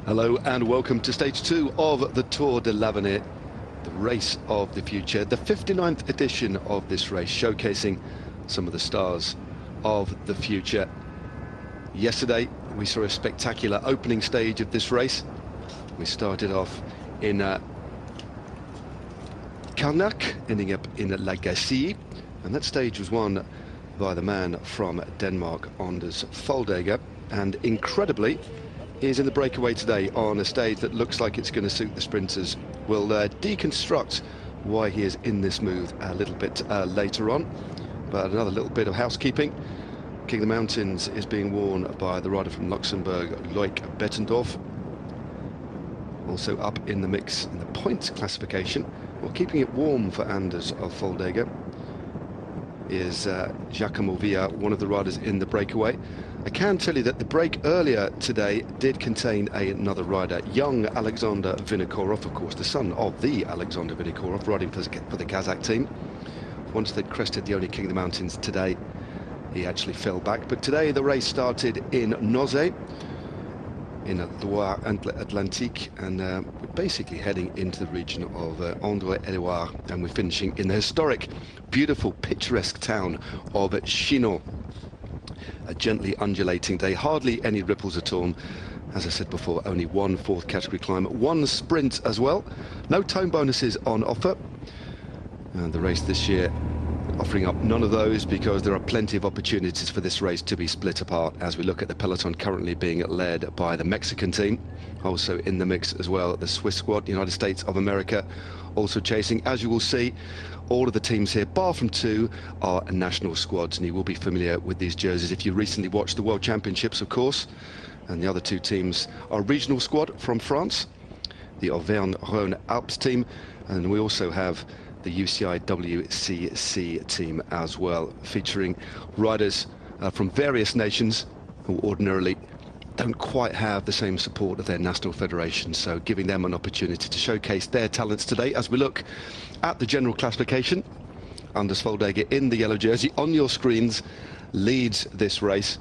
Hello and welcome to stage 2 of the Tour de l'Avenir, the race of the future, the 59th edition of this race, showcasing some of the stars of the future. Yesterday we saw a spectacular opening stage of this race. We started off in Karnak, ending up in Lagasse, and that stage was won by the man from Denmark, Anders Foldager, and incredibly is in the breakaway today on a stage that looks like it's going to suit the sprinters. We'll deconstruct why he is in this move a little bit later on, but another little bit of housekeeping. King of the Mountains is being worn by the rider from Luxembourg, Loic Bettendorf. Also up in the mix in the points classification, well, keeping it warm for Anders Foldager, is Giacomo Villa, one of the riders in the breakaway. I can tell you that the break earlier today did contain another rider, young Alexander Vinokourov, of course, the son of the Alexander Vinokourov, riding for the Kazakh team. Once they'd crested the only King of the Mountains today, he actually fell back. But today the race started in Nozay, in Loire Atlantique, and we're basically heading into the region of Indre-et-Loire, and we're finishing in the historic, beautiful, picturesque town of Chinon. A gently undulating day, hardly any ripples at all. As I said before, only one fourth category climb, one sprint as well. No tone bonuses on offer. And the race this year offering up none of those, because there are plenty of opportunities for this race to be split apart as we look at the peloton currently being led by the Mexican team. Also in the mix as well, the Swiss squad, United States of America, also chasing. As you will see, all of the teams here, bar from two, are national squads, and you will be familiar with these jerseys if you recently watched the World Championships, of course. And the other two teams are a regional squad from France, the Auvergne-Rhône-Alpes team, and we also have the UCI WCC team as well, featuring riders from various nations who ordinarily don't quite have the same support of their national federation, so giving them an opportunity to showcase their talents today. As we look at the general classification, Anders Foldager in the yellow jersey on your screens leads this race.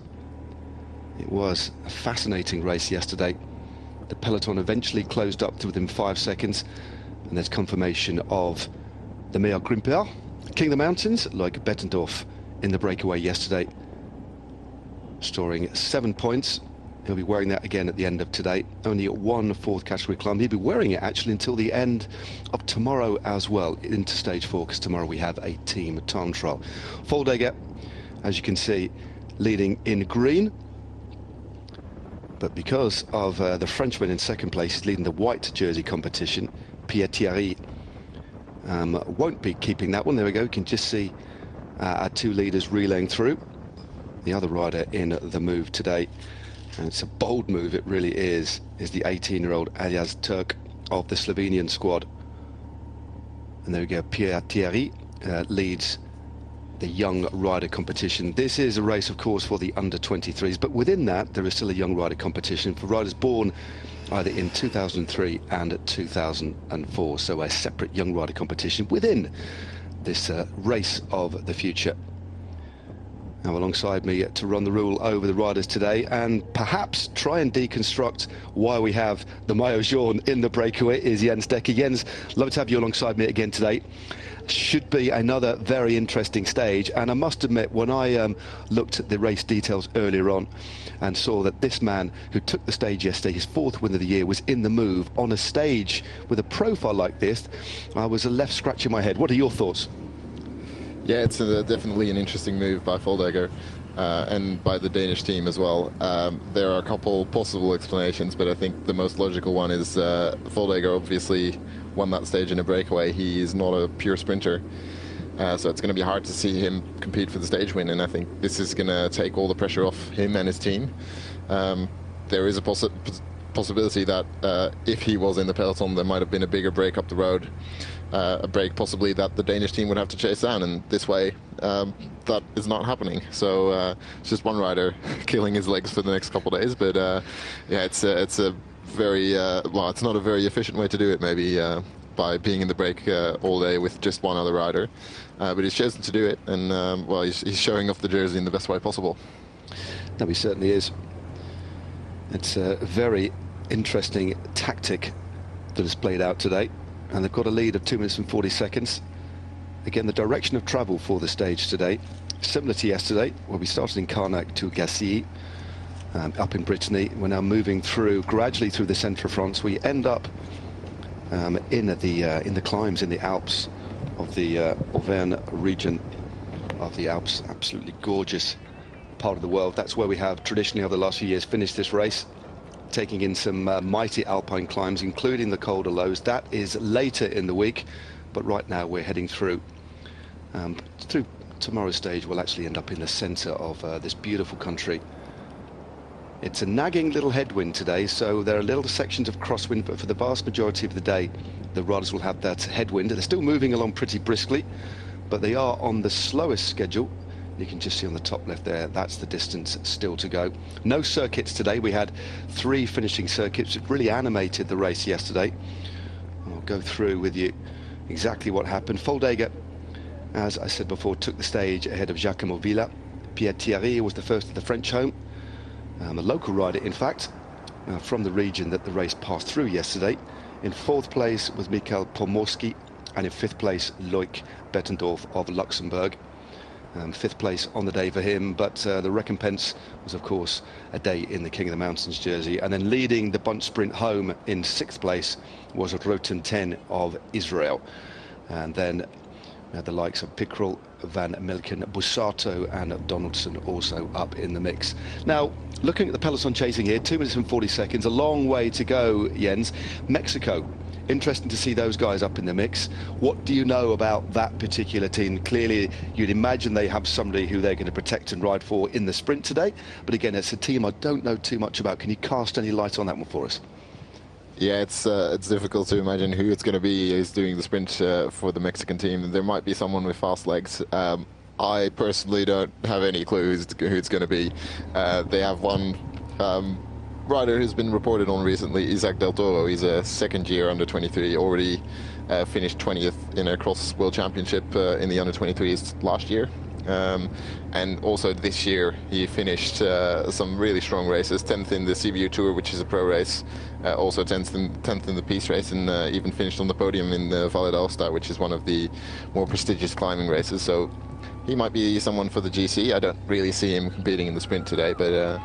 It was a fascinating race yesterday. The peloton eventually closed up to within 5 seconds, and there's confirmation of the meilleur grimpeur, King of the Mountains, Loic Bettendorf, in the breakaway yesterday, storing 7 points. He'll be wearing that again at the end of today. Only one fourth category climb. He'll be wearing it actually until the end of tomorrow as well, into stage 4, because tomorrow we have a team time trial. Foldager, as you can see, leading in green, but because of the Frenchman in second place, he's leading the white jersey competition. Pierre Thierry won't be keeping that one. There we go. You can just see our two leaders relaying through. The other rider in the move today, and it's a bold move, it really is the 18-year-old Aljaz Turk of the Slovenian squad. And there we go, Pierre Thierry leads the young rider competition. This is a race, of course, for the under-23s, but within that there is still a young rider competition for riders born either in 2003 and 2004, so a separate young rider competition within this race of the future. Now alongside me to run the rule over the riders today and perhaps try and deconstruct why we have the maillot jaune in the breakaway is Jens Dekker. Jens, love to have you alongside me again today. Should be another very interesting stage, and I must admit, when I looked at the race details earlier on and saw that this man who took the stage yesterday, his 4th win of the year, was in the move on a stage with a profile like this, I was left scratching my head. What are your thoughts? Yeah, it's definitely an interesting move by Foldager and by the Danish team as well. There are a couple possible explanations, but I think the most logical one is Foldager obviously won that stage in a breakaway. He is not a pure sprinter, so it's going to be hard to see him compete for the stage win, and I think this is going to take all the pressure off him and his team. There is a possibility that if he was in the peloton, there might have been a bigger break up the road, a break possibly that the Danish team would have to chase down, and this way that is not happening. So it's just one rider killing his legs for the next couple of days, but yeah, it's a very well, it's not a very efficient way to do it, maybe by being in the break all day with just one other rider, but he's chosen to do it, and well, he's showing off the jersey in the best way possible. No, he certainly is. It's very interesting tactic that is played out today, and they've got a lead of 2 minutes and 40 seconds. Again, the direction of travel for the stage today, similar to yesterday, where we started in Carnac to Gassy, up in Brittany. We're now moving through gradually through the centre of France. We end up in the climbs in the Alps of the Auvergne region of the Alps. Absolutely gorgeous part of the world. That's where we have traditionally over the last few years finished this race, taking in some mighty alpine climbs, including the Col de Loze. That is later in the week, but right now we're heading through tomorrow's stage. We'll actually end up in the centre of this beautiful country. It's a nagging little headwind today, so there are little sections of crosswind, but for the vast majority of the day the riders will have that headwind. They're still moving along pretty briskly, but they are on the slowest schedule. You can just see on the top left there, that's the distance still to go. No circuits today. We had 3 finishing circuits. It really animated the race yesterday. I'll go through with you exactly what happened. Foldega, as I said before, took the stage ahead of Giacomo Villa. Pierre Thierry was the first of the French home. A local rider, in fact, from the region that the race passed through yesterday. In 4th place was Mikhail Pomorski, and in 5th place, Loic Bettendorf of Luxembourg. 5th place on the day for him, but the recompense was, of course, a day in the King of the Mountains jersey. And then leading the bunch sprint home in 6th place was Roten 10 of Israel. And then we had the likes of Pickrell, Van Melken, Bussato and Donaldson also up in the mix. Now, looking at the peloton chasing here, 2 minutes and 40 seconds, a long way to go, Jens. Mexico, interesting to see those guys up in the mix. What do you know about that particular team? Clearly, you'd imagine they have somebody who they're going to protect and ride for in the sprint today. But again, it's a team I don't know too much about. Can you cast any light on that one for us? Yeah, it's difficult to imagine who it's going to be who's doing the sprint for the Mexican team. There might be someone with fast legs. I personally don't have any clue who it's going to be. They have one rider who's been reported on recently, Isaac Del Toro. He's a second-year under-23, already finished 20th in a cross world championship in the under-23s last year. And also this year he finished some really strong races, 10th in the CVU Tour, which is a pro race, also 10th in the Peace Race, and even finished on the podium in the Valle d'Aosta, which is one of the more prestigious climbing races. So he might be someone for the GC. I don't really see him competing in the sprint today, but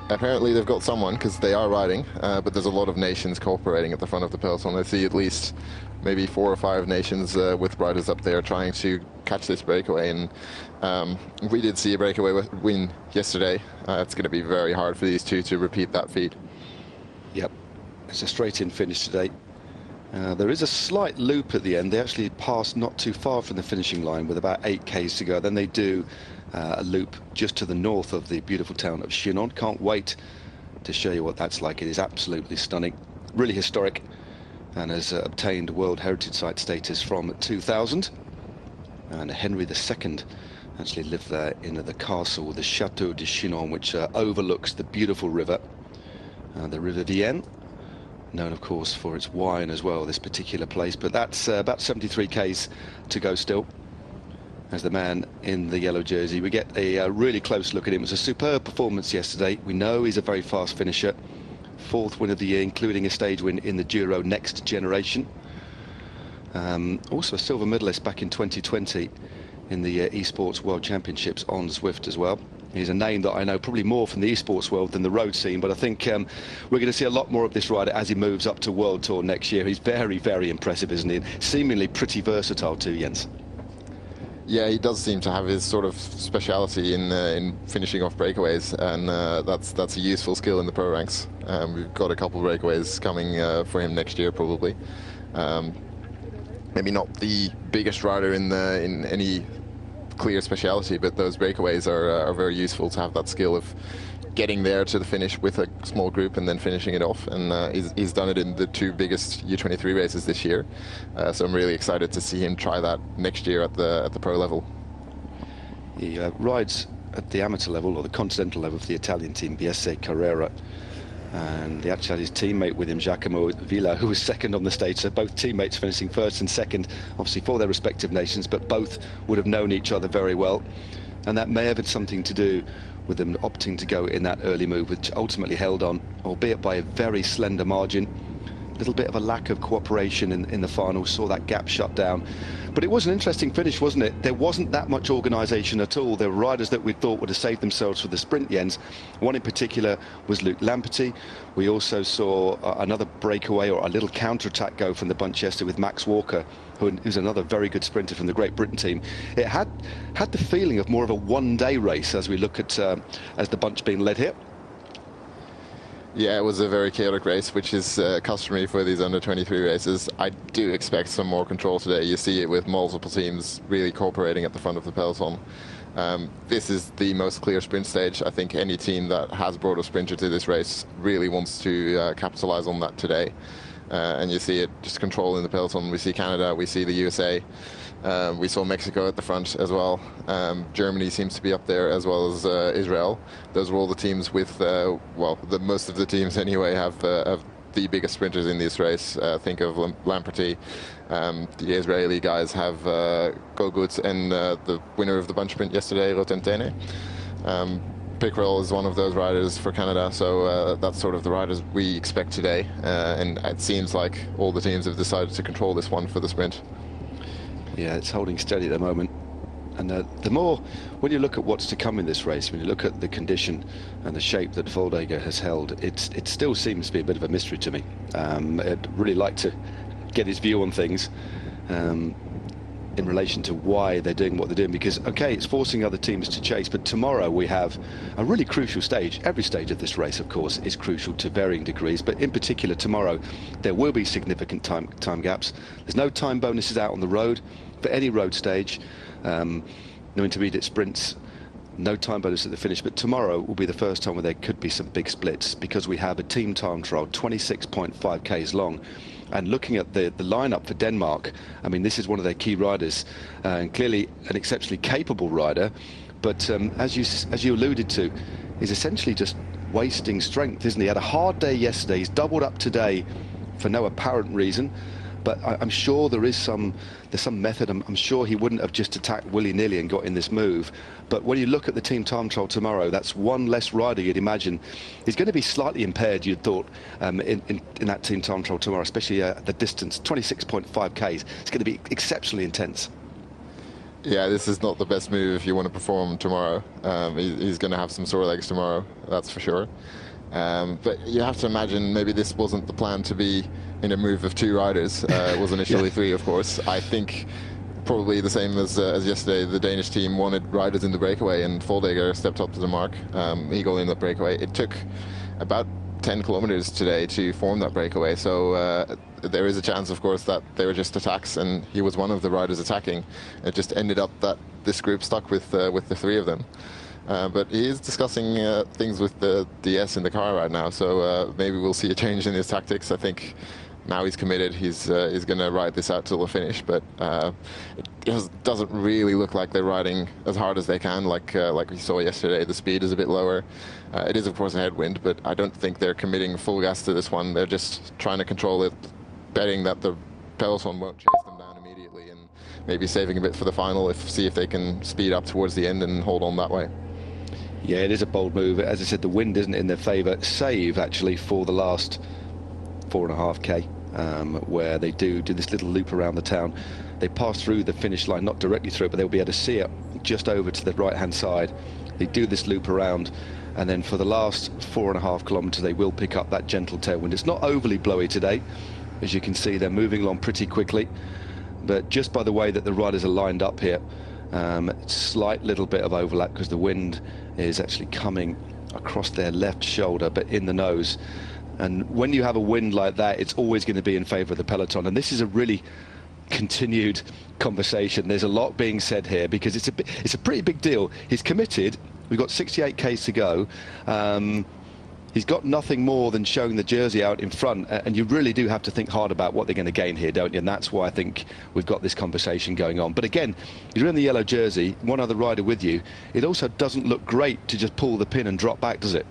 apparently they've got someone, because they are riding, but there's a lot of nations cooperating at the front of the peloton. I see at least maybe 4 or 5 nations with riders up there trying to catch this breakaway. And we did see a breakaway win yesterday. It's going to be very hard for these two to repeat that feat. Yep, it's a straight-in finish today. There is a slight loop at the end. They actually passed not too far from the finishing line with about 8 Ks to go. Then they do a loop just to the north of the beautiful town of Chinon. Can't wait to show you what that's like. It is absolutely stunning, really historic, and has obtained World Heritage Site status from 2000. And Henry II actually lived there in the castle, the Chateau de Chinon, which overlooks the beautiful river, the River Vienne, known of course for its wine as well, this particular place. But that's about 73 Ks to go still. As the man in the yellow jersey, we get a really close look at him. It was a superb performance yesterday. We know he's a very fast finisher. 4th win of the year, including a stage win in the Giro Next Generation. Also a silver medalist back in 2020 in the Esports World Championships on Zwift as well. He's a name that I know probably more from the esports world than the road scene, but I think we're going to see a lot more of this rider as he moves up to World Tour next year. He's very, very impressive, isn't he? Seemingly pretty versatile too, Jens. Yeah, he does seem to have his sort of speciality in finishing off breakaways, and that's a useful skill in the pro ranks. We've got a couple of breakaways coming for him next year, probably. Maybe not the biggest rider in any clear speciality, but those breakaways are very useful to have that skill of getting there to the finish with a small group and then finishing it off. And he's done it in the 2 biggest U23 races this year. So I'm really excited to see him try that next year at the pro level. He rides at the amateur level or the continental level for the Italian team, Biese Carrera. And he actually had his teammate with him, Giacomo Villa, who was second on the stage. So both teammates finishing first and second, obviously for their respective nations, but both would have known each other very well. And that may have had something to do with them opting to go in that early move, which ultimately held on, albeit by a very slender margin. A little bit of a lack of cooperation in the final, saw that gap shut down. But it was an interesting finish, wasn't it? There wasn't that much organisation at all. There were riders that we thought would have saved themselves for the sprint, Jens. One in particular was Luke Lamperty. We also saw another breakaway or a little counter-attack go from the bunch yesterday with Max Walker, who's another very good sprinter from the Great Britain team. It had the feeling of more of a one-day race as we look at as the bunch being led here. Yeah, it was a very chaotic race, which is customary for these under-23 races. I do expect some more control today. You see it with multiple teams really cooperating at the front of the peloton. This is the most clear sprint stage. I think any team that has brought a sprinter to this race really wants to capitalize on that today. And you see it just controlling the peloton. We see Canada, we see the USA. We saw Mexico at the front as well. Germany seems to be up there, as well as Israel. Those were all the teams with, most of the teams anyway have the biggest sprinters in this race. Think of Lamperty. The Israeli guys have Gogut and the winner of the bunch sprint yesterday, Rotentene. Pickrell is one of those riders for Canada, so that's sort of the riders we expect today. And it seems like all the teams have decided to control this one for the sprint. Yeah, it's holding steady at the moment. And the more, when you look at what's to come in this race, when you look at the condition and the shape that Foldager has held, it still seems to be a bit of a mystery to me. I'd really like to get his view on things in relation to why they're doing what they're doing, because, okay, it's forcing other teams to chase, but tomorrow we have a really crucial stage. Every stage of this race, of course, is crucial to varying degrees, but in particular tomorrow there will be significant time gaps. There's no time bonuses out on the road for any road stage, no intermediate sprints, no time bonus at the finish, but tomorrow will be the first time where there could be some big splits, because we have a team time trial 26.5 k's long. And looking at the lineup for Denmark, I mean, this is one of their key riders, and clearly an exceptionally capable rider, but as you alluded to, he's essentially just wasting strength, isn't he? He had a hard day yesterday, he's doubled up today for no apparent reason. But I'm sure there's some method. I'm sure he wouldn't have just attacked willy-nilly and got in this move. But when you look at the team time trial tomorrow, that's one less rider you'd imagine. He's going to be slightly impaired, you'd thought, in that team time trial tomorrow, especially the distance, 26.5 k's. It's going to be exceptionally intense. Yeah, this is not the best move if you want to perform tomorrow. He's going to have some sore legs tomorrow, that's for sure. But you have to imagine maybe this wasn't the plan to be in a move of two riders. It was initially three, of course. I think probably the same as yesterday. The Danish team wanted riders in the breakaway, and Foldager stepped up to the mark. He got in the breakaway. It took about 10 kilometers today to form that breakaway, so there is a chance, of course, that they were just attacks, and he was one of the riders attacking. It just ended up that this group stuck with the three of them. But he is discussing things with the DS in the car right now, so maybe we'll see a change in his tactics. I think now he's committed. He's going to ride this out till the finish, but it doesn't really look like they're riding as hard as they can, like we saw yesterday. The speed is a bit lower. It is, of course, a headwind, but I don't think they're committing full gas to this one. They're just trying to control it, betting that the peloton won't chase them down immediately, and maybe saving a bit for the final, see if they can speed up towards the end and hold on that way. Yeah, it is a bold move. As I said, the wind isn't in their favour, save actually for the last 4.5 k, where they do this little loop around the town. They pass through the finish line, not directly through it, but they'll be able to see it just over to the right-hand side. They do this loop around, and then for the last 4.5 kilometres, they will pick up that gentle tailwind. It's not overly blowy today. As you can see, they're moving along pretty quickly, but just by the way that the riders are lined up here, slight little bit of overlap because the wind is actually coming across their left shoulder but in the nose, and when you have a wind like that, it's always going to be in favour of the peloton. And this is a really continued conversation. There's a lot being said here because it's a pretty big deal. He's committed. We've got 68 k's to go. He's got nothing more than showing the jersey out in front, and you really do have to think hard about what they're going to gain here, don't you? And that's why I think we've got this conversation going on. But again, you're in the yellow jersey, one other rider with you. It also doesn't look great to just pull the pin and drop back, does it?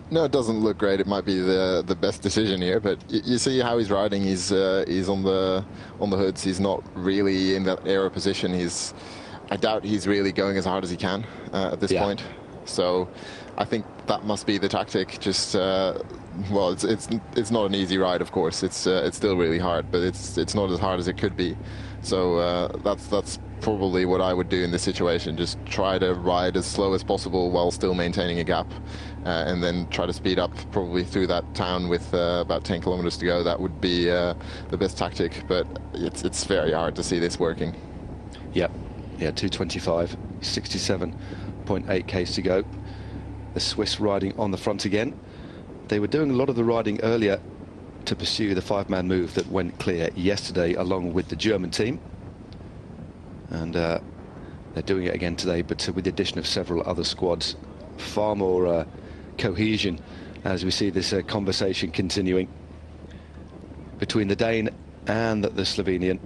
No, it doesn't look great. It might be the best decision here, but you see how he's riding. He's on the hoods. He's not really in that aero position. I doubt he's really going as hard as he can at this point. So I think that must be the tactic. Just well, it's not an easy ride, of course. It's still really hard, but it's not as hard as it could be. So that's probably what I would do in this situation. Just try to ride as slow as possible while still maintaining a gap, and then try to speed up probably through that town with about 10 kilometers to go. That would be the best tactic, but it's very hard to see this working. Yep. Yeah, 2:25, 67.8 k's to go. The Swiss riding on the front again. They were doing a lot of the riding earlier to pursue the five-man move that went clear yesterday along with the German team. And they're doing it again today, but with the addition of several other squads. Far more cohesion as we see this conversation continuing between the Dane and the Slovenian.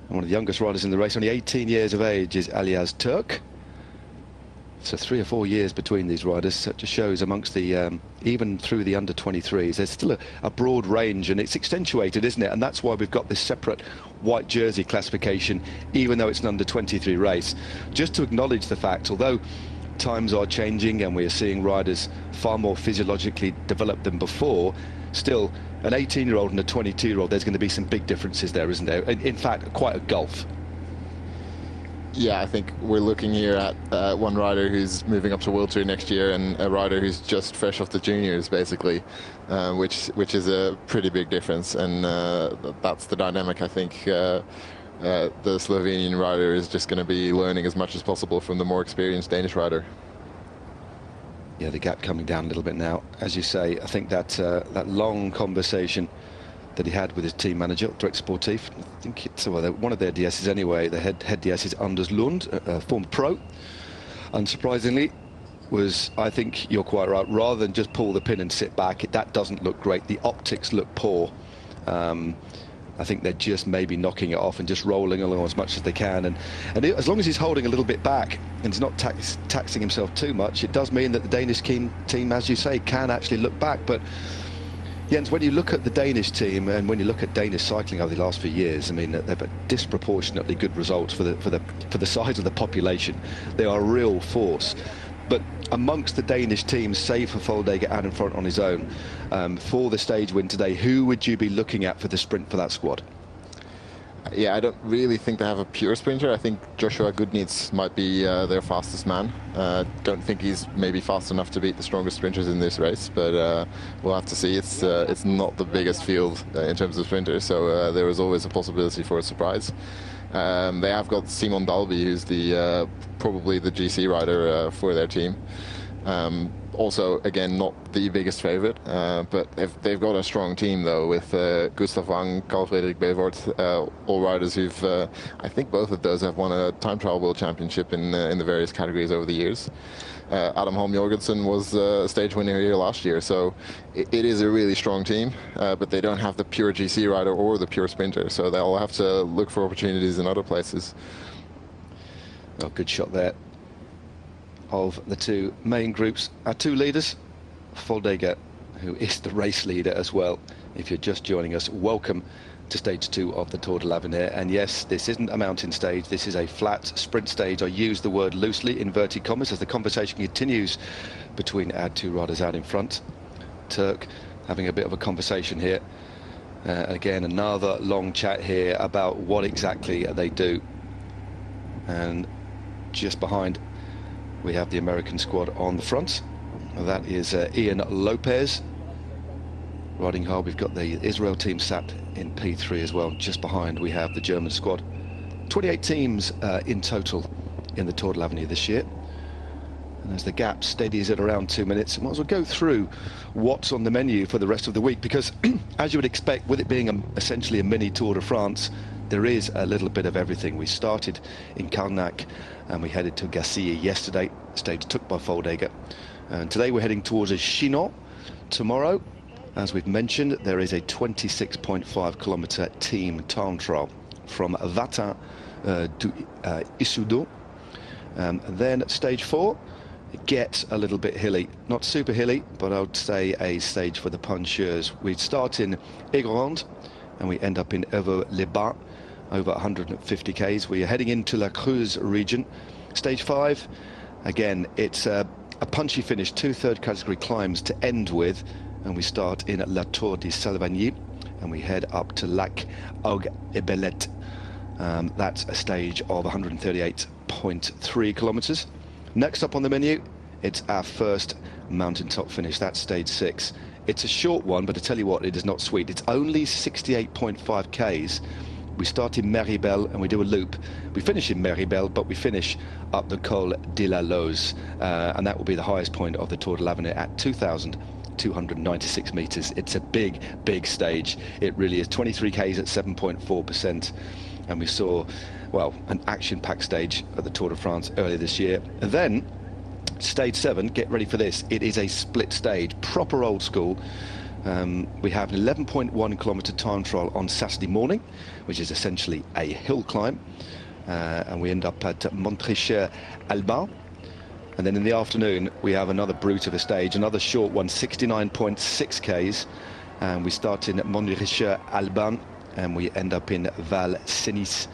And one of the youngest riders in the race, only 18 years of age, is Aliaz Turk. So 3 or 4 years between these riders. So it just shows amongst the, even through the under-23s, there's still a broad range, and it's accentuated, isn't it? And that's why we've got this separate white jersey classification, even though it's an under-23 race. Just to acknowledge the fact, although times are changing and we are seeing riders far more physiologically developed than before, still, an 18-year-old and a 22-year-old, there's going to be some big differences there, isn't there? In fact, quite a gulf. Yeah, I think we're looking here at one rider who's moving up to World Tour next year, and a rider who's just fresh off the juniors, basically, which is a pretty big difference. And that's the dynamic. I think the Slovenian rider is just going to be learning as much as possible from the more experienced Danish rider. Yeah, the gap coming down a little bit now. As you say, I think that that long conversation that he had with his team manager, Trek Sportief, I think it's one of their DSs anyway. The head DS is Anders Lund, former pro. Unsurprisingly, was, I think you're quite right, rather than just pull the pin and sit back, that doesn't look great. The optics look poor. I think they're just maybe knocking it off and just rolling along as much as they can. And as long as he's holding a little bit back and he's not taxing himself too much, it does mean that the Danish team, as you say, can actually look back. But Jens, when you look at the Danish team and when you look at Danish cycling over the last few years, I mean, they've had disproportionately good results for the size of the population. They are a real force. But amongst the Danish teams, save for Foldega out in front on his own, for the stage win today, who would you be looking at for the sprint for that squad? Yeah, I don't really think they have a pure sprinter. I think Joshua Goodneitz might be their fastest man. Don't think he's maybe fast enough to beat the strongest sprinters in this race, but we'll have to see. It's not the biggest field in terms of sprinters, so there is always a possibility for a surprise. They have got Simon Dalby, who's probably the GC rider for their team. Also, again, not the biggest favorite, but they've got a strong team, though, with Gustav Wang, Carl Fredrik Bevort, all riders who've, I think both of those have won a time trial world championship in the various categories over the years. Adam Holm Jorgensen was a stage winner here last year, so it is a really strong team, but they don't have the pure GC rider or the pure sprinter, so they'll have to look for opportunities in other places. Well, good shot there of the two main groups. Our two leaders, Foldega, who is the race leader as well. If you're just joining us, welcome to stage 2 of the Tour de l'Avenir. And yes, this isn't a mountain stage, this is a flat sprint stage. I use the word loosely, inverted commas, as the conversation continues between our two riders out in front. Turk having a bit of a conversation here. Again, another long chat here about what exactly they do. And just behind, we have the American squad on the front. That is Ian Lopez. Riding hard, we've got the Israel team sat in P3 as well. Just behind, we have the German squad. 28 teams in total in the Tour de l'Avenir this year. And as the gap steadies at around 2 minutes, I might as well go through what's on the menu for the rest of the week, because as you would expect, with it being essentially a mini Tour de France, there is a little bit of everything. We started in Karnak and we headed to Garcia yesterday, stage took by Foldega. And today we're heading towards Chinon. Tomorrow, as we've mentioned, there is a 26.5 kilometre team time trial from Vatin to Issoudun. And then stage 4, it gets a little bit hilly, not super hilly, but I would say a stage for the puncheurs. We start in Aigrand and we end up in Evreux-les-Bains, over 150 k's. We are heading into La Creuse region. Stage 5, Again, it's a punchy finish, 2 third category climbs to end with, and we start in La Tour de Salvagny and we head up to Lac Aigues-et-Belettes. That's a stage of 138.3 kilometers. Next up on the menu, it's our first mountaintop finish. That's stage 6. It's a short one, but I tell you what, it is not sweet. It's only 68.5 Ks. We start in Méribel and we do a loop. We finish in Méribel, but we finish up the Col de la Loze, and that will be the highest point of the Tour de l'Avenir at 2,296 meters. It's a big, big stage. It really is. 23 Ks at 7.4%. And we saw, well, an action-packed stage at the Tour de France earlier this year. And then, stage 7, get ready for this. It is a split stage, proper old school. We have an 11.1 kilometer time trial on Saturday morning, which is essentially a hill climb. And we end up at Montrichard-Albin. And then in the afternoon, we have another brute of a stage, another short one, 69.6 Ks. And we start in Montrichard-Albin and we end up in Val-Cenis.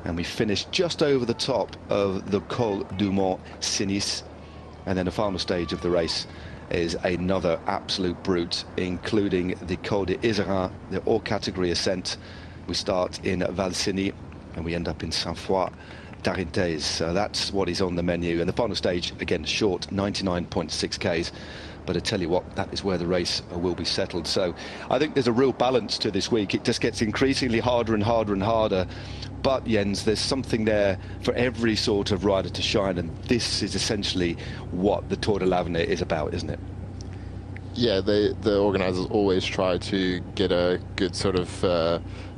And we finish just over the top of the Col du Mont-Cenis. And then the final stage of the race is another absolute brute, including the Col de Izerin, the all-category ascent. We start in Val-Cenis and we end up in Saint-Foy-d'Arentez. So that's what is on the menu. And the final stage, again, short, 99.6 Ks. But I tell you what, that is where the race will be settled. So I think there's a real balance to this week. It just gets increasingly harder and harder and harder. But Jens, there's something there for every sort of rider to shine, and this is essentially what the Tour de l'Avenir is about, isn't it? Yeah, the organisers always try to get a good sort of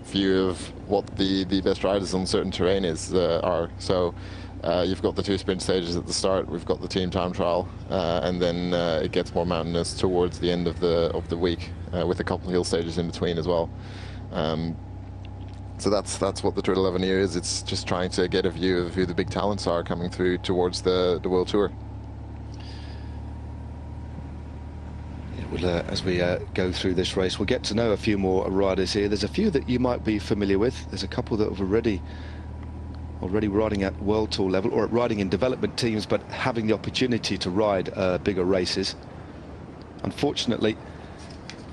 view of what the best riders on certain terrain are. So you've got the 2 sprint stages at the start. We've got the team time trial, and then it gets more mountainous towards the end of the week, with a couple of hill stages in between as well. So that's what the Tour de l'Avenir is. It's just trying to get a view of who the big talents are coming through towards the World Tour. Yeah, well, as we go through this race, we'll get to know a few more riders here. There's a few that you might be familiar with. There's a couple that have already riding at World Tour level or riding in development teams, but having the opportunity to ride bigger races. Unfortunately,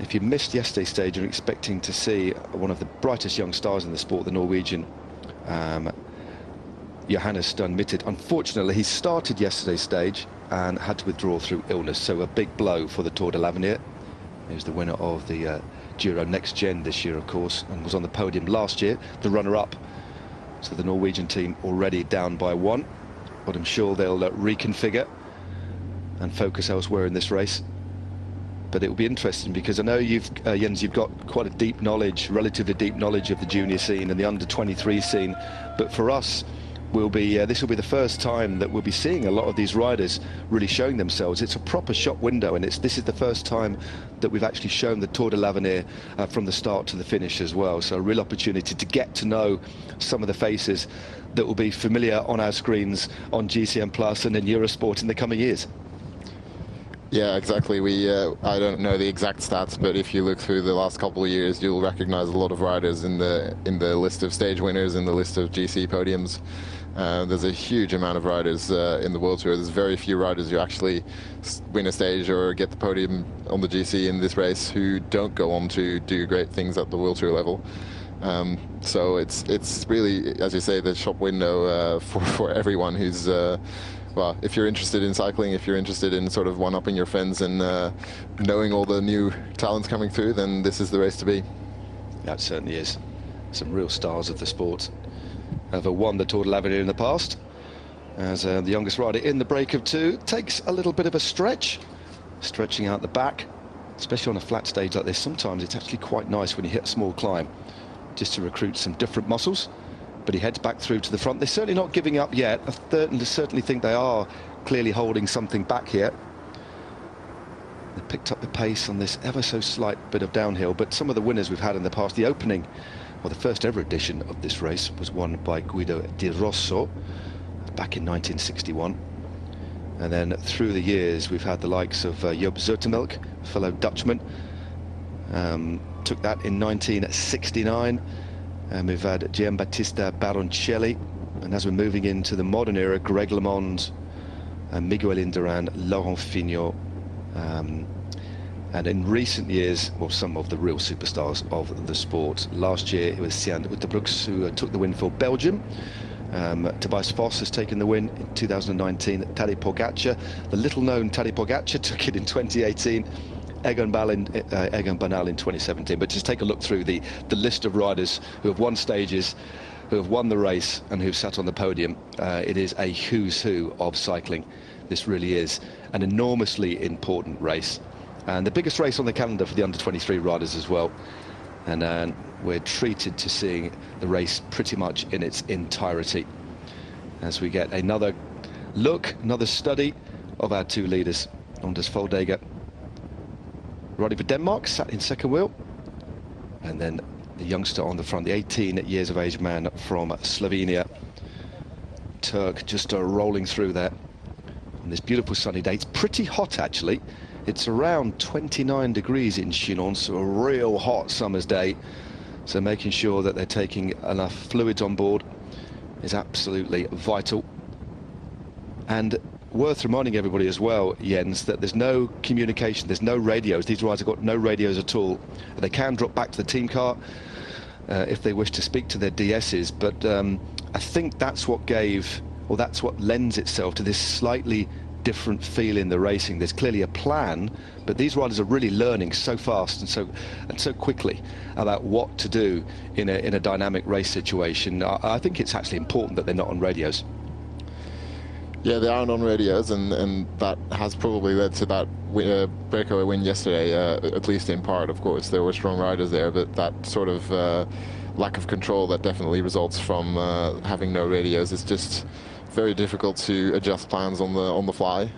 if you missed yesterday's stage, you're expecting to see one of the brightest young stars in the sport, the Norwegian Johannes Stern-Mitted. Unfortunately, he started yesterday's stage and had to withdraw through illness, so a big blow for the Tour de l'Avenir. He was the winner of the Giro Next Gen this year, of course, and was on the podium last year, the runner-up. So the Norwegian team already down by 1, but I'm sure they'll reconfigure and focus elsewhere in this race. But it will be interesting because I know Jens, you've got quite a deep knowledge, relatively deep knowledge of the junior scene and the under-23 scene. But for us, this will be the first time that we'll be seeing a lot of these riders really showing themselves. It's a proper shop window, and this is the first time that we've actually shown the Tour de l'Avenir from the start to the finish as well. So a real opportunity to get to know some of the faces that will be familiar on our screens on GCN Plus and in Eurosport in the coming years. Yeah, exactly. I don't know the exact stats, but if you look through the last couple of years, you'll recognize a lot of riders in the list of stage winners, in the list of GC podiums. There's a huge amount of riders in the World Tour. There's very few riders who actually win a stage or get the podium on the GC in this race who don't go on to do great things at the World Tour level. So it's really, as you say, the shop window for everyone who's well, if you're interested in cycling, if you're interested in sort of one-upping your friends and knowing all the new talents coming through, then this is the race to be. That certainly is. Some real stars of the sport have won the Tour de l'Avenir in the past. As the youngest rider in the break of 2 takes a little bit of a stretching out the back, especially on a flat stage like this. Sometimes it's actually quite nice when you hit a small climb, just to recruit some different muscles. But he heads back through to the front. They're certainly not giving up yet. I certainly think they are clearly holding something back here. They picked up the pace on this ever so slight bit of downhill, but some of the winners we've had in the past, the opening, well, the first ever edition of this race was won by Guido Di Rosso back in 1961. And then through the years, we've had the likes of Joop Zoetemelk, fellow Dutchman, took that in 1969. And we've had Giambattista Baroncelli, and as we're moving into the modern era, Greg LeMond Miguel Indurain, Laurent Fignon, and in recent years, well, some of the real superstars of the sport. Last year it was Sian Utebrooks who took the win for Belgium. Tobias Foss has taken the win in 2019. Tadej Pogacar, the little-known Tadej Pogacar, took it in 2018. Egan Bernal in 2017. But just take a look through the list of riders who have won stages, who have won the race, and who've sat on the podium. It is a who's who of cycling. This really is an enormously important race, and the biggest race on the calendar for the under-23 riders as well. And we're treated to seeing the race pretty much in its entirety as we get another look, another study of our two leaders. Anders Foldager riding for Denmark, sat in second wheel, and then the youngster on the front, the 18 years of age man from Slovenia, Turk, just rolling through there on this beautiful sunny day. It's pretty hot actually. It's around 29 degrees in Chinon, so a real hot summer's day. So making sure that they're taking enough fluids on board is absolutely vital. And worth reminding everybody as well, Jens, that there's no communication, there's no radios. These riders have got no radios at all. They can drop back to the team car if they wish to speak to their DSs, but I think that's what gave, or that's what lends itself to this slightly different feel in the racing. There's clearly a plan, but these riders are really learning so fast and so quickly about what to do in a dynamic race situation. I think it's actually important that they're not on radios. Yeah, they aren't on radios, and that has probably led to that breakaway win yesterday, at least in part, of course. There were strong riders there, but that sort of lack of control that definitely results from having no radios. It's just very difficult to adjust plans on the fly.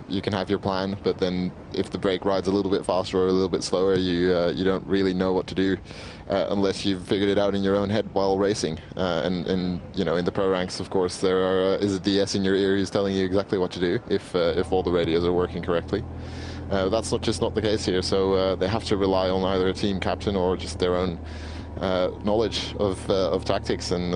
You can have your plan, but then if the break rides a little bit faster or a little bit slower, you don't really know what to do unless you've figured it out in your own head while racing. And you know, in the pro ranks, of course, there is a DS in your ear who's telling you exactly what to do if all the radios are working correctly. That's not the case here, so they have to rely on either a team captain or just their own knowledge of tactics, and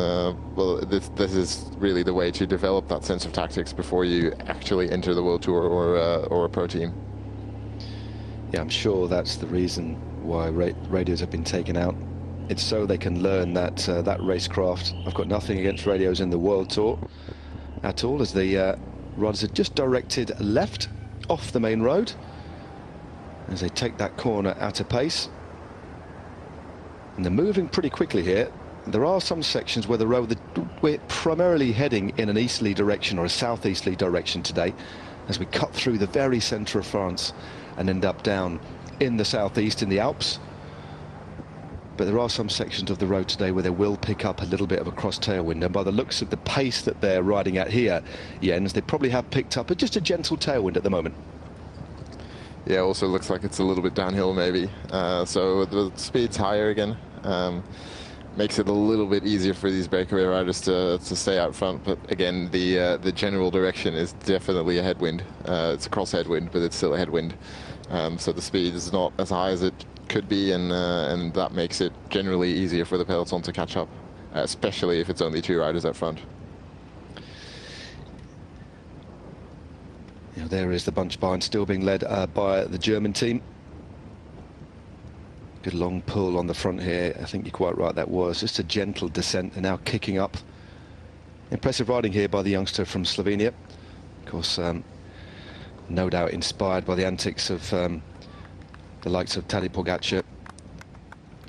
well, this is really the way to develop that sense of tactics before you actually enter the World Tour or a pro team. Yeah, I'm sure that's the reason why radios have been taken out. It's so they can learn that racecraft. I've got nothing against radios in the World Tour at all, as the riders are just directed left off the main road as they take that corner at a pace. And they're moving pretty quickly here. There are some sections where we're primarily heading in an easterly direction or a southeasterly direction today, as we cut through the very centre of France and end up down in the southeast in the Alps. But there are some sections of the road today where they will pick up a little bit of a cross tailwind, and by the looks of the pace that they're riding at here, Jens, they probably have picked up just a gentle tailwind at the moment. Yeah, also looks like it's a little bit downhill maybe, so the speed's higher again. Makes it a little bit easier for these breakaway riders to stay out front, but again, the general direction is definitely a headwind. It's a cross headwind, but it's still a headwind, so the speed is not as high as it could be, and that makes it generally easier for the peloton to catch up, especially if it's only two riders out front. Now, there is the bunch behind, still being led by the German team. Good long pull on the front here. I think you're quite right, that was just a gentle descent, and now kicking up. Impressive riding here by the youngster from Slovenia. Of course, no doubt inspired by the antics of the likes of Tadej Pogacar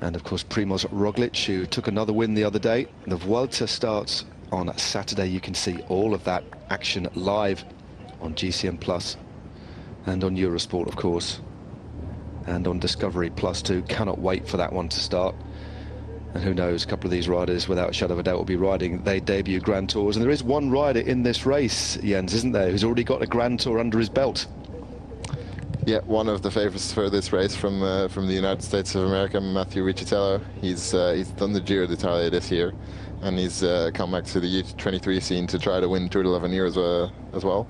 and, of course, Primoz Roglic, who took another win the other day. The Vuelta starts on Saturday. You can see all of that action live on GCN Plus and on Eurosport, of course, and on Discovery Plus too. Cannot wait for that one to start. And who knows, a couple of these riders, without a shadow of a doubt, will be riding their debut Grand Tours. And there is one rider in this race, Jens, isn't there, who's already got a Grand Tour under his belt? Yeah, one of the favourites for this race from the United States of America, Matthew Riccitello. He's done the Giro d'Italia this year, and he's come back to the U23 scene to try to win Tour de l'Avenir as well.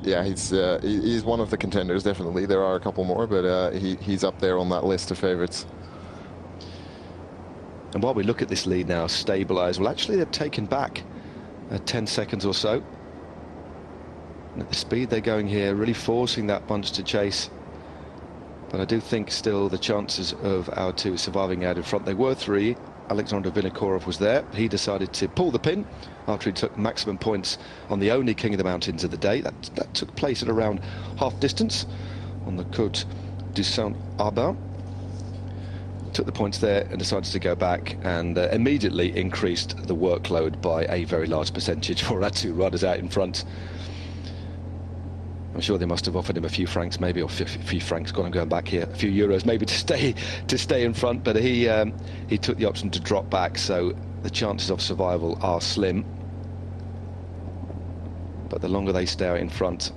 Yeah, he's one of the contenders, definitely. There are a couple more, but he's up there on that list of favourites. And while we look at this lead now stabilised, well, actually they've taken back 10 seconds or so. And at the speed they're going here, really forcing that bunch to chase. But I do think still the chances of our two surviving out in front, they were three. Alexander Vinokourov was there. He decided to pull the pin after he took maximum points on the only King of the Mountains of the day. That took place at around half distance on the Côte du Saint-Arbin. Took the points there and decided to go back and immediately increased the workload by a very large percentage for our two riders out in front. I'm sure they must have offered him a few francs, maybe, or a few francs, got him going back here, a few euros maybe to stay in front, but he took the option to drop back, so the chances of survival are slim. But the longer they stay out in front,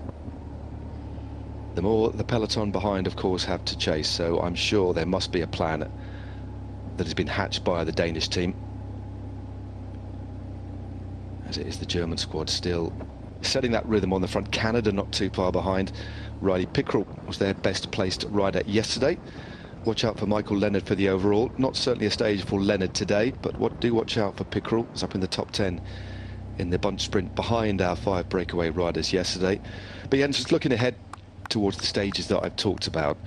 the more the peloton behind, of course, have to chase. So I'm sure there must be a plan that has been hatched by the Danish team, as it is the German squad still setting that rhythm on the front. Canada not too far behind. Riley Pickrell was their best placed rider yesterday. Watch out for Michael Leonard for the overall. Not certainly a stage for Leonard today, but do watch out for Pickrell. He's up in the top 10 in the bunch sprint behind our 5 breakaway riders yesterday. But yeah, just looking ahead towards the stages that I've talked about,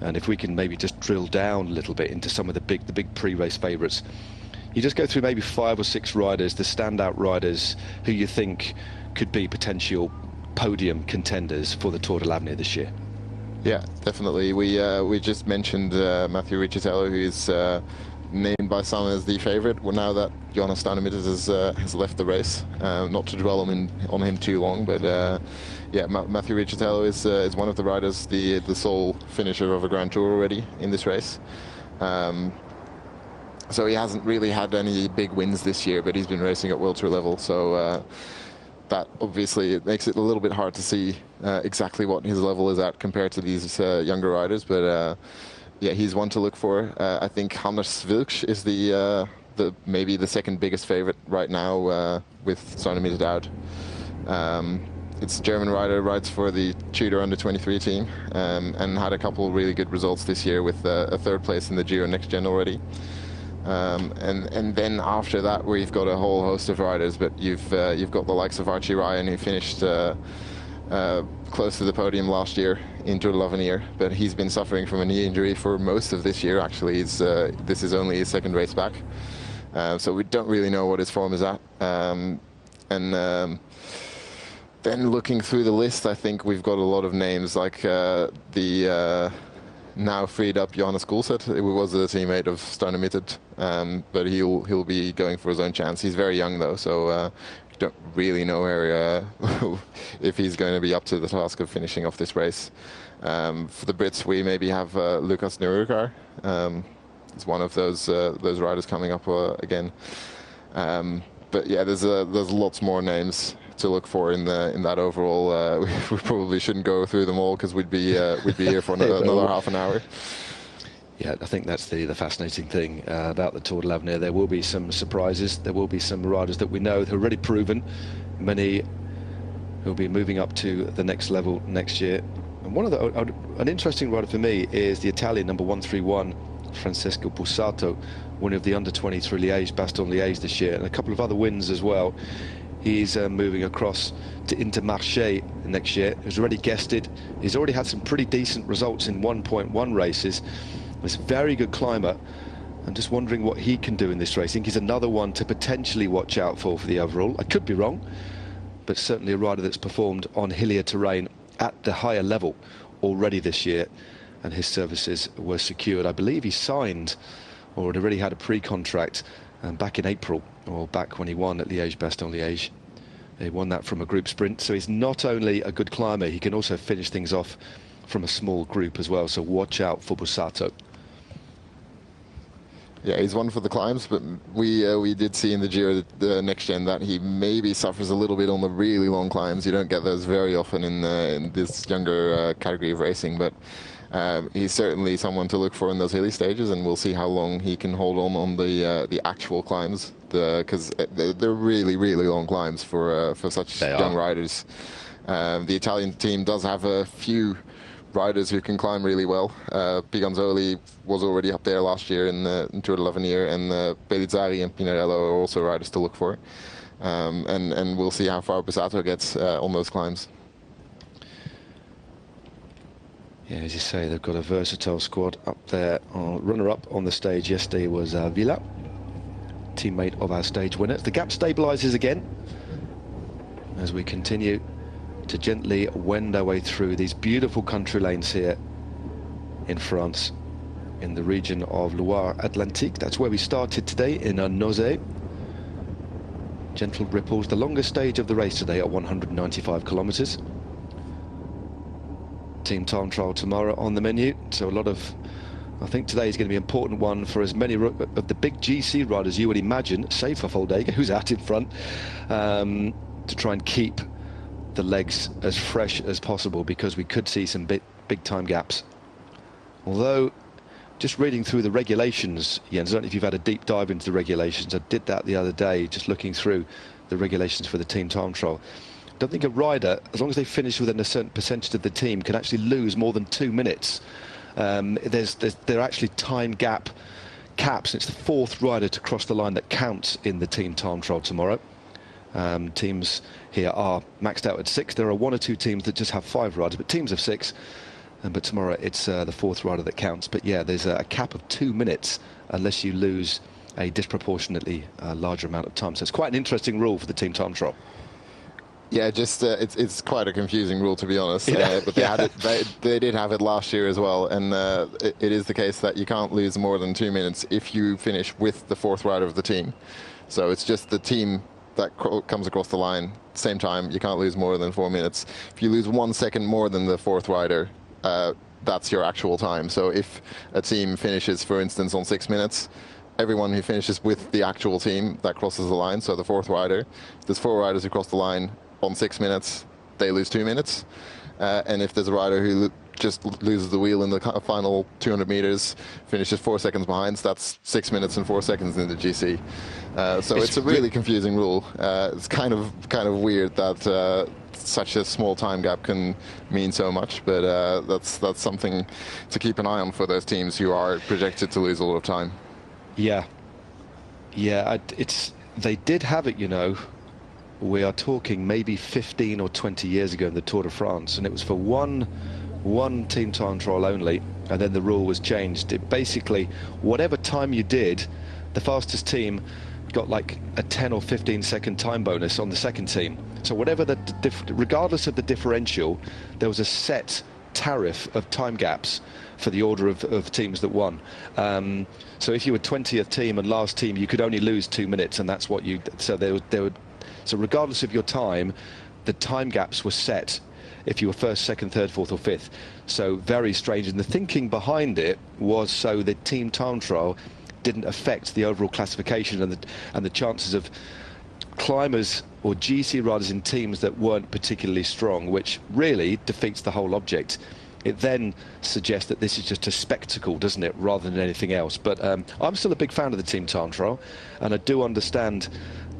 and if we can maybe just drill down a little bit into some of the big pre-race favourites. You just go through maybe 5 or 6 riders, the standout riders who you think could be potential podium contenders for the Tour de l'Avenir this year. Yeah, definitely. We just mentioned Mathieu Riccitello, who is named by some as the favourite. Well, now that Jonas Stanemüters has left the race, not to dwell on him too long, but yeah, Mathieu Riccitello is one of the riders, the sole finisher of a Grand Tour already in this race. So he hasn't really had any big wins this year, but he's been racing at World Tour level. So that obviously it makes it a little bit hard to see exactly what his level is at compared to these younger riders. But yeah, he's one to look for. I think Hannes Wilksch is maybe the second biggest favorite right now with Stanemüters out. It's a German rider, rides for the Tudor under-23 team, and had a couple really good results this year with a 3rd place in the Giro Next Gen already. And then after that, we've got a whole host of riders, but you've got the likes of Archie Ryan, who finished close to the podium last year in Tour de l'Avenir, but he's been suffering from a knee injury for most of this year. Actually, this is only his 2nd race back, so we don't really know what his form is at. Then looking through the list, I think we've got a lot of names like the now freed up Johannes Gulset, who was a teammate of Stanemüters, but he'll be going for his own chance. He's very young though, so don't really know where if he's going to be up to the task of finishing off this race. For the Brits, we maybe have Lucas Nerurkar. He's one of those riders coming up again. But yeah, there's lots more names to look for in that overall. We probably shouldn't go through them all because we'd be here for another half an hour. Yeah, I think that's the fascinating thing about the Tour de l'Avenir. There will be some surprises. There will be some riders that we know have already proven, many who'll be moving up to the next level next year. And an interesting rider for me is the Italian number 131, Francesco Bussato, winner of the under-23 Liège-Bastogne-Liège this year, and a couple of other wins as well. He's moving across to Intermarché next year. He's already guested. He's already had some pretty decent results in 1.1 races. He's a very good climber. I'm just wondering what he can do in this race. I think he's another one to potentially watch out for the overall. I could be wrong, but certainly a rider that's performed on hillier terrain at the higher level already this year, and his services were secured. I believe he signed or had already had a pre-contract back in April, or back when he won at Liège-Bastogne-Liège. He won that from a group sprint, so he's not only a good climber, he can also finish things off from a small group as well, so watch out for Bussato. Yeah, he's one for the climbs, but we did see in the Giro the Next Gen that he maybe suffers a little bit on the really long climbs. You don't get those very often in this younger category of racing, but he's certainly someone to look for in those hilly stages, and we'll see how long he can hold on the actual climbs, because they're really long climbs for such young riders. The Italian team does have a few riders who can climb really well. Piganzoli was already up there last year in Tour de l'Avenir, and Pellizzari and Pinarello are also riders to look for. and we'll see how far Bussato gets on those climbs. Yeah, as you say, they've got a versatile squad up there. Runner-up on the stage yesterday was Villa, teammate of our stage winners. The gap stabilises again as we continue to gently wend our way through these beautiful country lanes here in France, in the region of Loire-Atlantique. That's where we started today, in Nozay. Gentle ripples, the longest stage of the race today at 195 kilometres. Team time trial tomorrow on the menu, so a lot of, I think today is going to be an important one for as many of the big GC riders you would imagine, save for Foldega, who's out in front, to try and keep the legs as fresh as possible, because we could see some big time gaps. Although, just reading through the regulations, Jens, I don't know if you've had a deep dive into the regulations. I did that the other day, just looking through the regulations for the team time trial. I don't think a rider, as long as they finish within a certain percentage of the team, can actually lose more than 2 minutes. There are actually time gap caps. It's the fourth rider to cross the line that counts in the team time trial tomorrow. Teams here are maxed out at 6. There are 1 or 2 teams that just have 5 riders, but teams of 6. But tomorrow it's the fourth rider that counts. But yeah, there's a cap of 2 minutes unless you lose a disproportionately larger amount of time. So it's quite an interesting rule for the team time trial. Yeah, just it's quite a confusing rule, to be honest. Yeah. But they had it. They did have it last year as well, and it is the case that you can't lose more than 2 minutes if you finish with the fourth rider of the team. So it's just the team that comes across the line same time. You can't lose more than 4 minutes. If you lose 1 second more than the fourth rider, that's your actual time. So if a team finishes, for instance, on 6 minutes, everyone who finishes with the actual team that crosses the line, so the fourth rider, if there's 4 riders who cross the line on 6 minutes, they lose 2 minutes. And if there's a rider who just loses the wheel in the final 200 meters, finishes 4 seconds behind, so that's 6 minutes and 4 seconds in the GC. So it's a really confusing rule. It's kind of weird that such a small time gap can mean so much, but that's something to keep an eye on for those teams who are projected to lose a lot of time. Yeah, they did have it, you know. We are talking maybe 15 or 20 years ago in the Tour de France, and it was for one team time trial only, and then the rule was changed. It basically, whatever time you did, the fastest team got like a 10 or 15 second time bonus on the second team. So whatever regardless of the differential, there was a set tariff of time gaps for the order of teams that won. So if you were 20th team and last team, you could only lose 2 minutes, and that's what you. So regardless of your time, the time gaps were set if you were first, second, third, fourth or fifth. So very strange. And the thinking behind it was so the team time trial didn't affect the overall classification and the chances of climbers or GC riders in teams that weren't particularly strong, which really defeats the whole object. It then suggests that this is just a spectacle, doesn't it, rather than anything else. But I'm still a big fan of the team time trial, and I do understand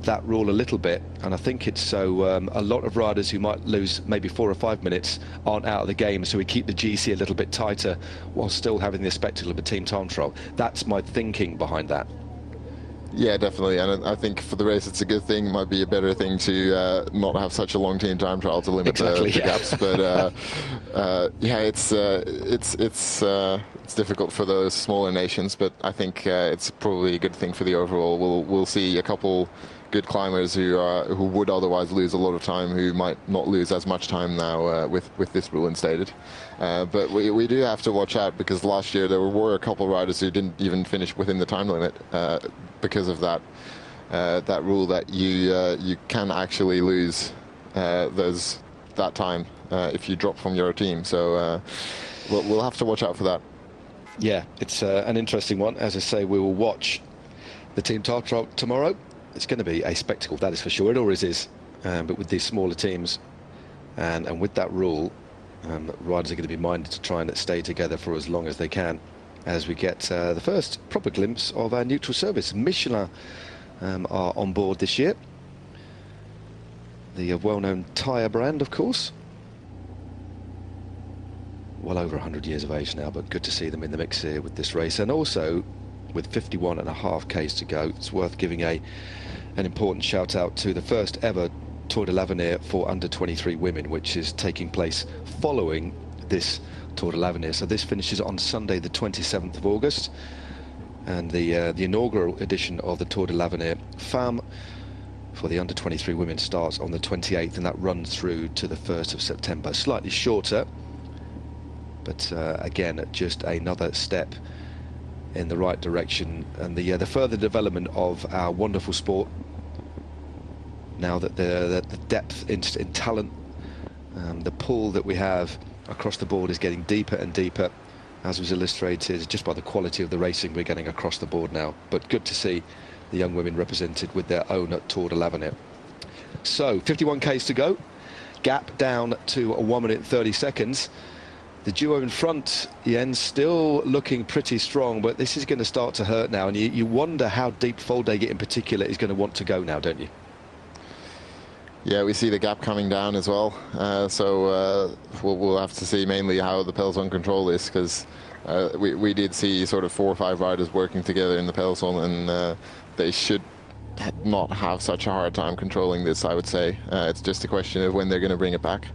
that rule a little bit, and I think it's so a lot of riders who might lose maybe 4 or 5 minutes aren't out of the game, so we keep the GC a little bit tighter while still having the spectacle of a team time trial. That's my thinking behind that. Yeah, definitely, and I think for the race it's a good thing. It might be a better thing to not have such a long team time trial to limit the gaps. But yeah, it's difficult for those smaller nations, but I think it's probably a good thing for the overall. We'll see a couple good climbers who would otherwise lose a lot of time, who might not lose as much time now with this rule instated. But we do have to watch out, because last year there were a couple of riders who didn't even finish within the time limit because of that rule that you can actually lose that time if you drop from your team. So we'll have to watch out for that. Yeah, it's an interesting one. As I say, we will watch the team time trial tomorrow. It's going to be a spectacle, that is for sure. It always is. But with these smaller teams and with that rule, riders are going to be minded to try and stay together for as long as they can, as we get the first proper glimpse of our neutral service. Michelin are on board this year. The well-known tyre brand, of course. Well over 100 years of age now, but good to see them in the mix here with this race. And also, with 51.5 Ks to go. It's worth giving an important shout out to the first ever Tour de l'Avenir for under 23 women, which is taking place following this Tour de l'Avenir. So this finishes on Sunday the 27th of August, and the inaugural edition of the Tour de l'Avenir Femmes for the under 23 women starts on the 28th, and that runs through to the 1st of September. Slightly shorter, but again, just another step in the right direction, and the further development of our wonderful sport. Now that the depth in talent, the pool that we have across the board is getting deeper and deeper, as was illustrated just by the quality of the racing we're getting across the board now. But good to see the young women represented with their own Tour de l'Avenir. So 51 Ks to go, gap down to 1 minute 30 seconds. The duo in front, Jens, still looking pretty strong, but this is going to start to hurt now, and you wonder how deep Foldegger in particular is going to want to go now, don't you? Yeah, we see the gap coming down as well, so we'll have to see mainly how the peloton control this, because we did see sort of 4 or 5 riders working together in the peloton, and they should not have such a hard time controlling this, I would say. It's just a question of when they're going to bring it back.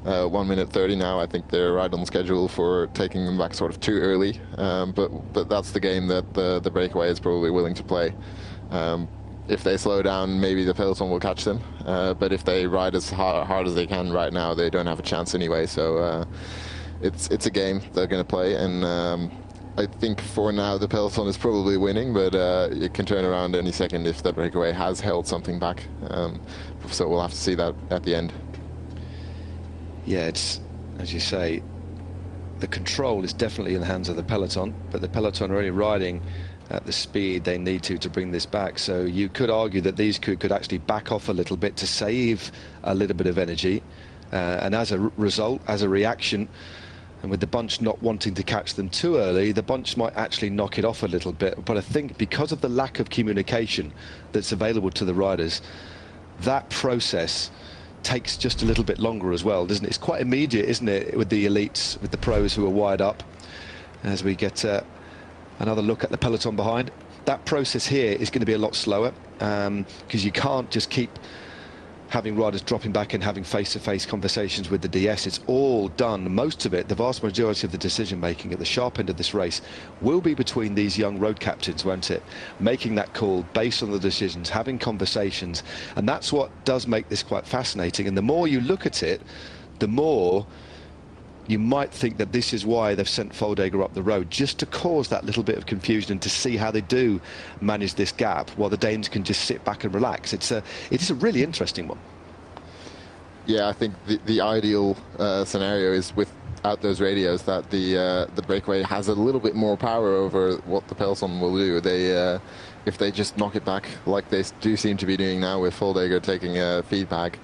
1 minute 30 now. I think they're right on schedule for taking them back sort of too early, but that's the game that the breakaway is probably willing to play. If they slow down, maybe the peloton will catch them, but if they ride as hard as they can right now, they don't have a chance anyway. So it's a game they're going to play, and I think for now the peloton is probably winning, but it can turn around any second if the breakaway has held something back. So we'll have to see that at the end. Yeah, it's, as you say, the control is definitely in the hands of the peloton, but the peloton are only riding at the speed they need to bring this back. So you could argue that these could actually back off a little bit to save a little bit of energy, and as a result, as a reaction, and with the bunch not wanting to catch them too early, the bunch might actually knock it off a little bit. But I think because of the lack of communication that's available to the riders, that process takes just a little bit longer as well, doesn't it? It's quite immediate, isn't it, with the elites, with the pros who are wired up. As we get another look at the peloton behind, that process here is going to be a lot slower, because you can't just keep having riders dropping back and having face-to-face conversations with the DS. It's all done, most of it, the vast majority of the decision making at the sharp end of this race will be between these young road captains, won't it? Making that call based on the decisions, having conversations, and that's what does make this quite fascinating. And the more you look at it, the more you might think that this is why they've sent Foldegger up the road, just to cause that little bit of confusion and to see how they do manage this gap while the Danes can just sit back and relax. It is a really interesting one. Yeah, I think the ideal scenario is without those radios, that the breakaway has a little bit more power over what the peloton will do. If they just knock it back like they do seem to be doing now with Foldegger taking feedback,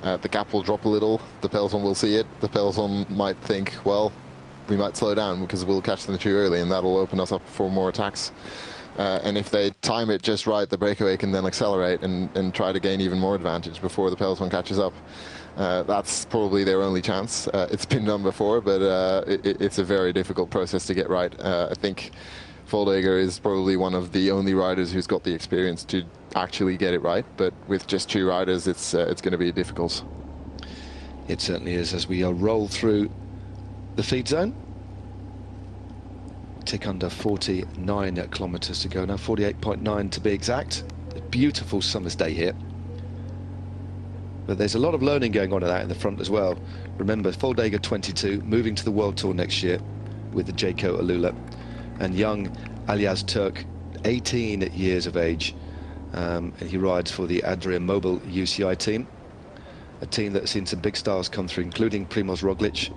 the gap will drop a little, the peloton will see it, the peloton might think, well, we might slow down because we'll catch them too early, and that'll open us up for more attacks. And if they time it just right, the breakaway can then accelerate and try to gain even more advantage before the peloton catches up. That's probably their only chance. It's been done before, but it's a very difficult process to get right. I think Foldegger is probably one of the only riders who's got the experience to actually get it right, but with just 2 riders, it's going to be difficult. It certainly is. As we roll through the feed zone, tick under 49 kilometers to go now, 48.9 to be exact. A beautiful summer's day here, but there's a lot of learning going on in the front as well. Remember, Foldegger 22, moving to the World Tour next year with the Jayco Alula, and young Alyaz Turk, 18 years of age, and he rides for the Adria Mobile UCI team, a team that's seen some big stars come through, including Primoz Roglic.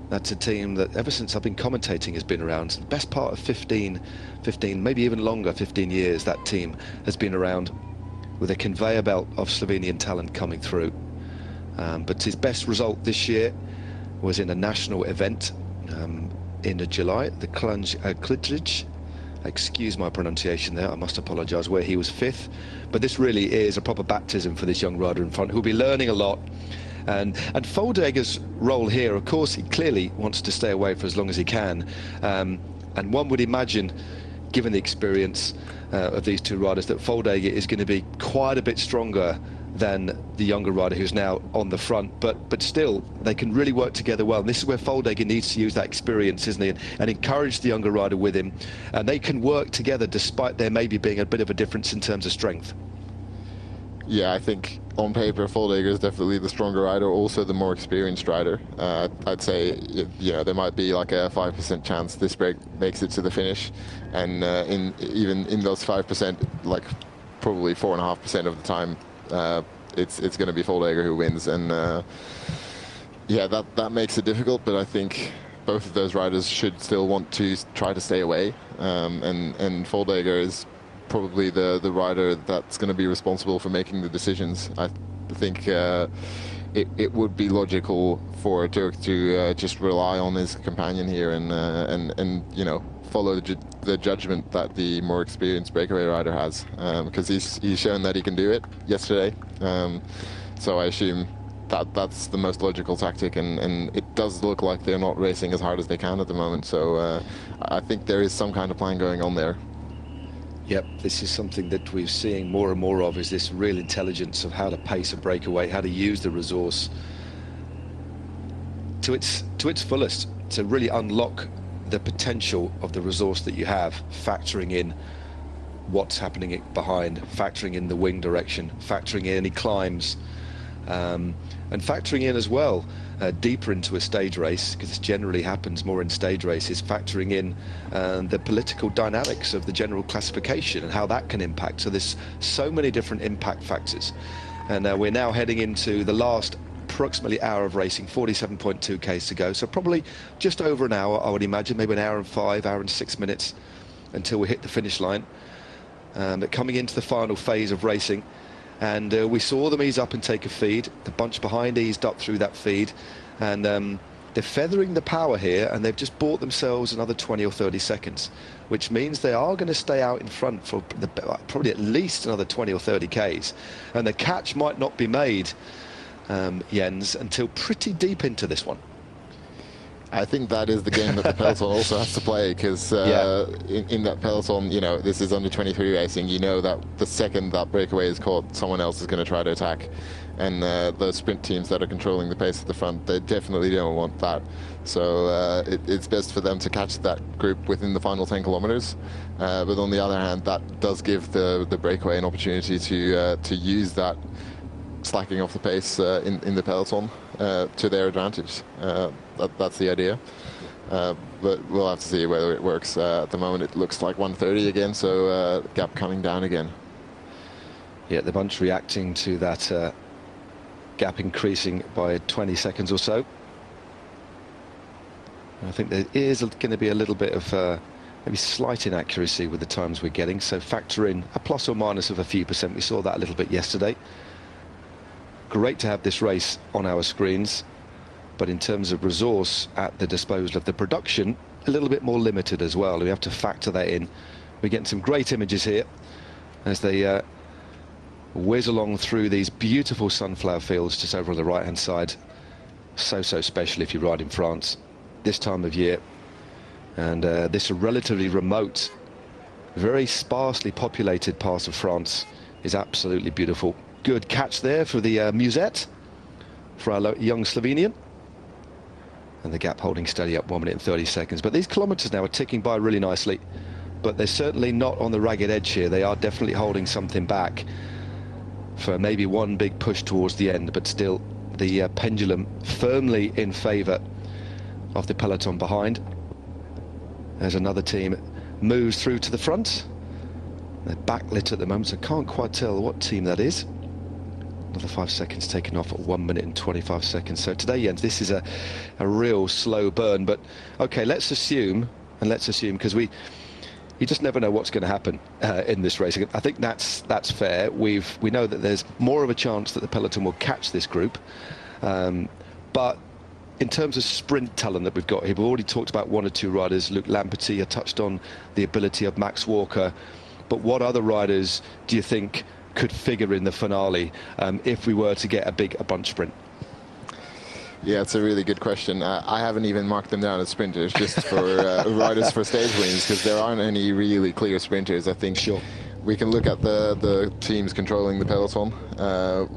That's a team that ever since I've been commentating has been around. The best part of 15, maybe even longer, 15 years, that team has been around, with a conveyor belt of Slovenian talent coming through. But his best result this year was in a national event in July, the Klitsch, excuse my pronunciation there, I must apologise, where he was 5th. But this really is a proper baptism for this young rider in front, who'll be learning a lot. And Foldegger's role here, of course, he clearly wants to stay away for as long as he can. And one would imagine, given the experience of these two riders, that Foldega is going to be quite a bit stronger than the younger rider who's now on the front, but still they can really work together well. And this is where Foldega needs to use that experience, isn't he, and encourage the younger rider with him, and they can work together despite there maybe being a bit of a difference in terms of strength. Yeah, I think on paper Foldega is definitely the stronger rider, also the more experienced rider. I'd say, you know, there might be like a 5% chance this break makes it to the finish, and even in those 5%, like probably 4.5% of the time, it's going to be Foldega who wins, and yeah, that makes it difficult. But I think both of those riders should still want to try to stay away, and Foldega is probably the rider that's going to be responsible for making the decisions. I think it would be logical for Turk to just rely on his companion here and you know, follow the judgment that the more experienced breakaway rider has, because he's shown that he can do it yesterday. So I assume that's the most logical tactic, and it does look like they're not racing as hard as they can at the moment. So I think there is some kind of plan going on there. Yep, this is something that we're seeing more and more of, is this real intelligence of how to pace a breakaway, how to use the resource to its fullest, to really unlock the potential of the resource that you have, factoring in what's happening behind, factoring in the wing direction, factoring in any climbs, and factoring in as well deeper into a stage race, because this generally happens more in stage races, factoring in the political dynamics of the general classification and how that can impact. So there's so many different impact factors, and we're now heading into the last approximately hour of racing, 47.2 k's to go, so probably just over an hour, I would imagine, maybe an hour and 5, hour and 6 minutes until we hit the finish line. But coming into the final phase of racing, and we saw them ease up and take a feed. The bunch behind eased up through that feed, and they're feathering the power here, and they've just bought themselves another 20 or 30 seconds, which means they are going to stay out in front for probably at least another 20 or 30 k's, and the catch might not be made, Jens, until pretty deep into this one. I think that is the game that the peloton also has to play, because in that peloton, you know, this is under 23 racing. You know that the second that breakaway is caught, someone else is going to try to attack, and those sprint teams that are controlling the pace at the front, they definitely don't want that. So it's best for them to catch that group within the final 10 kilometers. But on the other hand, that does give the breakaway an opportunity to use that slacking off the pace in the peloton to their advantage. That's the idea, but we'll have to see whether it works. At the moment it looks like 1:30 again, so gap coming down again. Yeah, the bunch reacting to that gap increasing by 20 seconds or so. I think there is going to be a little bit of maybe slight inaccuracy with the times we're getting, so factor in a plus or minus of a few percent. We saw that a little bit yesterday. Great to have this race on our screens, but in terms of resource at the disposal of the production, a little bit more limited as well. We have to factor that in. We're getting some great images here as they whiz along through these beautiful sunflower fields just over on the right hand side. So special if you ride in France this time of year, and this relatively remote, very sparsely populated part of France is absolutely beautiful. Good catch there for the Musette, for our young Slovenian. And the gap holding steady up 1 minute and 30 seconds. But these kilometres now are ticking by really nicely. But they're certainly not on the ragged edge here. They are definitely holding something back for maybe one big push towards the end. But still, the pendulum firmly in favour of the peloton behind, as another team moves through to the front. They're backlit at the moment, so I can't quite tell what team that is. Another 5 seconds taken off at 1 minute and 25 seconds. So today, Jens, this is a real slow burn. But okay, let's assume, because you just never know what's going to happen in this race. I think that's fair. We know that there's more of a chance that the peloton will catch this group, but in terms of sprint talent that we've got here, we've already talked about one or two riders. Luke Lamperty, I touched on the ability of Max Walker, but what other riders do you think could figure in the finale if we were to get a bunch sprint? Yeah, it's a really good question. I haven't even marked them down as sprinters, just for riders for stage wins, because there aren't any really clear sprinters. I think Sure. we can look at the teams controlling the peloton.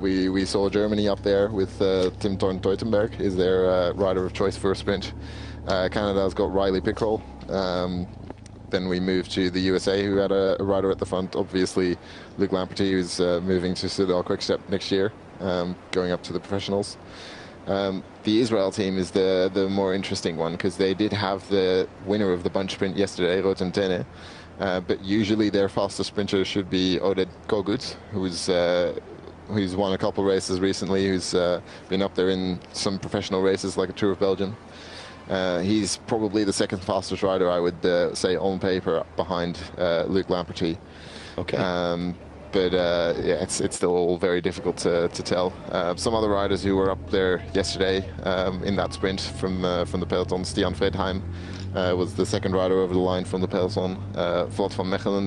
We saw Germany up there with Tim Thorn Teutenberg is their rider of choice for a sprint. Canada's got Riley Pickrell. Then we moved to the USA, who had a rider at the front. Obviously, Luke Lamperty, who's moving to Soudal Quickstep next year, going up to the professionals. The Israel team is the more interesting one, because they did have the winner of the bunch sprint yesterday, Roten Tene, but usually their fastest sprinter should be Oded Kogut, who's won a couple races recently, who's been up there in some professional races like a Tour of Belgium. He's probably the second fastest rider, I would say, on paper, behind Luke Lamperty. Okay. But yeah, it's still very difficult to tell. Some other riders who were up there yesterday in that sprint from the peloton, Stian Fredheim was the second rider over the line from the peloton. Vlad van Mechelen,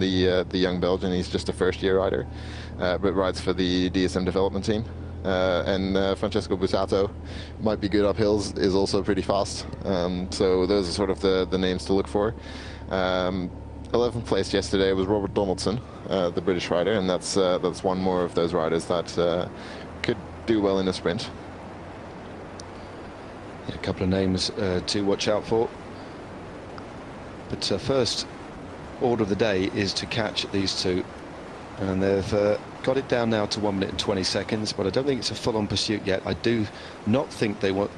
the young Belgian, he's just a first-year rider, but rides for the DSM development team. And Francesco Bussato might be good up hills, is also pretty fast. So those are sort of the names to look for. 11th place yesterday was Robert Donaldson, the British rider, and that's one more of those riders that could do well in a sprint. Yeah, a couple of names to watch out for. But first order of the day is to catch these two, and they've got it down now to 1 minute and 20 seconds, but I don't think it's a full-on pursuit yet. I do not think that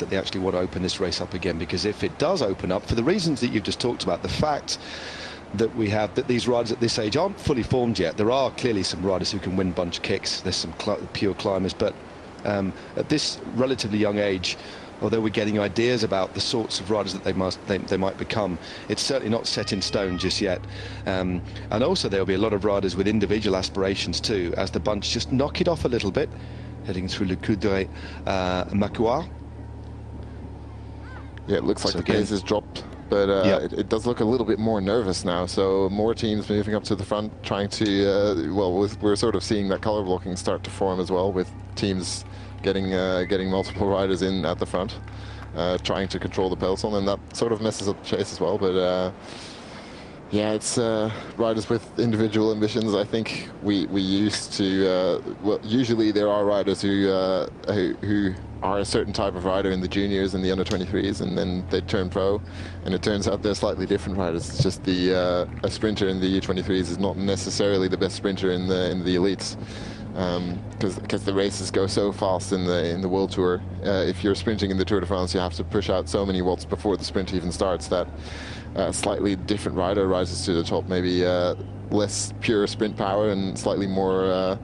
they actually want to open this race up again, because if it does open up, for the reasons that you've just talked about, the fact that we have that these riders at this age aren't fully formed yet. There are clearly some riders who can win bunch kicks. There's some pure climbers, but at this relatively young age, although we're getting ideas about the sorts of riders that they might become, it's certainly not set in stone just yet. And also there'll be a lot of riders with individual aspirations too, as the bunch just knock it off a little bit, heading through Le Coudray Makouar. Yeah, it looks like the pace has dropped, but it does look a little bit more nervous now. So more teams moving up to the front, trying to, we're sort of seeing that color blocking start to form as well, with teams getting multiple riders in at the front, trying to control the peloton, and that sort of messes up the chase as well. But yeah, it's riders with individual ambitions. I think we used to, usually there are riders who are a certain type of rider in the juniors and the under-23s, and then they turn pro, and it turns out they're slightly different riders. It's just a sprinter in the U23s is not necessarily the best sprinter in the elites, because the races go so fast in the World Tour. If you're sprinting in the Tour de France, you have to push out so many watts before the sprint even starts that a slightly different rider rises to the top. Maybe less pure sprint power and slightly more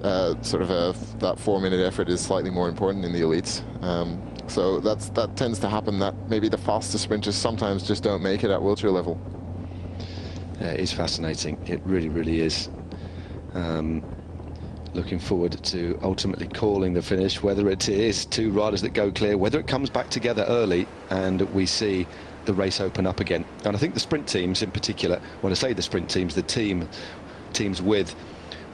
that 4-minute effort is slightly more important in the elites. So that tends to happen, that maybe the fastest sprinters sometimes just don't make it at World Tour level. It is fascinating. It really, really is. Looking forward to ultimately calling the finish, whether it is two riders that go clear, whether it comes back together early and we see the race open up again. And I think the sprint teams in particular, when I say the sprint teams, the teams with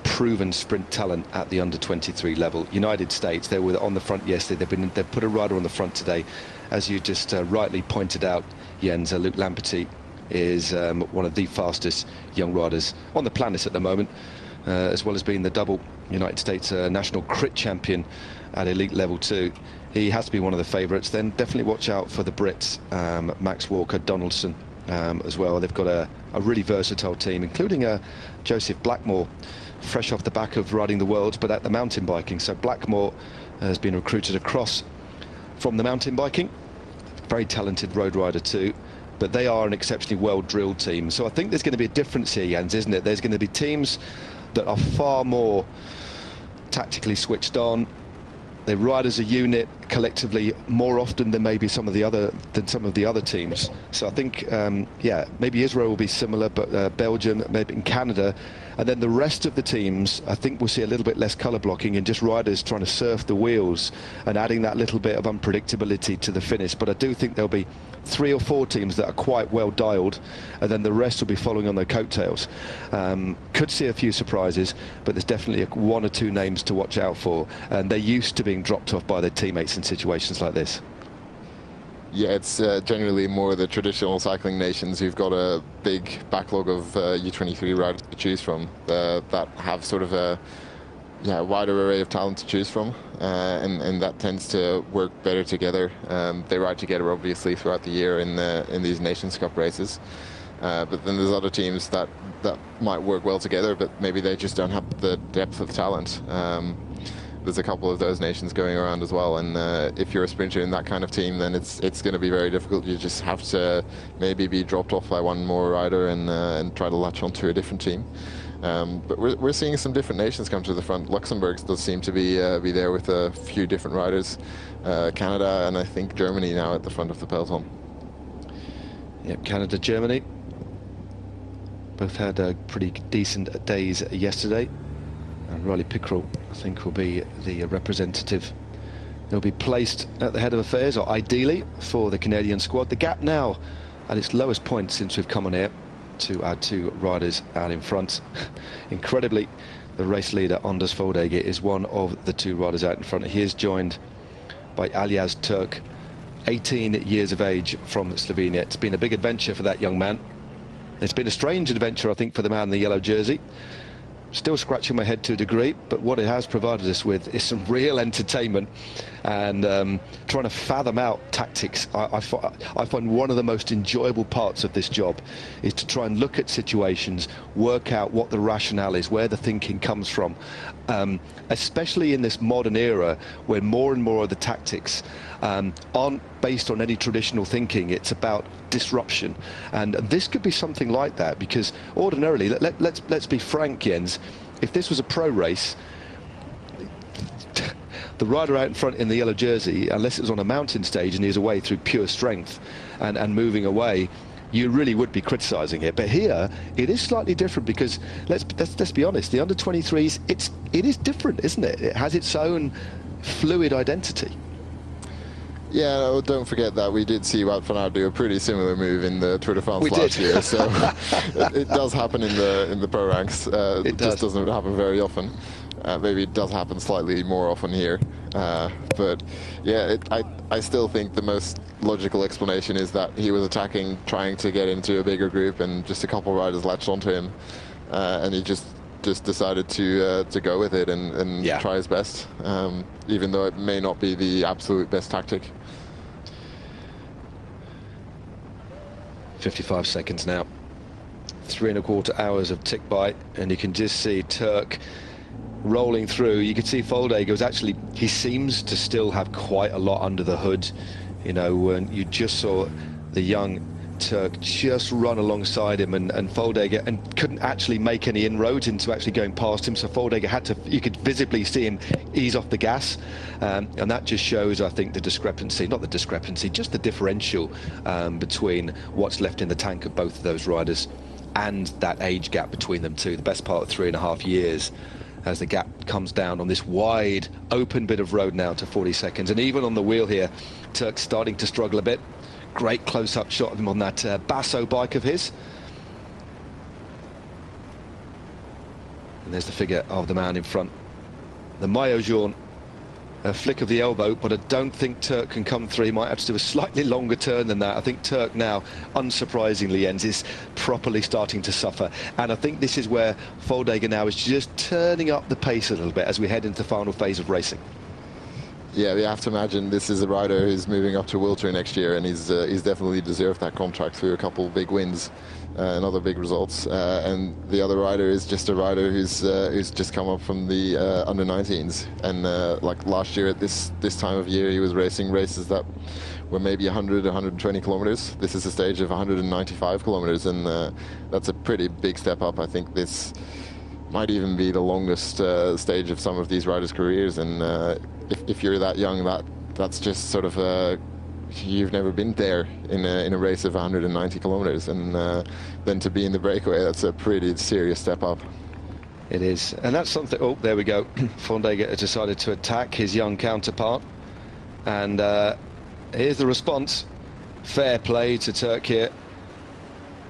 proven sprint talent at the under-23 level. United States, they were on the front yesterday. They've put a rider on the front today, as you just rightly pointed out, Jens. Luke Lamperty is one of the fastest young riders on the planet at the moment, as well as being the double United States national crit champion at elite level 2. He has to be one of the favourites. Then definitely watch out for the Brits, Max Walker, Donaldson as well. They've got a really versatile team, including Joseph Blackmore, fresh off the back of riding the Worlds, but at the mountain biking. So Blackmore has been recruited across from the mountain biking. Very talented road rider too, but they are an exceptionally well-drilled team. So I think there's going to be a difference here, Jens, isn't it? There's going to be teams that are far more tactically switched on. They ride as a unit collectively more often than maybe some of the other teams. So I think, yeah, maybe Israel will be similar, but Belgium, maybe in Canada, and then the rest of the teams, I think we'll see a little bit less colour blocking and just riders trying to surf the wheels and adding that little bit of unpredictability to the finish. But I do think there'll be 3 or 4 teams that are quite well dialed, and then the rest will be following on their coattails. Could see a few surprises, but there's definitely 1 or 2 names to watch out for, and they're used to being dropped off by their teammates in situations like this. Yeah, it's generally more the traditional cycling nations who've got a big backlog of U23 riders to choose from that have sort of a wider array of talent to choose from, and that tends to work better together. They ride together obviously throughout the year in these Nations Cup races, but then there's other teams that might work well together, but maybe they just don't have the depth of talent. There's a couple of those nations going around as well, and if you're a sprinter in that kind of team, then it's going to be very difficult. You just have to maybe be dropped off by one more rider and try to latch onto a different team. But we're seeing some different nations come to the front. Luxembourg does seem to be there with a few different riders. Canada and I think Germany now at the front of the peloton. Yep, Canada, Germany both had pretty decent days yesterday. And Riley Pickrell, I think, will be the representative. He'll be placed at the head of affairs, or ideally, for the Canadian squad. The gap now at its lowest point since we've come on here to our 2 riders out in front. Incredibly, the race leader, Anders Foldager, is one of the 2 riders out in front. He is joined by Aljaz Turk, 18 years of age, from Slovenia. It's been a big adventure for that young man. It's been a strange adventure, I think, for the man in the yellow jersey. Still scratching my head to a degree, but what it has provided us with is some real entertainment, and trying to fathom out tactics. I find one of the most enjoyable parts of this job is to try and look at situations, work out what the rationale is, where the thinking comes from, especially in this modern era where more and more of the tactics aren't based on any traditional thinking. It's about disruption, and this could be something like that, because ordinarily, let's be frank, Jens, if this was a pro race, the rider out in front in the yellow jersey, unless it was on a mountain stage and he's away through pure strength and moving away, you really would be criticising it. But here it is slightly different, because let's be honest, the under-23s, it is different, isn't it? It has its own fluid identity. Yeah, don't forget that we did see Wout van Aert do a pretty similar move in the Tour de France last year, so it does happen in the pro ranks. It just doesn't happen very often. Maybe it does happen slightly more often here, but yeah, I still think the most logical explanation is that he was attacking, trying to get into a bigger group, and just a couple of riders latched onto him, and he just decided to go with it and try his best, even though it may not be the absolute best tactic. 55 seconds now, 3¼ hours of tick by, and you can just see Turk rolling through. You can see Foldager was actually, he seems to still have quite a lot under the hood. You know, when you just saw the young Turk just run alongside him, and Foldager and couldn't actually make any inroads into actually going past him, so Foldager had to, you could visibly see him ease off the gas, and that just shows, I think, the discrepancy, not the discrepancy, just the differential between what's left in the tank of both of those riders, and that age gap between them too, the best part of 3.5 years, as the gap comes down on this wide open bit of road now to 40 seconds. And even on the wheel here, Turk's starting to struggle a bit. Great close-up shot of him on that Basso bike of his. And there's the figure of the man in front. The maillot jaune, a flick of the elbow, but I don't think Turk can come through. He might have to do a slightly longer turn than that. I think Turk now, unsurprisingly, Jens, is properly starting to suffer. And I think this is where Foldager now is just turning up the pace a little bit as we head into the final phase of racing. Yeah, we have to imagine this is a rider who's moving up to World Tour next year, and he's definitely deserved that contract through a couple of big wins and other big results. And the other rider is just a rider who's just come up from the under-19s. And like last year at this time of year, he was racing races that were maybe 100, 120 kilometers. This is a stage of 195 kilometers, and that's a pretty big step up. I think this might even be the longest stage of some of these riders' careers, and if you're that young, that's just sort of you've never been there in a race of 190 kilometers, and then to be in the breakaway, that's a pretty serious step up. It is, and that's something. Oh, there we go. Foldager has decided to attack his young counterpart, and here's the response. fair play to Turk here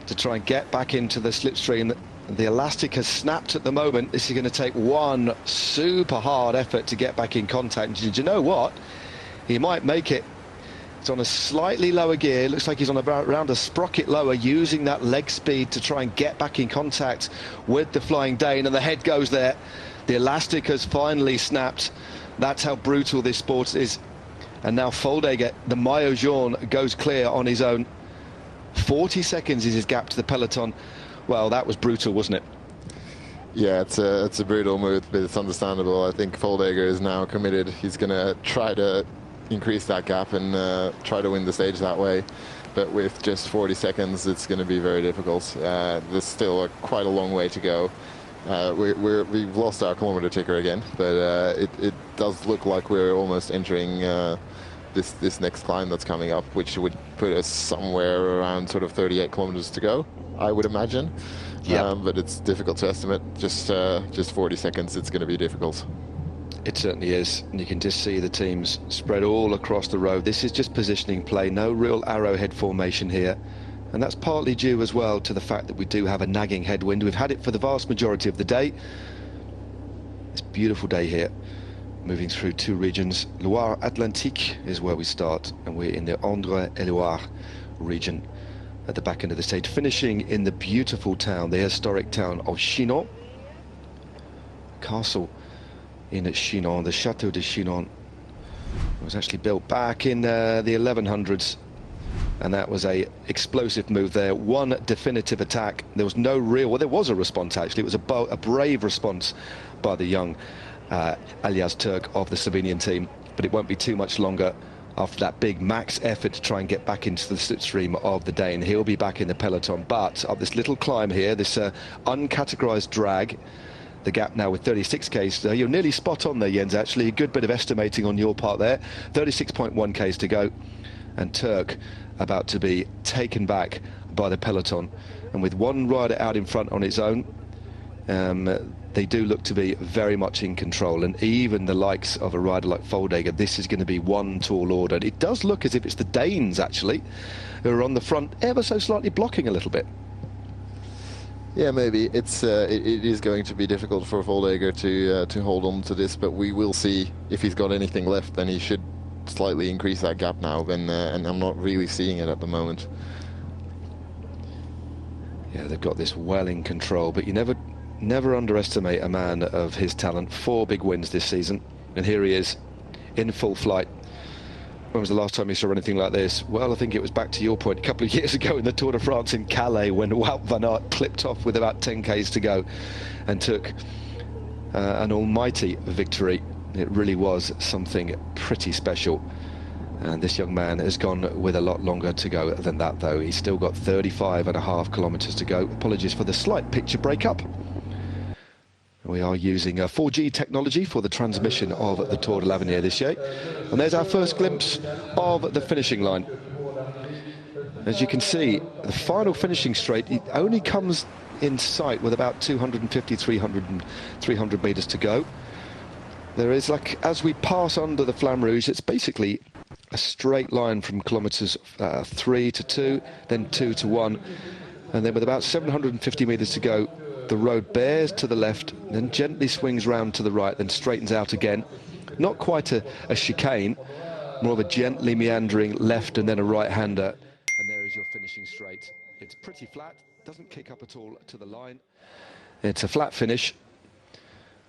to try and get back into the slipstream. The elastic has snapped at the moment. This is going to take one super hard effort to get back in contact. And did you know what? He might make it. It's on a slightly lower gear. Looks like he's on around a sprocket lower, using that leg speed to try and get back in contact with the Flying Dane, and the head goes there. The elastic has finally snapped. That's how brutal this sport is. And now Foldegger, the Maillot Jaune, goes clear on his own. 40 seconds is his gap to the peloton. Well, that was brutal, wasn't it? Yeah, it's a brutal move, but it's understandable. I think Foldegger is now committed. He's going to try to increase that gap and try to win the stage that way. But with just 40 seconds, it's going to be very difficult. There's still quite a long way to go. We've lost our kilometer ticker again, but it does look like we're almost entering this next climb that's coming up, which would put us somewhere around sort of 38 kilometers to go, I would imagine. Yep. But it's difficult to estimate. Just 40 seconds, it's going to be difficult. It certainly is, and you can just see the teams spread all across the road. This is just positioning play, no real arrowhead formation here, and that's partly due as well to the fact that we do have a nagging headwind. We've had it for the vast majority of the day. It's a beautiful day here, moving through two regions. Loire-Atlantique is where we start, and we're in the Indre-et-Loire region at the back end of the stage, finishing in the beautiful town, the historic town of Chinon. Castle in Chinon, the Chateau de Chinon, was actually built back in the 1100s, and that was a explosive move there. One definitive attack. There was no real, well, there was a response actually. It was a brave response by the young Alias Turk of the Slovenian team, but it won't be too much longer after that big max effort to try and get back into the slipstream of the Dane. He'll be back in the peloton, but up this little climb here, this uncategorized drag, the gap now with 36 k's. You're nearly spot on there, Jens, actually. A good bit of estimating on your part there. 36.1 k's to go, and Turk about to be taken back by the peloton. And with one rider out in front on its own, they do look to be very much in control. And even the likes of a rider like Foldegger, this is going to be one tall order. It does look as if it's the Danes, actually, who are on the front, ever so slightly blocking a little bit. Yeah, maybe it is going to be difficult for Foldegger to hold on to this, but we will see. If he's got anything left, then he should slightly increase that gap now, and I'm not really seeing it at the moment. Yeah, they've got this well in control, but you never underestimate a man of his talent. 4 big wins this season, and here he is in full flight. When was the last time you saw anything like this? Well, I think it was, back to your point, a couple of years ago in the Tour de France in Calais, when Wout van Aert clipped off with about 10 k's to go and took an almighty victory. It really was something pretty special. And this young man has gone with a lot longer to go than that, though. He's still got 35.5 kilometers to go. Apologies for the slight picture breakup. We are using 4G technology for the transmission of the Tour de l'Avenir this year. And there's our first glimpse of the finishing line. As you can see, the final finishing straight, it only comes in sight with about 250, 300 meters to go. There is, like, as we pass under the Flamme Rouge, it's basically a straight line from kilometers 3 to 2, then 2 to 1. And then with about 750 meters to go, the road bears to the left, then gently swings round to the right, then straightens out again. Not quite a chicane, more of a gently meandering left and then a right-hander. And there is your finishing straight. It's pretty flat, doesn't kick up at all to the line. It's a flat finish.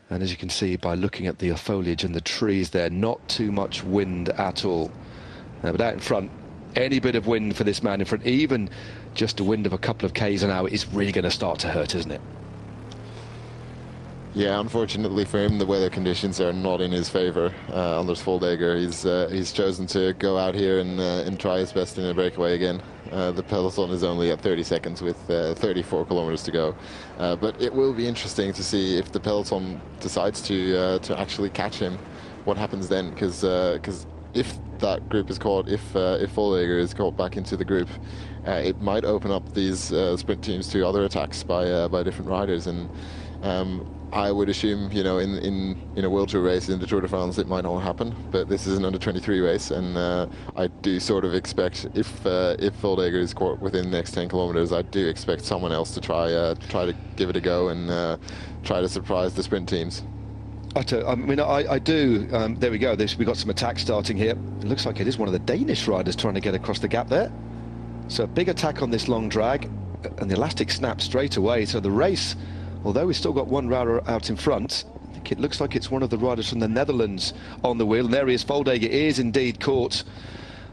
And as you can see by looking at the foliage and the trees there, not too much wind at all. But out in front, any bit of wind for this man in front, even just a wind of a couple of k's an hour, is really going to start to hurt, isn't it? Yeah, unfortunately for him, the weather conditions are not in his favour. Anders Foldegger, he's chosen to go out here and try his best in a breakaway again. The peloton is only at 30 seconds with 34 kilometers to go. But it will be interesting to see if the peloton decides to actually catch him. What happens then? Because if that group is caught, if Foldegger is caught back into the group, it might open up these sprint teams to other attacks by different riders, and I would assume, you know, in a World Tour race in the Tour de France, it might not happen, but this is an under-23 race, and I do sort of expect if Voldegger is caught within the next 10 kilometers, I do expect someone else to try to give it a go and try to surprise the sprint teams. I mean, I do. There we go. We've got some attack starting here. It looks like it is one of the Danish riders trying to get across the gap there. So a big attack on this long drag, and the elastic snaps straight away. So the race, although we've still got one rider out in front, I think it looks like it's one of the riders from the Netherlands on the wheel. And there he is. Voldegger is indeed caught.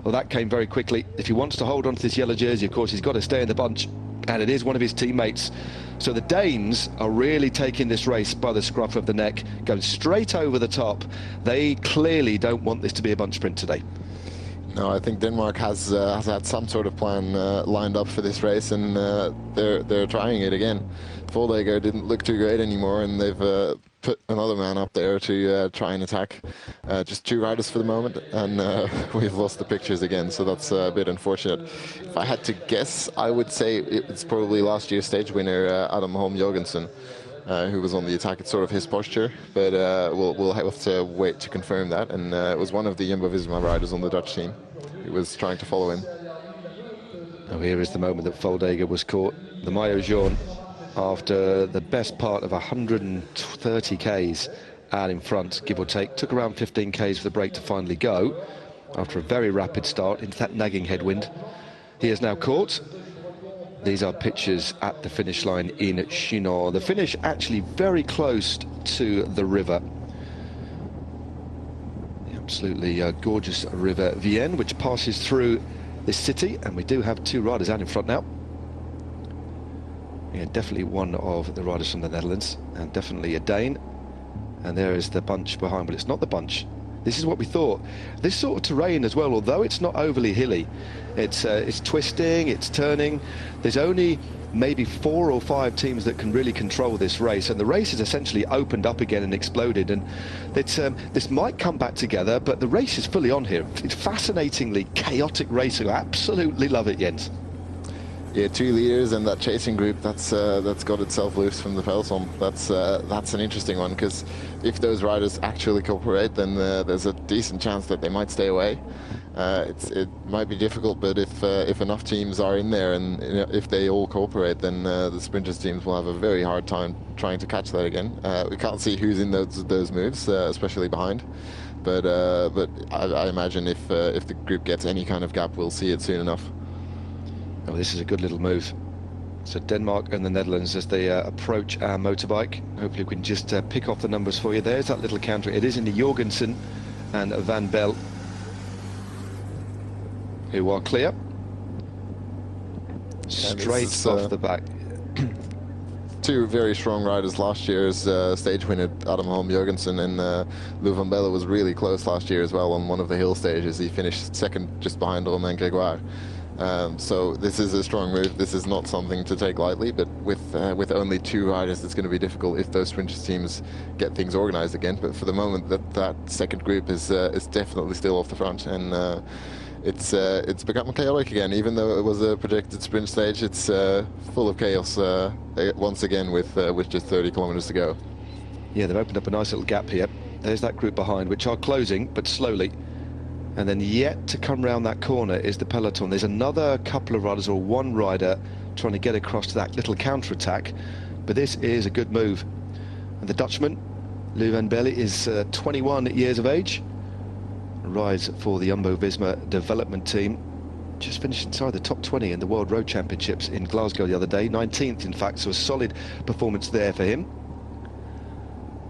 Well, that came very quickly. If he wants to hold on to this yellow jersey, of course, he's got to stay in the bunch. And it is one of his teammates. So the Danes are really taking this race by the scruff of the neck, going straight over the top. They clearly don't want this to be a bunch sprint today. No, I think Denmark has had some sort of plan lined up for this race, and they're trying it again. Voldegger didn't look too great anymore, and they've put another man up there to try and attack. Just two riders for the moment, and we've lost the pictures again, so that's a bit unfortunate. If I had to guess, I would say it's probably last year's stage winner, Adam Holm Jorgensen, who was on the attack. It's sort of his posture, but we'll have to wait to confirm that. And it was one of the Jumbo-Visma riders on the Dutch team who was trying to follow him. Oh, here is the moment that Voldegger was caught. The Maillot Jaune, after the best part of 130 Ks out in front, give or take, took around 15 Ks for the break to finally go, after a very rapid start into that nagging headwind. He is now caught. These are pictures at the finish line in Chinon. The finish actually very close to the river. The absolutely gorgeous river Vienne, which passes through this city, and we do have two riders out in front now. Yeah, definitely one of the riders from the Netherlands, and definitely a Dane. And there is the bunch behind, but it's not the bunch. This is what we thought. This sort of terrain as well, although it's not overly hilly, it's twisting, it's turning. There's only maybe 4 or 5 teams that can really control this race, and the race has essentially opened up again and exploded. And it's, this might come back together, but the race is fully on here. It's fascinatingly chaotic racing. I absolutely love it, Jens. Yeah, 2 leaders and that chasing group that's got itself loose from the peloton. That's an interesting one, because if those riders actually cooperate, then there's a decent chance that they might stay away. It might be difficult, but if enough teams are in there, and you know, if they all cooperate, then the sprinters teams will have a very hard time trying to catch that again. We can't see who's in those moves, especially behind. But I imagine if the group gets any kind of gap, we'll see it soon enough. Oh, this is a good little move. So Denmark and the Netherlands as they approach our motorbike. Hopefully we can just pick off the numbers for you. There's that little counter. It is in the Jorgensen and Van Belle, who are clear. Straight off the back. 2 very strong riders last year's stage winner, Adam Holm Jorgensen, and Lou Van Belle was really close last year as well on one of the hill stages. He finished second just behind Romain Grégoire. So this is a strong move. This is not something to take lightly, but with only 2 riders, it's going to be difficult if those sprinters teams get things organized again. But for the moment, that second group is definitely still off the front, and it's become chaotic again. Even though it was a projected sprint stage, it's full of chaos once again with just 30 kilometers to go. Yeah, they've opened up a nice little gap here. There's that group behind, which are closing, but slowly. And then yet to come round that corner is the peloton. There's another couple of riders, or one rider, trying to get across to that little counter-attack. But this is a good move. And the Dutchman, Lou Van Belle, is 21 years of age. Rides for the Jumbo-Visma development team. Just finished inside the top 20 in the World Road Championships in Glasgow the other day. 19th, in fact, so a solid performance there for him.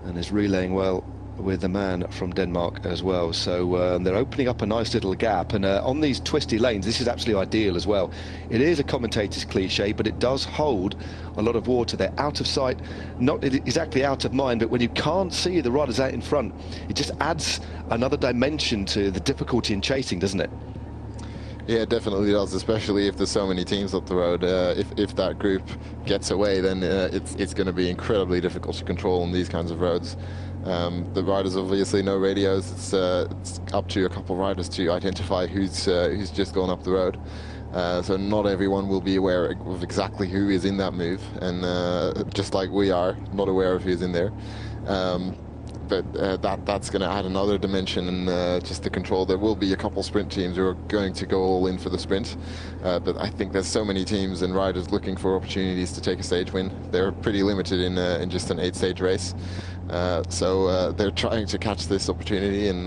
And is relaying well with the man from Denmark as well. So they're opening up a nice little gap, and on these twisty lanes this is absolutely ideal as well. It is a commentator's cliche, but it does hold a lot of water. They're out of sight, not exactly out of mind, but when you can't see the riders out in front, it just adds another dimension to the difficulty in chasing, doesn't it? Yeah, it definitely does, especially if there's so many teams up the road. If that group gets away, then it's going to be incredibly difficult to control on these kinds of roads. The riders obviously know radios. It's up to a couple of riders to identify who's just gone up the road. So not everyone will be aware of exactly who is in that move, and just like we are not aware of who's in there. But that's going to add another dimension, and just the control. There will be a couple sprint teams who are going to go all in for the sprint, but I think there's so many teams and riders looking for opportunities to take a stage win. They're pretty limited in just an 8-stage race, so they're trying to catch this opportunity, and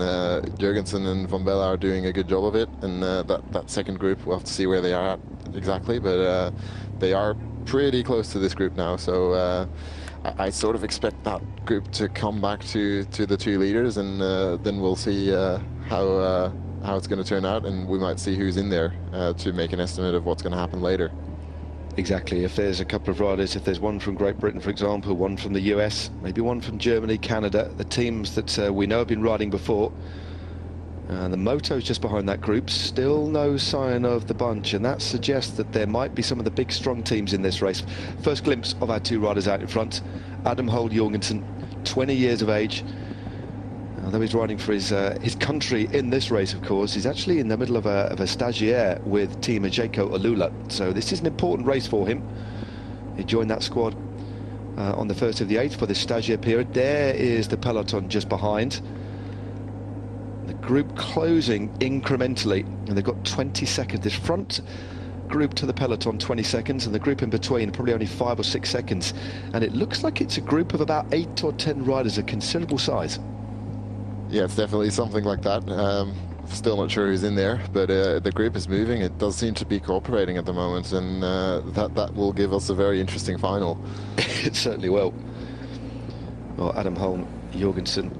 Jurgensen and Van Belle are doing a good job of it. And that second group, we'll have to see where they are at exactly, but they are pretty close to this group now. So I sort of expect that group to come back to the 2 leaders, and then we'll see how it's going to turn out, and we might see who's in there to make an estimate of what's going to happen later. Exactly. If there's a couple of riders, if there's one from Great Britain, for example, one from the US, maybe one from Germany, Canada, the teams that we know have been riding before. The Moto's just behind that group, still no sign of the bunch, and that suggests that there might be some of the big strong teams in this race. First glimpse of our 2 riders out in front. Adam Holt Jorgensen, 20 years of age. Although he's riding for his country in this race, of course, he's actually in the middle of a stagiaire with Team Jayco Alula. So this is an important race for him. He joined that squad on the 1st of the 8th for this stagiaire period. There is the peloton just behind. The group closing incrementally, and they've got 20 seconds. This front group to the peloton, 20 seconds, and the group in between probably only 5 or 6 seconds. And it looks like it's a group of about 8 or 10 riders of considerable size. Yeah, it's definitely something like that. Still not sure who's in there, but the group is moving. It does seem to be cooperating at the moment, and that will give us a very interesting final. It certainly will. Well, Adam Holm Jorgensen,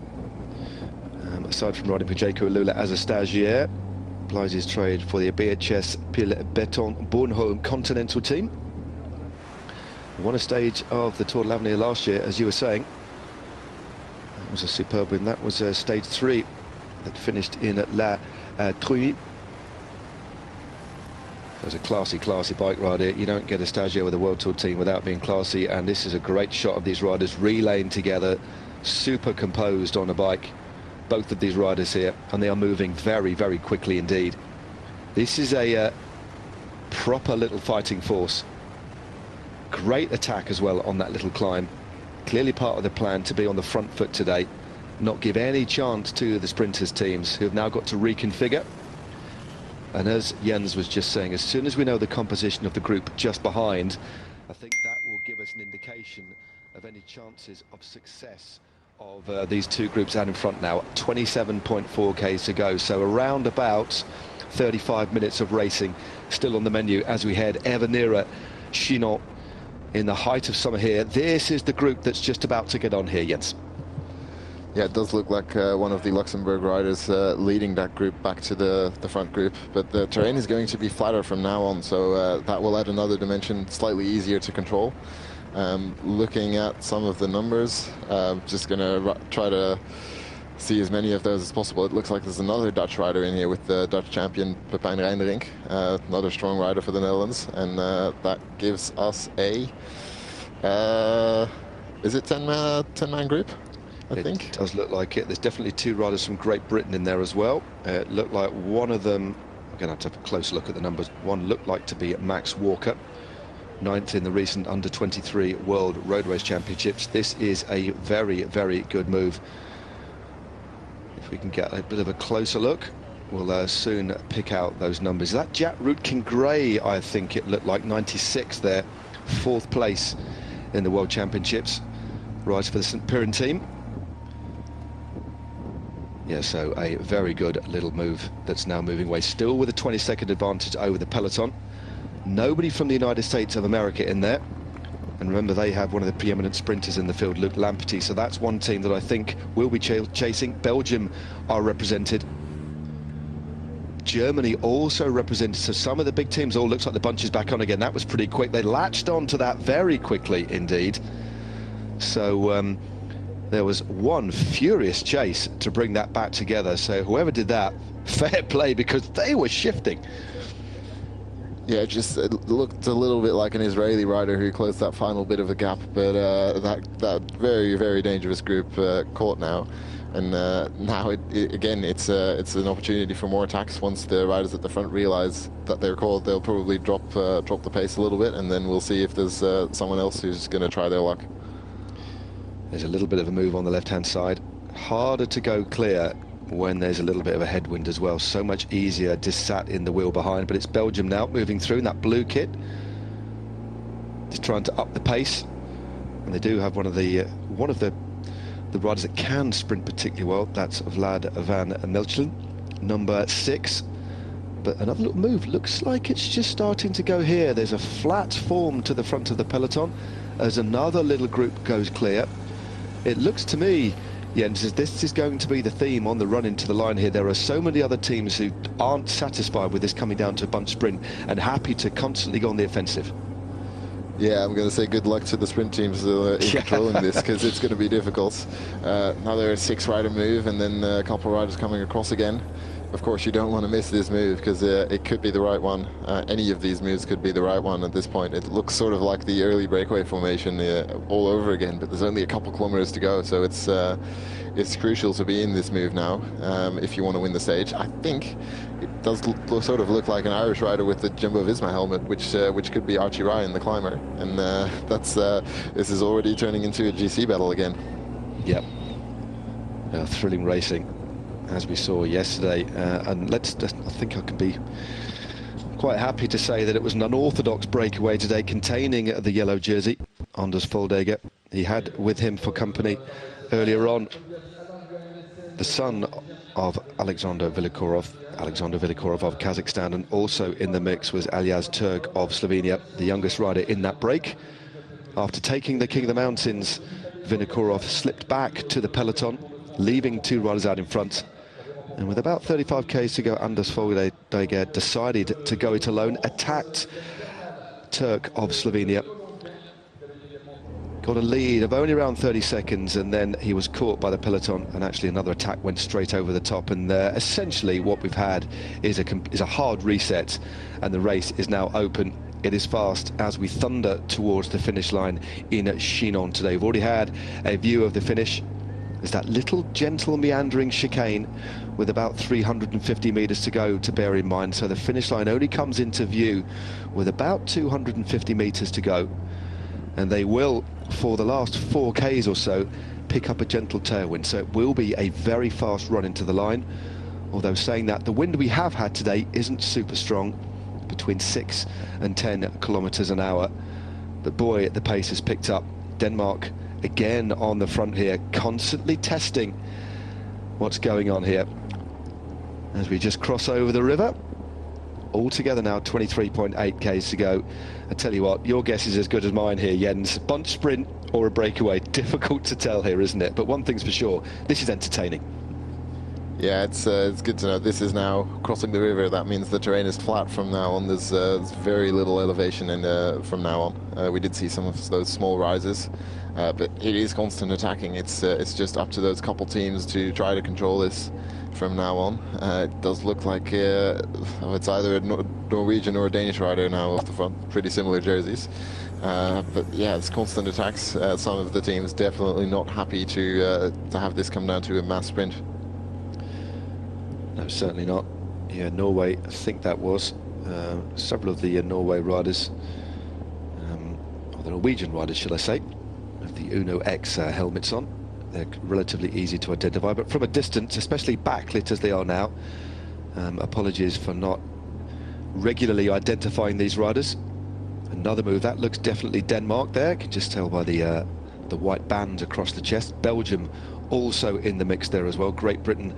aside from riding for Jayco Alula as a stagiaire, applies his trade for the BHS Pile Beton Bornholm Continental team. Won a stage of the Tour de l'Avenir last year, as you were saying. That was a superb win. That was stage 3 that finished in La Truie. There's a classy bike rider. You don't get a stagiaire with a World Tour team without being classy, and this is a great shot of these riders relaying together, super composed on a bike. Both of these riders here, and they are moving very, very quickly indeed. This is a proper little fighting force. Great attack as well on that little climb. Clearly part of the plan to be on the front foot today, not give any chance to the sprinters teams who have now got to reconfigure. And as Jens was just saying, as soon as we know the composition of the group just behind, I think that will give us an indication of any chances of success of these 2 groups out in front now. 27.4 k's to go, so around about 35 minutes of racing still on the menu as we head ever nearer Chinon in the height of summer here. This is the group that's just about to get on here, Jens. Yeah, it does look like one of the Luxembourg riders leading that group back to the front group, but the terrain is going to be flatter from now on, so that will add another dimension, slightly easier to control. Looking at some of the numbers, just going to try to see as many of those as possible. It looks like there's another Dutch rider in here with the Dutch champion Pepijn Reinderink, another strong rider for the Netherlands, and that gives us a is it 10-man group? I think it does look like it. There's definitely 2 riders from Great Britain in there as well. It looked like one of them, I'm going to have to have a close look at the numbers. One looked like to be Max Walker, 9th in the recent under-23 World Road Race Championships. This is a very, very good move. If we can get a bit of a closer look, we'll soon pick out those numbers. That Jack Rootkin Gray, I think it looked like, 96 there, 4th place in the World Championships, rides for the St. Piran team. Yeah, so a very good little move that's now moving away, still with a 20-second advantage over the peloton. Nobody from the United States of America in there. And remember, they have one of the preeminent sprinters in the field, Luc Lamperty. So that's one team that I think will be chasing. Belgium are represented. Germany also represented. So some of the big teams, all looks like the bunch is back on again. That was pretty quick. They latched on to that very quickly indeed. So there was one furious chase to bring that back together. So whoever did that, fair play, because they were shifting. Yeah, it looked a little bit like an Israeli rider who closed that final bit of a gap, but that very, very dangerous group caught now. And now, again, it's an opportunity for more attacks. Once the riders at the front realize that they're caught, they'll probably drop the pace a little bit, and then we'll see if there's someone else who's going to try their luck. There's a little bit of a move on the left-hand side. Harder to go clear when there's a little bit of a headwind as well. So much easier just sat in the wheel behind. But it's Belgium now moving through in that blue kit, just trying to up the pace. And they do have one of the riders that can sprint particularly well. That's Vlad van Mechelen, number 6. But another little move, looks like it's just starting to go here. There's a flat form to the front of the peloton as another little group goes clear. It looks to me, Jens, this is going to be the theme on the run into the line here. There are so many other teams who aren't satisfied with this coming down to a bunch sprint and happy to constantly go on the offensive. Yeah, I'm going to say good luck to the sprint teams in controlling this, because it's going to be difficult. Another 6-rider move, and then a couple of riders coming across again. Of course, you don't want to miss this move, because it could be the right one. Any of these moves could be the right one at this point. It looks sort of like the early breakaway formation all over again, but there's only a couple kilometers to go, so it's crucial to be in this move now if you want to win the stage. I think it does sort of look like an Irish rider with the Jumbo-Visma helmet, which could be Archie Ryan, the climber, and this is already turning into a GC battle again. Yep, thrilling racing, as we saw yesterday, and I think I can be quite happy to say that it was an unorthodox breakaway today, containing the yellow jersey, Anders Foldegger. He had with him for company earlier on the son of Alexander Vinokourov of Kazakhstan, and also in the mix was Aljaz Turk of Slovenia, the youngest rider in that break. After taking the King of the Mountains, Vinokourov slipped back to the peloton, leaving 2 riders out in front. And with about 35 k's to go, Anders Foldegger decided to go it alone, attacked Turk of Slovenia. Got a lead of only around 30 seconds, and then he was caught by the peloton, and actually another attack went straight over the top. And essentially what we've had is a hard reset, and the race is now open. It is fast as we thunder towards the finish line in Chinon today. We've already had a view of the finish. There's that little gentle meandering chicane with about 350 meters to go to bear in mind. So the finish line only comes into view with about 250 meters to go. And they will, for the last 4 k's or so, pick up a gentle tailwind. So it will be a very fast run into the line. Although saying that, the wind we have had today isn't super strong, between 6 and 10 kilometers an hour. But boy, the pace has picked up. Denmark again on the front here, constantly testing what's going on here. As we just cross over the river, all together now 23.8 k's to go. I tell you what, your guess is as good as mine here, Jens. Bunch sprint or a breakaway, difficult to tell here, isn't it? But one thing's for sure, this is entertaining. Yeah, it's good to know. This is now crossing the river. That means the terrain is flat from now on. There's very little elevation from now on. We did see some of those small rises, but it is constant attacking. It's just up to those couple teams to try to control this from now on. It does look like it's either a Norwegian or a Danish rider now off the front. Pretty similar jerseys. But yeah, it's constant attacks. Some of the teams definitely not happy to have this come down to a mass sprint. No, certainly not. Yeah, Norway, I think that was. Several of the Norway riders, or the Norwegian riders, should I say, have the Uno X helmets on. They're relatively easy to identify, but from a distance, especially backlit as they are now, apologies for not regularly identifying these riders. Another move, that looks definitely Denmark there. You can just tell by the white bands across the chest. Belgium also in the mix there as well. Great Britain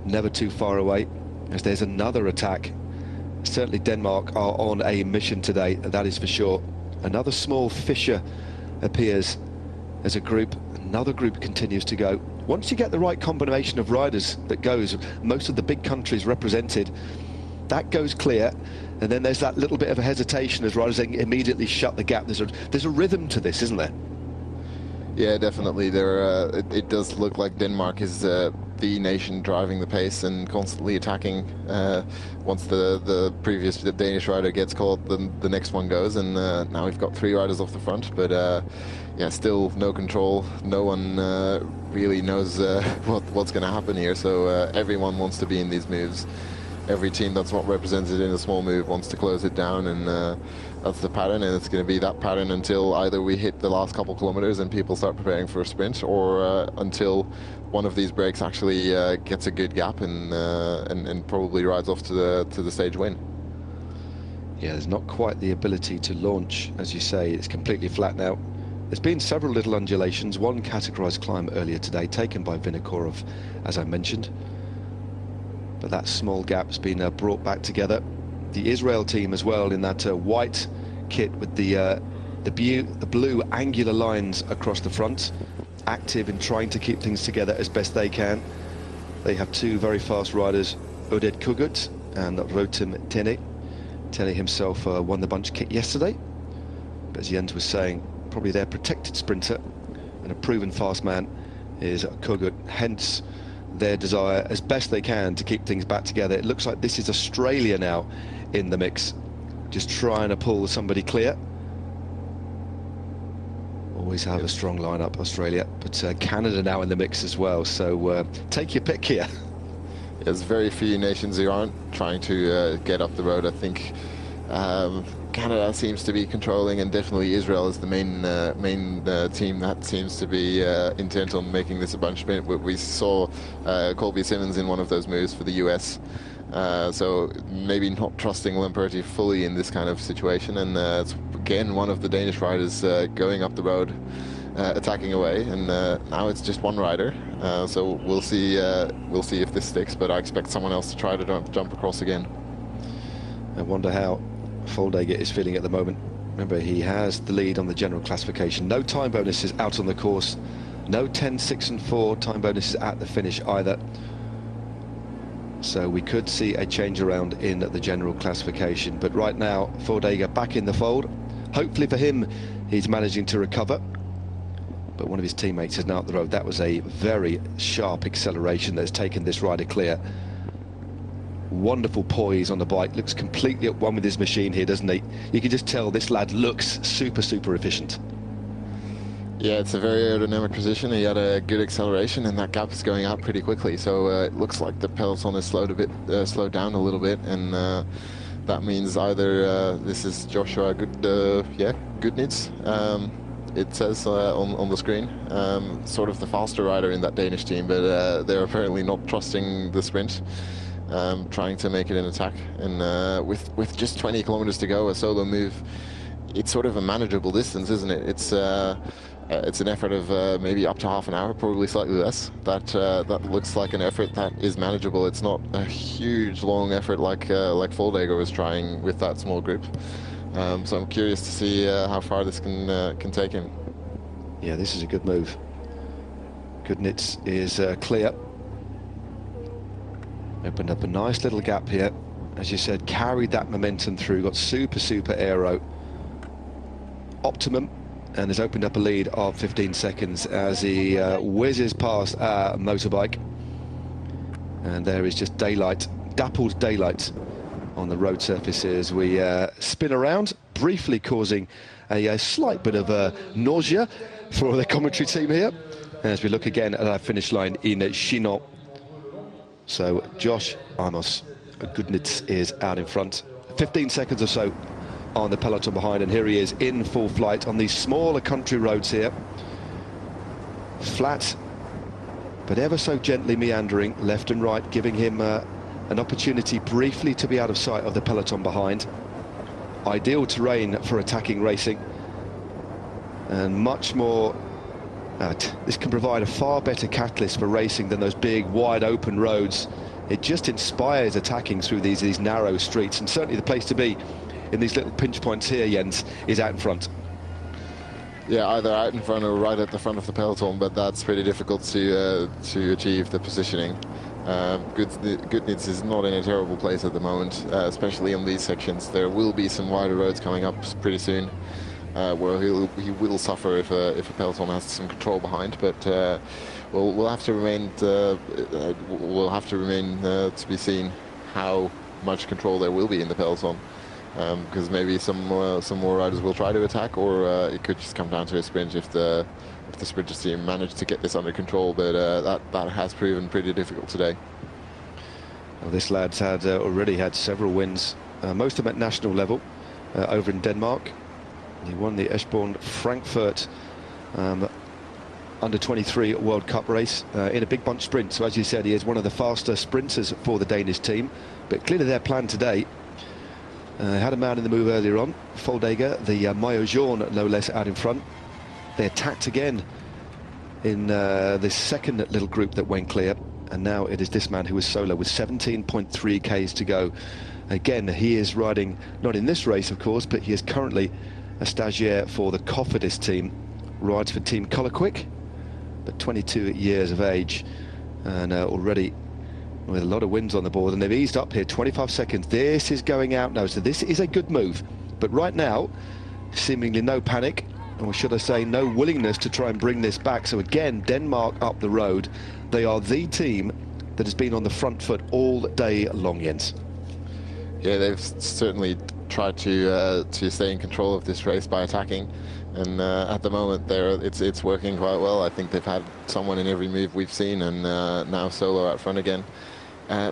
never too far away, as there's another attack. Certainly Denmark are on a mission today, that is for sure. Another small fissure appears as a group. Another group continues to go. Once you get the right combination of riders that goes, most of the big countries represented, that goes clear, and then there's that little bit of a hesitation as riders immediately shut the gap. There's a rhythm to this, isn't there? Yeah, definitely. It does look like Denmark is the nation driving the pace and constantly attacking. Once the previous Danish rider gets caught, the next one goes, and now we've got 3 riders off the front. But yeah, still no control. No one really knows what's going to happen here. So everyone wants to be in these moves. Every team that's not represented in a small move wants to close it down, and that's the pattern, and it's going to be that pattern until either we hit the last couple kilometers and people start preparing for a sprint, or until one of these breaks actually gets a good gap and probably rides off to the stage win. Yeah, there's not quite the ability to launch, as you say. It's completely flat now. There's been several little undulations, one categorized climb earlier today taken by Vinokourov, as I mentioned. But that small gap's been brought back together. The Israel team as well, in that white kit with the blue angular lines across the front, active in trying to keep things together as best they can. They have 2 very fast riders, Oded Kugut and Rotem Tene. Tene himself won the bunch kit yesterday, but as Jens was saying, probably their protected sprinter and a proven fast man is Kugut, hence their desire as best they can to keep things back together. It looks like this is Australia now in the mix, just trying to pull somebody clear. Always have a strong lineup, Australia, but Canada now in the mix as well, so take your pick here. There's very few nations who aren't trying to get up the road. I think Canada seems to be controlling, and definitely Israel is the main team that seems to be intent on making this a bunch sprint. We saw Colby Simmons in one of those moves for the US, so maybe not trusting Lamperti fully in this kind of situation, and it's again one of the Danish riders going up the road, attacking away, and now it's just one rider, so we'll see if this sticks, but I expect someone else to try to jump across again. I wonder how Foldager is feeling at the moment. Remember, he has the lead on the general classification. No time bonuses out on the course. No 10, 6 and 4 time bonuses at the finish either. So we could see a change around in the general classification. But right now, Foldager back in the fold. Hopefully for him, he's managing to recover. But one of his teammates is now up the road. That was a very sharp acceleration that's taken this rider clear. Wonderful poise on the bike, looks completely at one with his machine here, doesn't he? You can just tell this lad looks super efficient. Yeah, it's a very aerodynamic position. He had a good acceleration, and that gap is going out pretty quickly, so it looks like the peloton is slowed down a little bit, and that means either this is Joshua Goodnitz, it says on the screen, sort of the faster rider in that Danish team, but they're apparently not trusting the sprint. Trying to make it an attack, and with just 20 kilometers to go, a solo move, it's sort of a manageable distance, isn't it? It's an effort of maybe up to half an hour, probably slightly less. That looks like an effort that is manageable. It's not a huge long effort like Foldager was trying with that small group. So I'm curious to see how far this can take him. Yeah, this is a good move. Goodnitz is clear. Opened up a nice little gap here, as you said, carried that momentum through, got super aero optimum, and has opened up a lead of 15 seconds as he whizzes past our motorbike. And there is just daylight, dappled daylight on the road surface as we spin around, briefly causing a slight bit of nausea for the commentary team here as we look again at our finish line in Chinon. So Josh Amos Goodnitz is out in front, 15 seconds or so on the peloton behind, and here he is in full flight on these smaller country roads here. Flat, but ever so gently meandering left and right, giving him an opportunity briefly to be out of sight of the peloton behind. Ideal terrain for attacking racing, and much more this can provide a far better catalyst for racing than those big wide open roads. It just inspires attacking through these narrow streets, and certainly the place to be in these little pinch points here, Jens, is out in front. Yeah, either out in front or right at the front of the peloton, but that's pretty difficult to achieve the positioning. Goodnitz is not in a terrible place at the moment, especially on these sections. There will be some wider roads coming up pretty soon. where he will suffer if a peloton has some control behind. But we'll have to remain to be seen how much control there will be in the peloton. Because maybe some more riders will try to attack, or it could just come down to a sprint if the sprinters team managed to get this under control. But that has proven pretty difficult today. Well, this lad's already had several wins, most of them at national level, over in Denmark. He won the Eschborn Frankfurt under 23 World Cup race in a big bunch sprint. So as you said, he is one of the faster sprinters for the Danish team. But clearly their plan today. Had a man in the move earlier on, Foldager, the Maillot Jaune no less, out in front. They attacked again in this second little group that went clear, and now it is this man who is solo with 17.3 Ks to go. Again, he is riding, not in this race of course, but he is currently a stagiaire for the Cofidis team, rides for Team Colorquick, but 22 years of age, and already with a lot of wins on the board, and they've eased up here, 25 seconds. This is going out now, so this is a good move. But right now, seemingly no panic, or should I say no willingness to try and bring this back. So again, Denmark up the road. They are the team that has been on the front foot all day long, Jens. Yeah, they've certainly tried to stay in control of this race by attacking, and at the moment it's working quite well. I think they've had someone in every move we've seen, and now Solo out front again.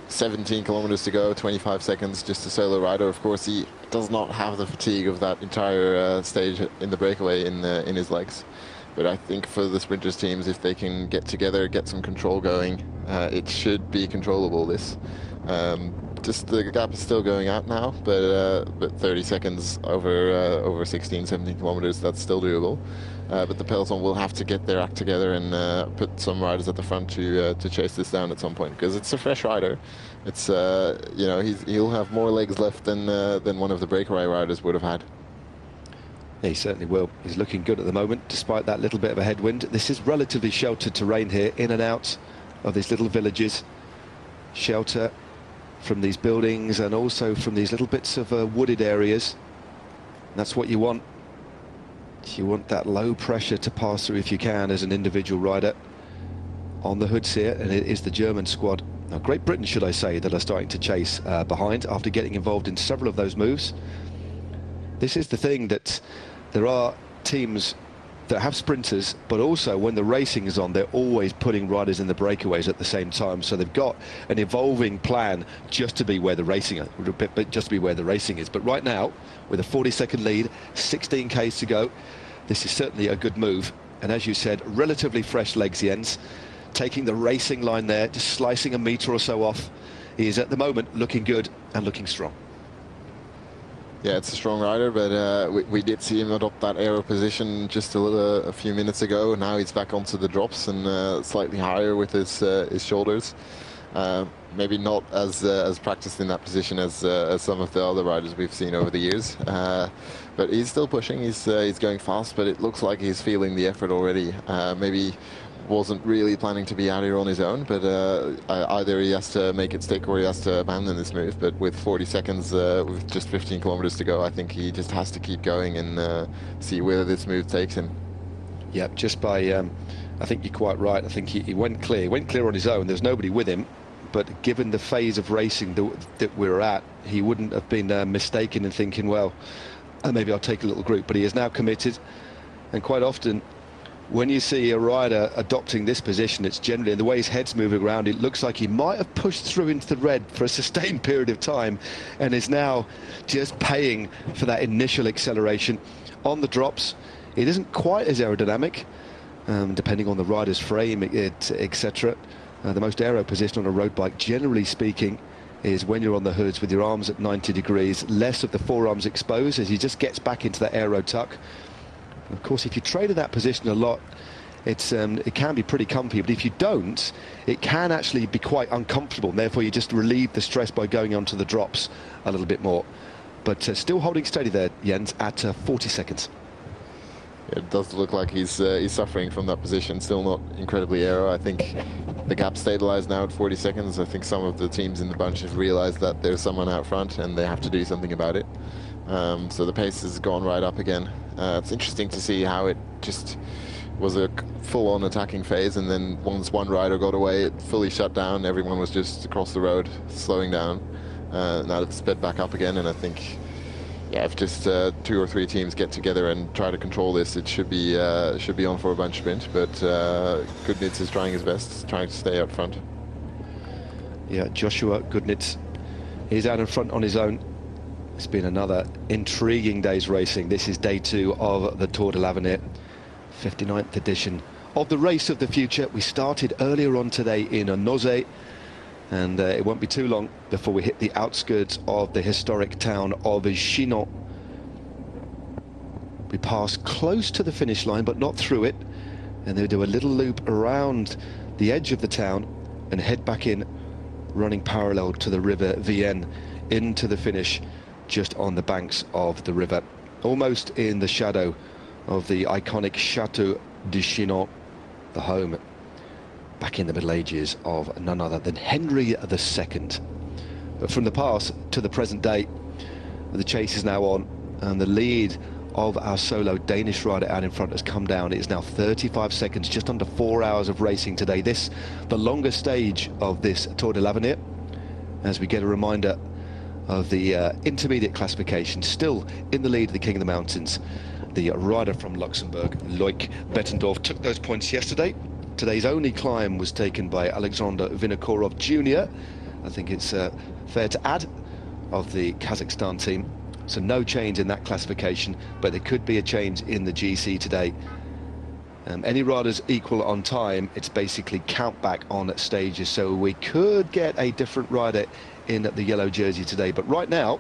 17 kilometers to go, 25 seconds, just a solo rider. Of course, he does not have the fatigue of that entire stage in the breakaway in his legs. But I think for the sprinters teams, if they can get together, get some control going, it should be controllable, this. Just the gap is still going out now, but 30 seconds over 16, 17 kilometers, that's still doable. But the peloton will have to get their act together and put some riders at the front to chase this down at some point, because it's a fresh rider. It's you know, he'll have more legs left than one of the breakaway riders would have had. Yeah, he certainly will. He's looking good at the moment, despite that little bit of a headwind. This is relatively sheltered terrain here, in and out of these little villages. Shelter from these buildings and also from these little bits of wooded areas. That's what you want. You want that low pressure to pass through if you can as an individual rider. On the hoods here, and it is the German squad. Now, Great Britain, should I say, that are starting to chase behind after getting involved in several of those moves. This is the thing, that there are teams that have sprinters, but also when the racing is on, they're always putting riders in the breakaways at the same time. So they've got an evolving plan just to be where the racing is, But right now, with a 40-second lead, 16 Ks to go, this is certainly a good move. And as you said, relatively fresh legs, Jens, taking the racing line there, just slicing a metre or so off. He is at the moment looking good and looking strong. Yeah, it's a strong rider, but we did see him adopt that aero position just a few minutes ago. Now he's back onto the drops and slightly higher with his shoulders. Maybe not as practiced in that position as some of the other riders we've seen over the years. But he's still pushing. He's going fast, but it looks like he's feeling the effort already. Maybe wasn't really planning to be out here on his own, but either he has to make it stick or he has to abandon this move. But with 40 seconds, with just 15 kilometers to go, I think he just has to keep going and see where this move takes him. Yeah, just by, I think you're quite right. I think he went clear. He went clear on his own. There's nobody with him. But given the phase of racing that we're at, he wouldn't have been mistaken in thinking, well, maybe I'll take a little group. But he is now committed, and quite often, when you see a rider adopting this position, it's generally, in the way his head's moving around, it looks like he might have pushed through into the red for a sustained period of time and is now just paying for that initial acceleration. On the drops, it isn't quite as aerodynamic, depending on the rider's frame, etc. The most aero position on a road bike, generally speaking, is when you're on the hoods with your arms at 90 degrees, less of the forearms exposed as he just gets back into that aero tuck. Of course, if you trade in that position a lot, it can be pretty comfy, but if you don't, it can actually be quite uncomfortable, and therefore you just relieve the stress by going onto the drops a little bit more. But still holding steady there, Jens, at 40 seconds. It does look like he's suffering from that position, still not incredibly aero. I think the gap stabilized now at 40 seconds. I think some of the teams in the bunch have realized that there's someone out front and they have to do something about it. So the pace has gone right up again. It's interesting to see how it just was a full-on attacking phase, and then once one rider got away, it fully shut down. Everyone was just across the road, slowing down. Now it's sped back up again, and I think, yeah, if just 2 or 3 teams get together and try to control this, it should be on for a bunch sprint. But Goodnitz is trying his best, trying to stay up front. Yeah, Joshua Goodnitz is out in front on his own. It's been another intriguing day's racing. This is day 2 of the Tour de l'Avenir, 59th edition of the Race of the Future. We started earlier on today in Nozay, and it won't be too long before we hit the outskirts of the historic town of Chinon. We pass close to the finish line, but not through it, and they do a little loop around the edge of the town and head back in, running parallel to the river Vienne into the finish just on the banks of the river, almost in the shadow of the iconic Chateau de Chinon, the home back in the Middle Ages of none other than Henry II. But from the past to the present day, the chase is now on, and the lead of our solo Danish rider out in front has come down. It is now 35 seconds, just under 4 hours of racing today. This, the longest stage of this Tour de l'Avenir, as we get a reminder of the intermediate classification. Still in the lead of the King of the Mountains, the rider from Luxembourg, Loic Bettendorf, took those points yesterday. Today's only climb was taken by Alexander Vinokourov Jr., I think it's fair to add, of the Kazakhstan team. So no change in that classification, but there could be a change in the GC today. Any riders equal on time, it's basically count back on stages, so we could get a different rider in the yellow jersey today. But right now,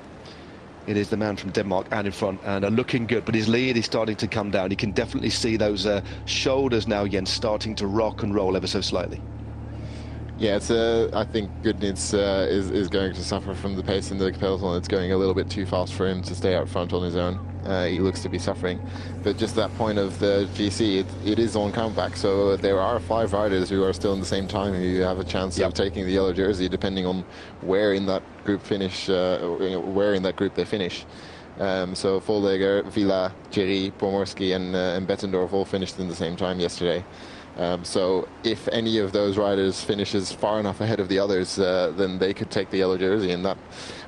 it is the man from Denmark out in front, and looking good, but his lead is starting to come down. You can definitely see those shoulders now, Jens, starting to rock and roll ever so slightly. Yeah, it's I think Goodnitz is going to suffer from the pace in the peloton. It's going a little bit too fast for him to stay out front on his own. He looks to be suffering. But just that point of the GC, it is on countback, so there are 5 riders who are still in the same time who have a chance of taking the yellow jersey, depending on where in that group finish, where in that group they finish. So Voldegger, Villa, Jerry, Pomorski and Bettendorf all finished in the same time yesterday. So if any of those riders finishes far enough ahead of the others, then they could take the yellow jersey, and that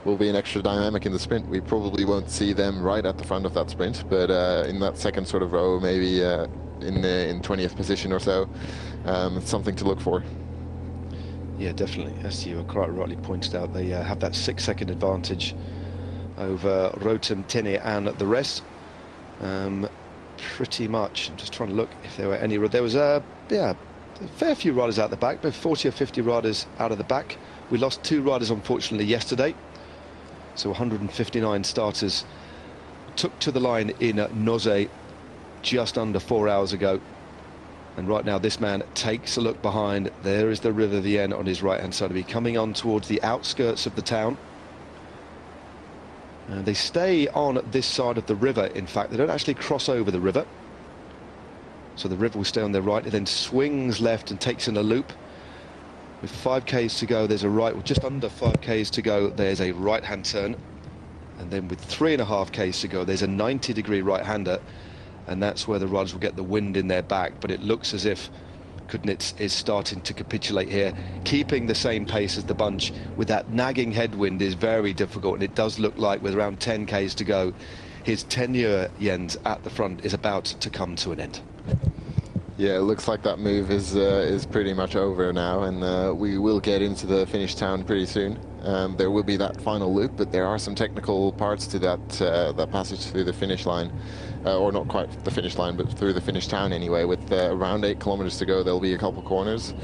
will be an extra dynamic in the sprint. We probably won't see them right at the front of that sprint, but in that second sort of row, maybe in 20th position or so, it's something to look for. Yeah, definitely. As you quite rightly pointed out, they have that 6-second advantage over Rotem, Tene and the rest. Pretty much. I'm just trying to look if there were any. There was a fair few riders out the back, but 40 or 50 riders out of the back. We lost 2 riders unfortunately yesterday, so 159 starters took to the line in Nozay just under 4 hours ago. And right now this man takes a look behind. There is the River Vienne on his right hand side of me, coming on towards the outskirts of the town. They stay on this side of the river. In fact, they don't actually cross over the river, so the river will stay on their right. It then swings left and takes in a loop. With 5k's to go, there's a right, well, just under 5k's to go, there's a right-hand turn, and then with 3.5k's to go, there's a 90-degree right-hander, and that's where the riders will get the wind in their back. But it looks as if Goodnitz is starting to capitulate here. Keeping the same pace as the bunch with that nagging headwind is very difficult, and it does look like with around 10k's to go, his tenure, Jens, at the front is about to come to an end. Yeah, it looks like that move is pretty much over now, and we will get into the finish town pretty soon. There will be that final loop, but there are some technical parts to that passage through the finish line, or not quite the finish line, but through the finish town anyway. With around 8 kilometers to go, there'll be a couple corners,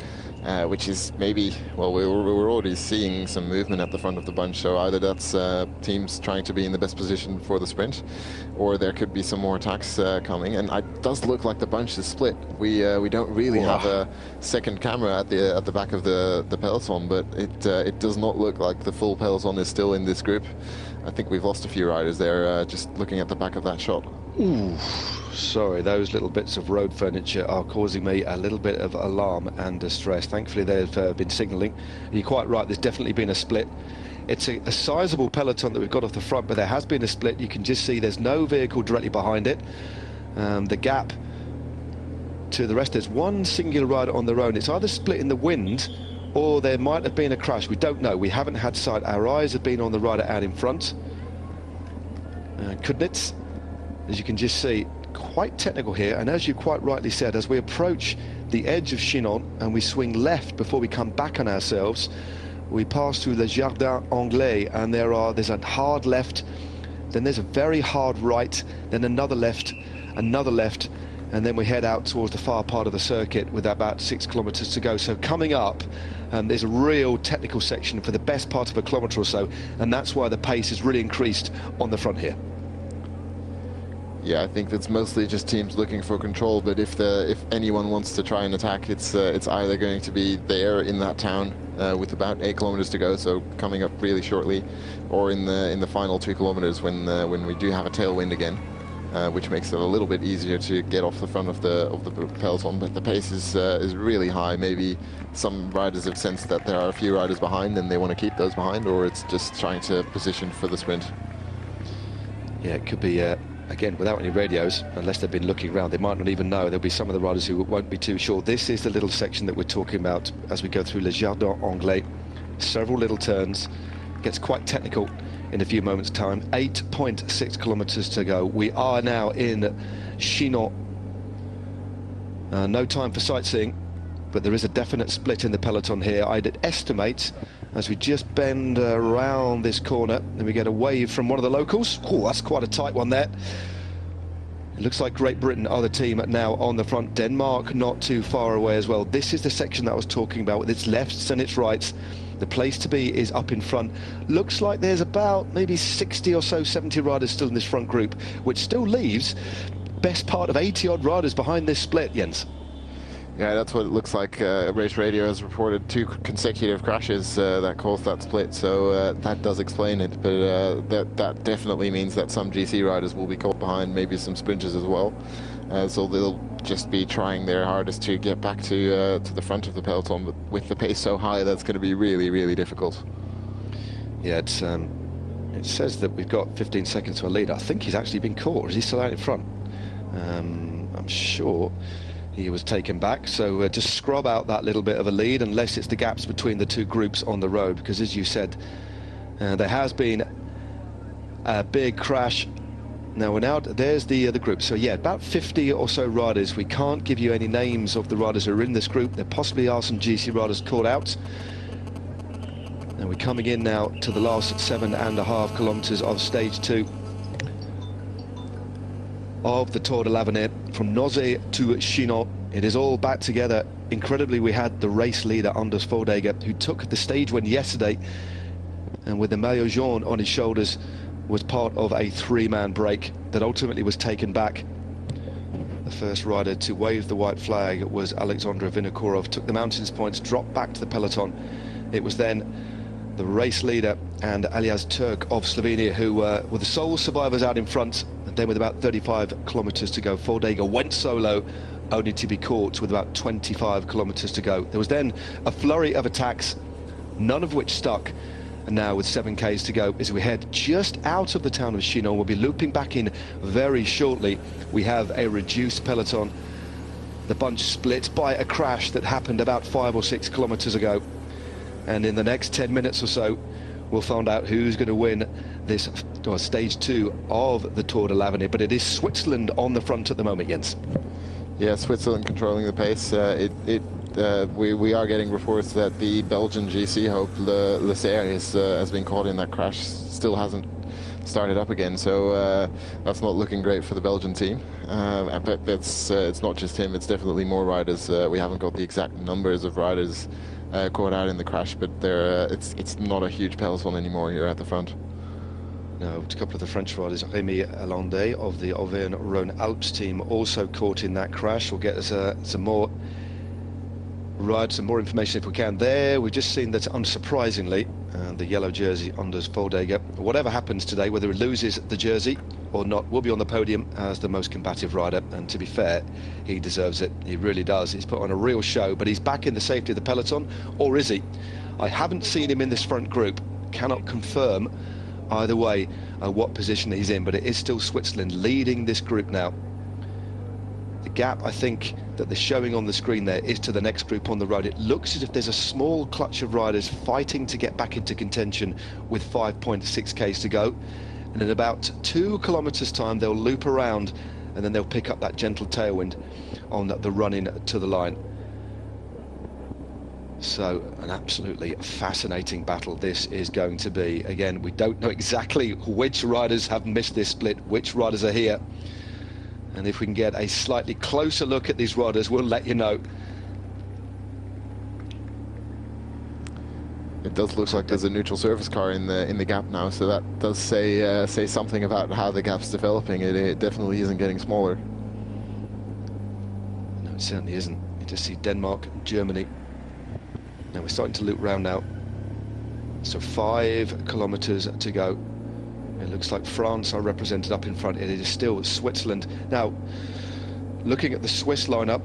which is maybe, well, we're already seeing some movement at the front of the bunch, so either that's teams trying to be in the best position for the sprint, or there could be some more attacks coming. And it does look like the bunch is split. We don't really have a second camera at the back of the peloton, but it does not look like the full peloton is still in this group. I think we've lost a few riders there, just looking at the back of that shot. Ooh, sorry, those little bits of road furniture are causing me a little bit of alarm and distress. Thankfully they've been signalling. You're quite right, there's definitely been a split It's a sizable peloton that we've got off the front, but there has been a split. You can just see there's no vehicle directly behind it. The gap to the rest, there's one singular rider on their own. It's either split in the wind or there might have been a crash. We don't know. We haven't had sight. Our eyes have been on the rider out in front. Kudnitz, as you can just see, quite technical here. And as you quite rightly said, as we approach the edge of Chinon and we swing left before we come back on ourselves, we pass through the Jardin Anglais, and there's a hard left, then there's a very hard right, then another left, and then we head out towards the far part of the circuit with about 6 kilometers to go. So coming up, there's a real technical section for the best part of a kilometer or so, and that's why the pace has really increased on the front here. Yeah, I think that's mostly just teams looking for control, but if anyone wants to try and attack, it's either going to be there in that town with about 8 kilometers to go, so coming up really shortly, or in the final 2 kilometers when we do have a tailwind again, which makes it a little bit easier to get off the front of the peloton. But the pace is really high. Maybe some riders have sensed that there are a few riders behind and they want to keep those behind, or it's just trying to position for the sprint. Yeah, it could be. Again, without any radios, unless they've been looking around, they might not even know. There'll be some of the riders who won't be too sure. This is the little section that we're talking about as we go through Le Jardin Anglais. Several little turns. Gets quite technical in a few moments' time. 8.6 kilometers to go. We are now in Chinon. No time for sightseeing, but there is a definite split in the peloton here. I'd estimate, as we just bend around this corner, and we get a wave from one of the locals. Oh, that's quite a tight one there. It looks like Great Britain are the team now on the front. Denmark not too far away as well. This is the section that I was talking about with its lefts and its rights. The place to be is up in front. Looks like there's about maybe 60 or so, 70 riders still in this front group, which still leaves best part of 80 odd riders behind this split, Jens. Yeah, that's what it looks like. Race Radio has reported 2 consecutive crashes that caused that split, so that does explain it. But that definitely means that some GC riders will be caught behind, maybe some sprinters as well. So they'll just be trying their hardest to get back to the front of the peloton. But with the pace so high, that's going to be really, really difficult. Yeah, it says that we've got 15 seconds to a lead. I think he's actually been caught, or is he still out in front? I'm sure he was taken back, so just scrub out that little bit of a lead, unless it's the gaps between the 2 groups on the road, because as you said, there has been a big crash. Now we're there's the group, so yeah, about 50 or so riders. We can't give you any names of the riders who are in this group. There possibly are some GC riders caught out. And we're coming in now to the last 7.5 kilometers of stage 2 of the Tour de l'Avenir, from Nozay to Chinon. It is all back together. Incredibly, we had the race leader Anders Foldegger, who took the stage win yesterday, and with the maillot jaune on his shoulders was part of a 3-man break that ultimately was taken back. The first rider to wave the white flag was Alexander Vinokourov, took the mountains points, dropped back to the peloton. It was then the race leader and Alias Turk of Slovenia who were the sole survivors out in front. And then with about 35 kilometers to go, Foldegger went solo, only to be caught with about 25 kilometers to go. There was then a flurry of attacks, none of which stuck. And now with 7Ks to go, as we head just out of the town of Chinon, we'll be looping back in very shortly. We have a reduced peloton. The bunch split by a crash that happened about 5 or 6 kilometers ago. And in the next 10 minutes or so, we'll find out who's going to win this stage 2 of the Tour de l'Avenir. But it is Switzerland on the front at the moment, Jens. Yeah, Switzerland controlling the pace. We are getting reports that the Belgian GC hope Le Serre has been caught in that crash, still hasn't started up again, so that's not looking great for the Belgian team. But it's not just him, it's definitely more riders. We haven't got the exact numbers of riders caught out in the crash, but it's not a huge peloton anymore here at the front. No, a couple of the French riders, Rémi Allandé of the Auvergne-Rhône-Alpes team, also caught in that crash. We'll get some more information if we can. There, we've just seen that, unsurprisingly, the yellow jersey Anders Foldegger, whatever happens today, whether he loses the jersey or not, will be on the podium as the most combative rider. And to be fair, he deserves it. He really does. He's put on a real show, but he's back in the safety of the peloton, or is he? I haven't seen him in this front group. cannot confirm either way what position he's in, but it is still Switzerland leading this group now. The gap, I think, that they're showing on the screen there is to the next group on the road. It looks as if there's a small clutch of riders fighting to get back into contention with 5.6 k's to go. And in about 2 kilometers time, they'll loop around and then they'll pick up that gentle tailwind on the run-in to the line. So an absolutely fascinating battle this is going to be. Again, we don't know exactly which riders have missed this split, which riders are here. And if we can get a slightly closer look at these riders, we'll let you know. It does look like there's a neutral surface car in the gap now, so that does say something about how the gap's developing. It definitely isn't getting smaller. No, it certainly isn't. You just see Denmark and Germany. Now we're starting to loop round now. So 5 kilometers to go. It looks like France are represented up in front. It is still Switzerland. Now, looking at the Swiss lineup,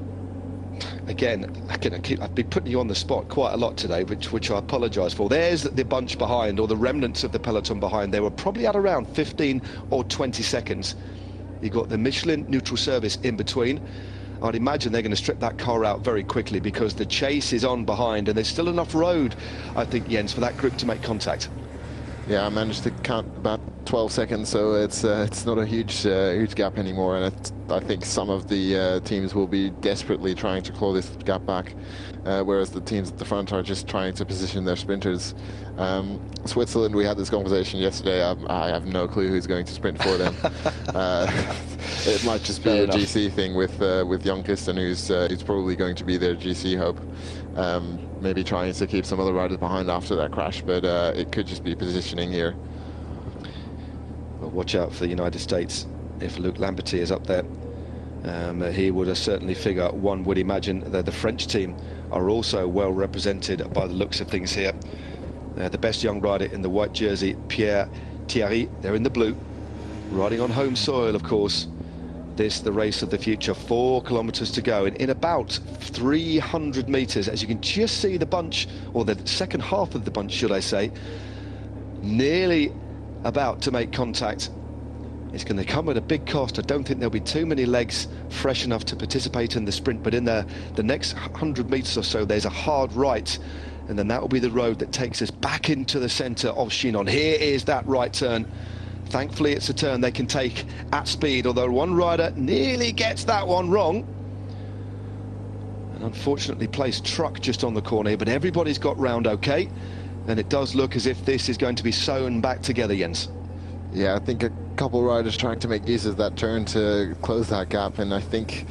again, I've been putting you on the spot quite a lot today, which I apologise for. There's the bunch behind, or the remnants of the peloton behind. They were probably at around 15 or 20 seconds. You've got the Michelin neutral service in between. I'd imagine they're going to strip that car out very quickly because the chase is on behind, and there's still enough road, I think, Jens, for that group to make contact. Yeah, I managed to count about 12 seconds, so it's not a huge gap anymore, and I think some of the teams will be desperately trying to claw this gap back, whereas the teams at the front are just trying to position their sprinters. Switzerland, we had this conversation yesterday. I have no clue who's going to sprint for them. It might just be a GC thing with Jan Kirsten, who's probably going to be their GC hope. Maybe trying to keep some other riders behind after that crash, but it could just be positioning here. Well, watch out for the United States. If Luc Lamberty is up there, he would certainly figure. One would imagine that the French team are also well represented by the looks of things here. The best young rider in the white jersey, Pierre Thierry. They're in the blue, riding on home soil, of course. This, the race of the future. 4 kilometers to go, and in about 300 meters, as you can just see the bunch, or the second half of the bunch, should I say, nearly about to make contact. It's going to come at a big cost. I don't think there'll be too many legs fresh enough to participate in the sprint, but in the next 100 meters or so, there's a hard right, and then that will be the road that takes us back into the center of Chinon. Here is that right turn. Thankfully, it's a turn they can take at speed, although one rider nearly gets that one wrong. An unfortunately placed truck just on the corner here, but everybody's got round okay, and it does look as if this is going to be sewn back together, Jens. Yeah, I think a couple of riders trying to make use of that turn to close that gap, and I think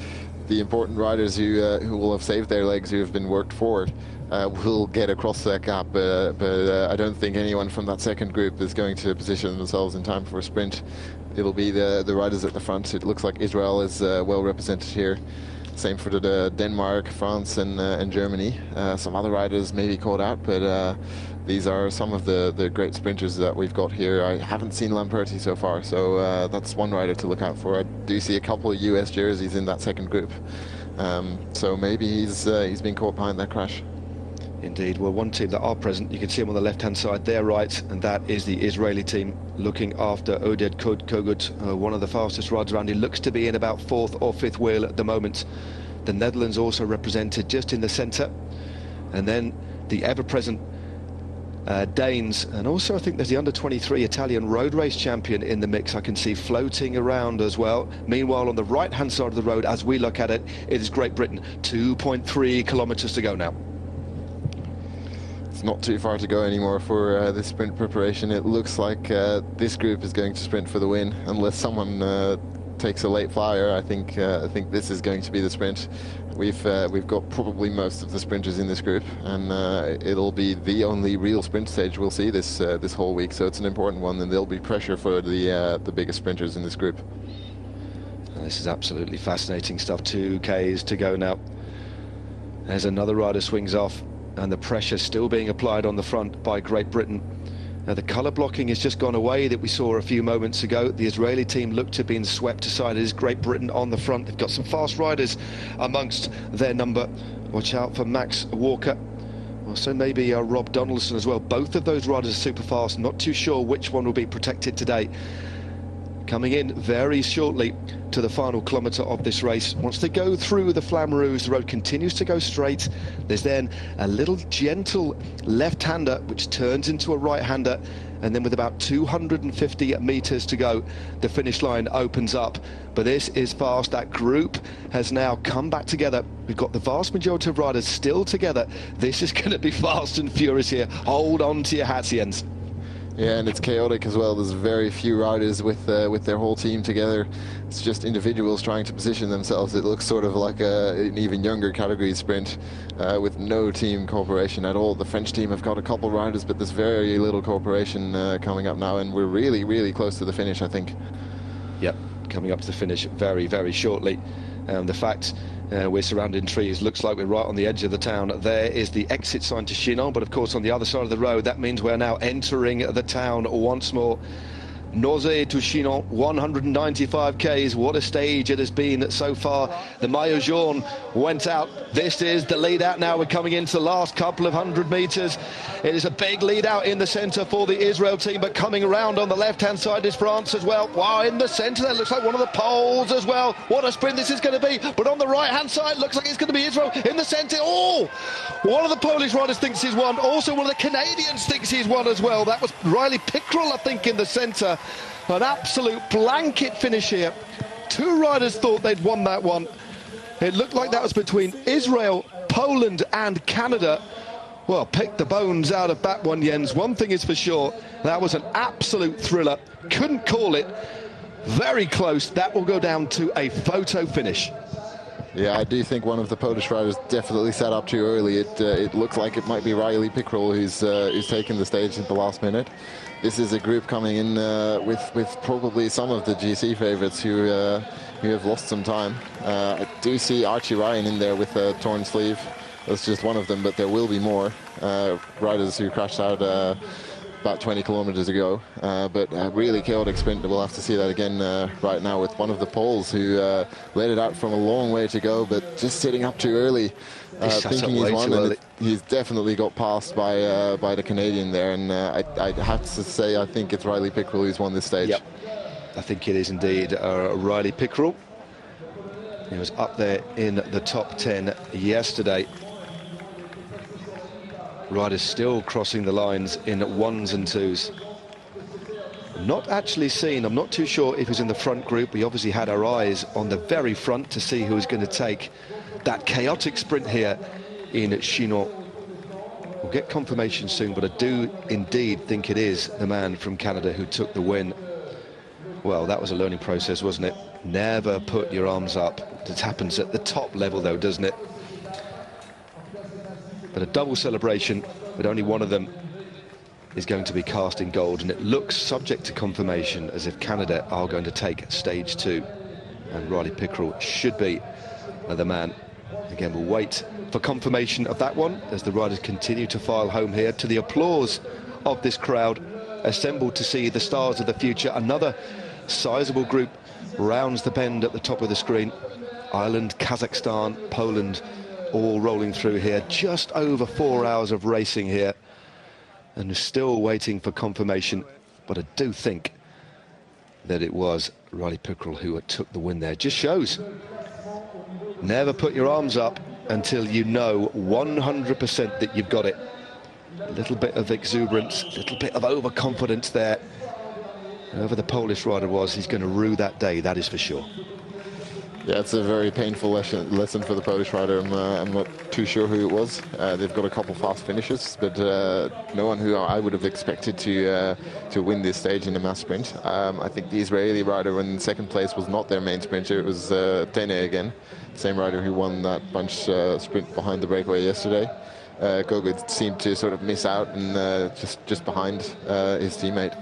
the important riders who will have saved their legs, who have been worked forward, will get across that gap, but I don't think anyone from that second group is going to position themselves in time for a sprint. It'll be the riders at the front. It looks like Israel is well represented here. Same for the Denmark, France, and Germany. Some other riders may be caught out, but these are some of the great sprinters that we've got here. I haven't seen Lamperti so far, so that's one rider to look out for. I do see a couple of US jerseys in that second group, so maybe he's been caught behind that crash. Indeed. Well, one team that are present, you can see them on the left-hand side, they're right, and that is the Israeli team looking after Oded Kogut, one of the fastest riders around. He looks to be in about 4th or 5th wheel at the moment. The Netherlands also represented just in the centre, and then the ever-present Danes, and also I think there's the under-23 Italian road race champion in the mix I can see floating around as well. Meanwhile, on the right-hand side of the road, as we look at it, it is Great Britain. 2.3 kilometres to go now. It's not too far to go anymore for this sprint preparation. It looks like this group is going to sprint for the win, unless someone takes a late flyer. I think this is going to be the sprint. We've got probably most of the sprinters in this group, and it'll be the only real sprint stage we'll see this whole week. So it's an important one, and there'll be pressure for the biggest sprinters in this group. And this is absolutely fascinating stuff. 2 Ks to go now. As another rider swings off, and the pressure still being applied on the front by Great Britain. Now the colour blocking has just gone away that we saw a few moments ago. The Israeli team looked to have been swept aside. It is Great Britain on the front. They've got some fast riders amongst their number. Watch out for Max Walker Also maybe Rob Donaldson as well. Both of those riders are super fast. Not too sure which one will be protected today. Coming in very shortly to the final kilometre of this race. Once they go through the Flamme Rouge, the road continues to go straight. There's then a little gentle left-hander which turns into a right-hander, and then with about 250 metres to go, the finish line opens up. But this is fast. That group has now come back together. We've got the vast majority of riders still together. This is going to be fast and furious here. Hold on to your hats, Jens. Yeah, and it's chaotic as well. There's very few riders with their whole team together. It's just individuals trying to position themselves. It looks sort of like an even younger category sprint with no team cooperation at all. The French team have got a couple riders, but there's very little cooperation coming up now, and we're really, really close to the finish, I think. Yep, coming up to the finish very, very shortly. The fact we're surrounded in trees, looks like we're right on the edge of the town. There is the exit sign to Chinon, but of course on the other side of the road, that means we're now entering the town once more. Nozay to Chinon, 195 Ks. What a stage it has been so far. The Maillot Jaune went out. This is the lead out now. We're coming into the last couple of 100 metres. It is a big lead out in the centre for the Israel team, but coming around on the left-hand side is France as well. Wow, in the centre there looks like one of the Poles as well. What a sprint this is going to be. But on the right-hand side, looks like it's going to be Israel in the centre. Oh, one of the Polish riders thinks he's won. Also, one of the Canadians thinks he's won as well. That was Riley Pickrell, I think, in the centre. An absolute blanket finish here. Two riders thought they'd won that one. It looked like that was between Israel, Poland and Canada. Well, pick the bones out of that one, Jens. One thing is for sure, that was an absolute thriller. Couldn't call it. Very close. That will go down to a photo finish. Yeah, I do think one of the Polish riders definitely set up too early. It looks like it might be Riley Pickrell who's taken the stage at the last minute. This is a group coming in with probably some of the GC favourites who have lost some time. I do see Archie Ryan in there with a torn sleeve. That's just one of them, but there will be more riders who crashed out about 20 kilometers ago. But a really chaotic sprint. We'll have to see that again right now with one of the Poles who let it out from a long way to go, but just sitting up too early. Thinking he's won, and he's definitely got passed by the Canadian there, and I'd have to say I think it's Riley Pickrell who's won this stage. Yep, I think it is indeed Riley Pickrell. He was up there in the top 10 yesterday. Riders still crossing the lines in ones and twos. Not actually seen, I'm not too sure if he's in the front group. We obviously had our eyes on the very front to see who was going to take that chaotic sprint here in Chinon. We'll get confirmation soon, but I do indeed think it is the man from Canada who took the win. Well, that was a learning process, wasn't it? Never put your arms up. That happens at the top level though, doesn't it? But a double celebration, but only one of them is going to be cast in gold, and it looks subject to confirmation as if Canada are going to take stage 2, and Riley Pickrell should be the man. Again, we'll wait for confirmation of that one as the riders continue to file home here to the applause of this crowd assembled to see the stars of the future. Another sizable group rounds the bend at the top of the screen. Ireland, Kazakhstan, Poland all rolling through here. Just over 4 hours of racing here, and still waiting for confirmation, but I do think that it was Riley Pickrell who took the win there. Just shows never put your arms up until you know 100% that you've got it. A little bit of exuberance, a little bit of overconfidence there. Whoever the Polish rider was, he's going to rue that day, that is for sure. Yeah, it's a very painful lesson for the Polish rider. I'm not too sure who it was. They've got a couple fast finishes, but no one who I would have expected to win this stage in the mass sprint. I think the Israeli rider in second place was not their main sprinter. It was Tene again, same rider who won that bunch sprint behind the breakaway yesterday. Gogod seemed to sort of miss out and just behind his teammate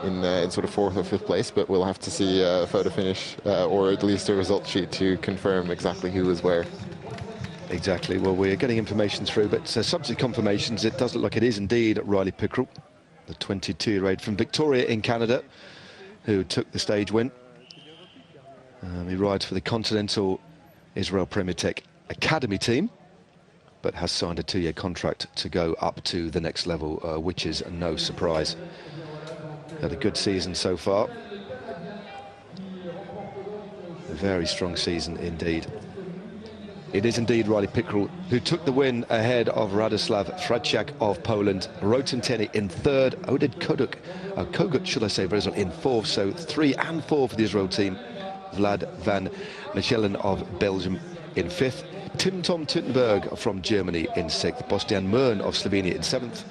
in sort of 4th or 5th place, but we'll have to see a photo finish or at least a result sheet to confirm exactly who was where. Exactly. Well, we're getting information through, but subsequent confirmations, it does look like it is indeed Riley Pickrell, the 22-year-old from Victoria in Canada, who took the stage win. He rides for the Continental Israel Premier Tech Academy team. but has signed a 2-year contract to go up to the next level, which is no surprise. Had a good season so far. A very strong season indeed. It is indeed Riley Pickerel who took the win ahead of Radoslav Fradiak of Poland. Rotem Tenney in third, Oded Kogut, should I say, Brazil in fourth. So 3 and 4 for the Israel team. Vlad van Mechelen of Belgium in fifth. Tim Tom Tuttenberg from Germany in sixth. Bostian Mern of Slovenia in seventh.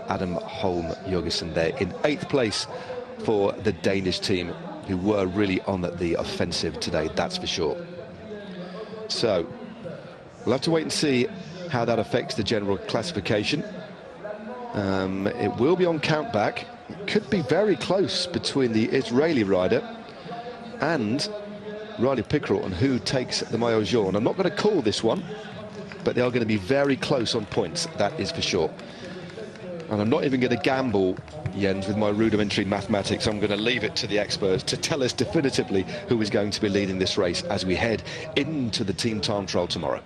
Adam Holm Jorgensen there in eighth place for the Danish team, who were really on the offensive today, that's for sure. So we'll have to wait and see how that affects the general classification. It will be on countback. It could be very close between the Israeli rider and Riley Pickerel on who takes the maillot jaune. I'm not going to call this one, but they are going to be very close on points, that is for sure. And I'm not even going to gamble, Jens, with my rudimentary mathematics. I'm going to leave it to the experts to tell us definitively who is going to be leading this race as we head into the team time trial tomorrow.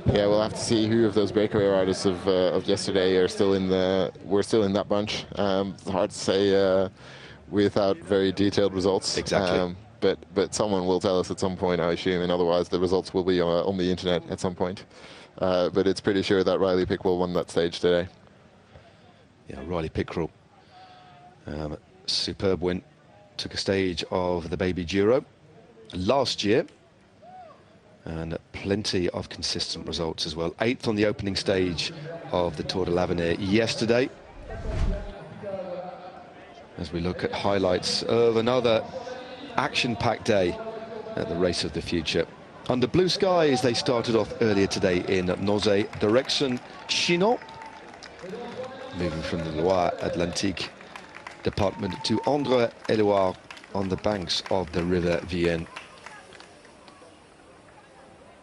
Yeah, we'll have to see who of those breakaway riders of yesterday are still in that bunch. Hard to say without very detailed results. Exactly. But someone will tell us at some point, I assume, and otherwise the results will be on the internet at some point. But it's pretty sure that Riley Pickerel won that stage today. Yeah, Riley Pickerel, superb win. Took a stage of the Baby Giro last year, and plenty of consistent results as well. 8th on the opening stage of the Tour de l'Avenir yesterday. As we look at highlights of another action-packed day at the Race of the Future. Under blue skies, they started off earlier today in Nozay, direction Chinon, moving from the Loire Atlantique department to Indre-et-Loire on the banks of the River Vienne.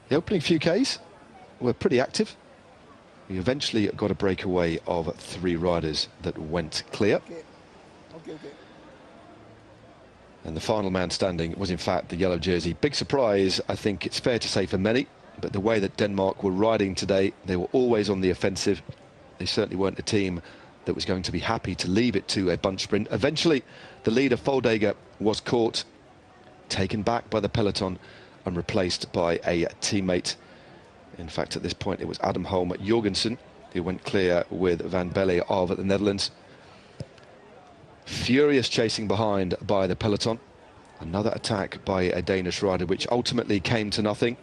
The opening few Ks were pretty active. We eventually got a breakaway of 3 riders that went clear. Okay. And the final man standing was in fact the yellow jersey. Big surprise, I think it's fair to say, for many, but the way that Denmark were riding today, they were always on the offensive. They certainly weren't a team that was going to be happy to leave it to a bunch sprint. Eventually, the leader, Foldager, was caught, taken back by the peloton and replaced by a teammate. In fact, at this point, it was Adam Holm Jorgensen who went clear with Van Belle of the Netherlands. Furious chasing behind by the peloton. Another attack by a Danish rider, which ultimately came to nothing.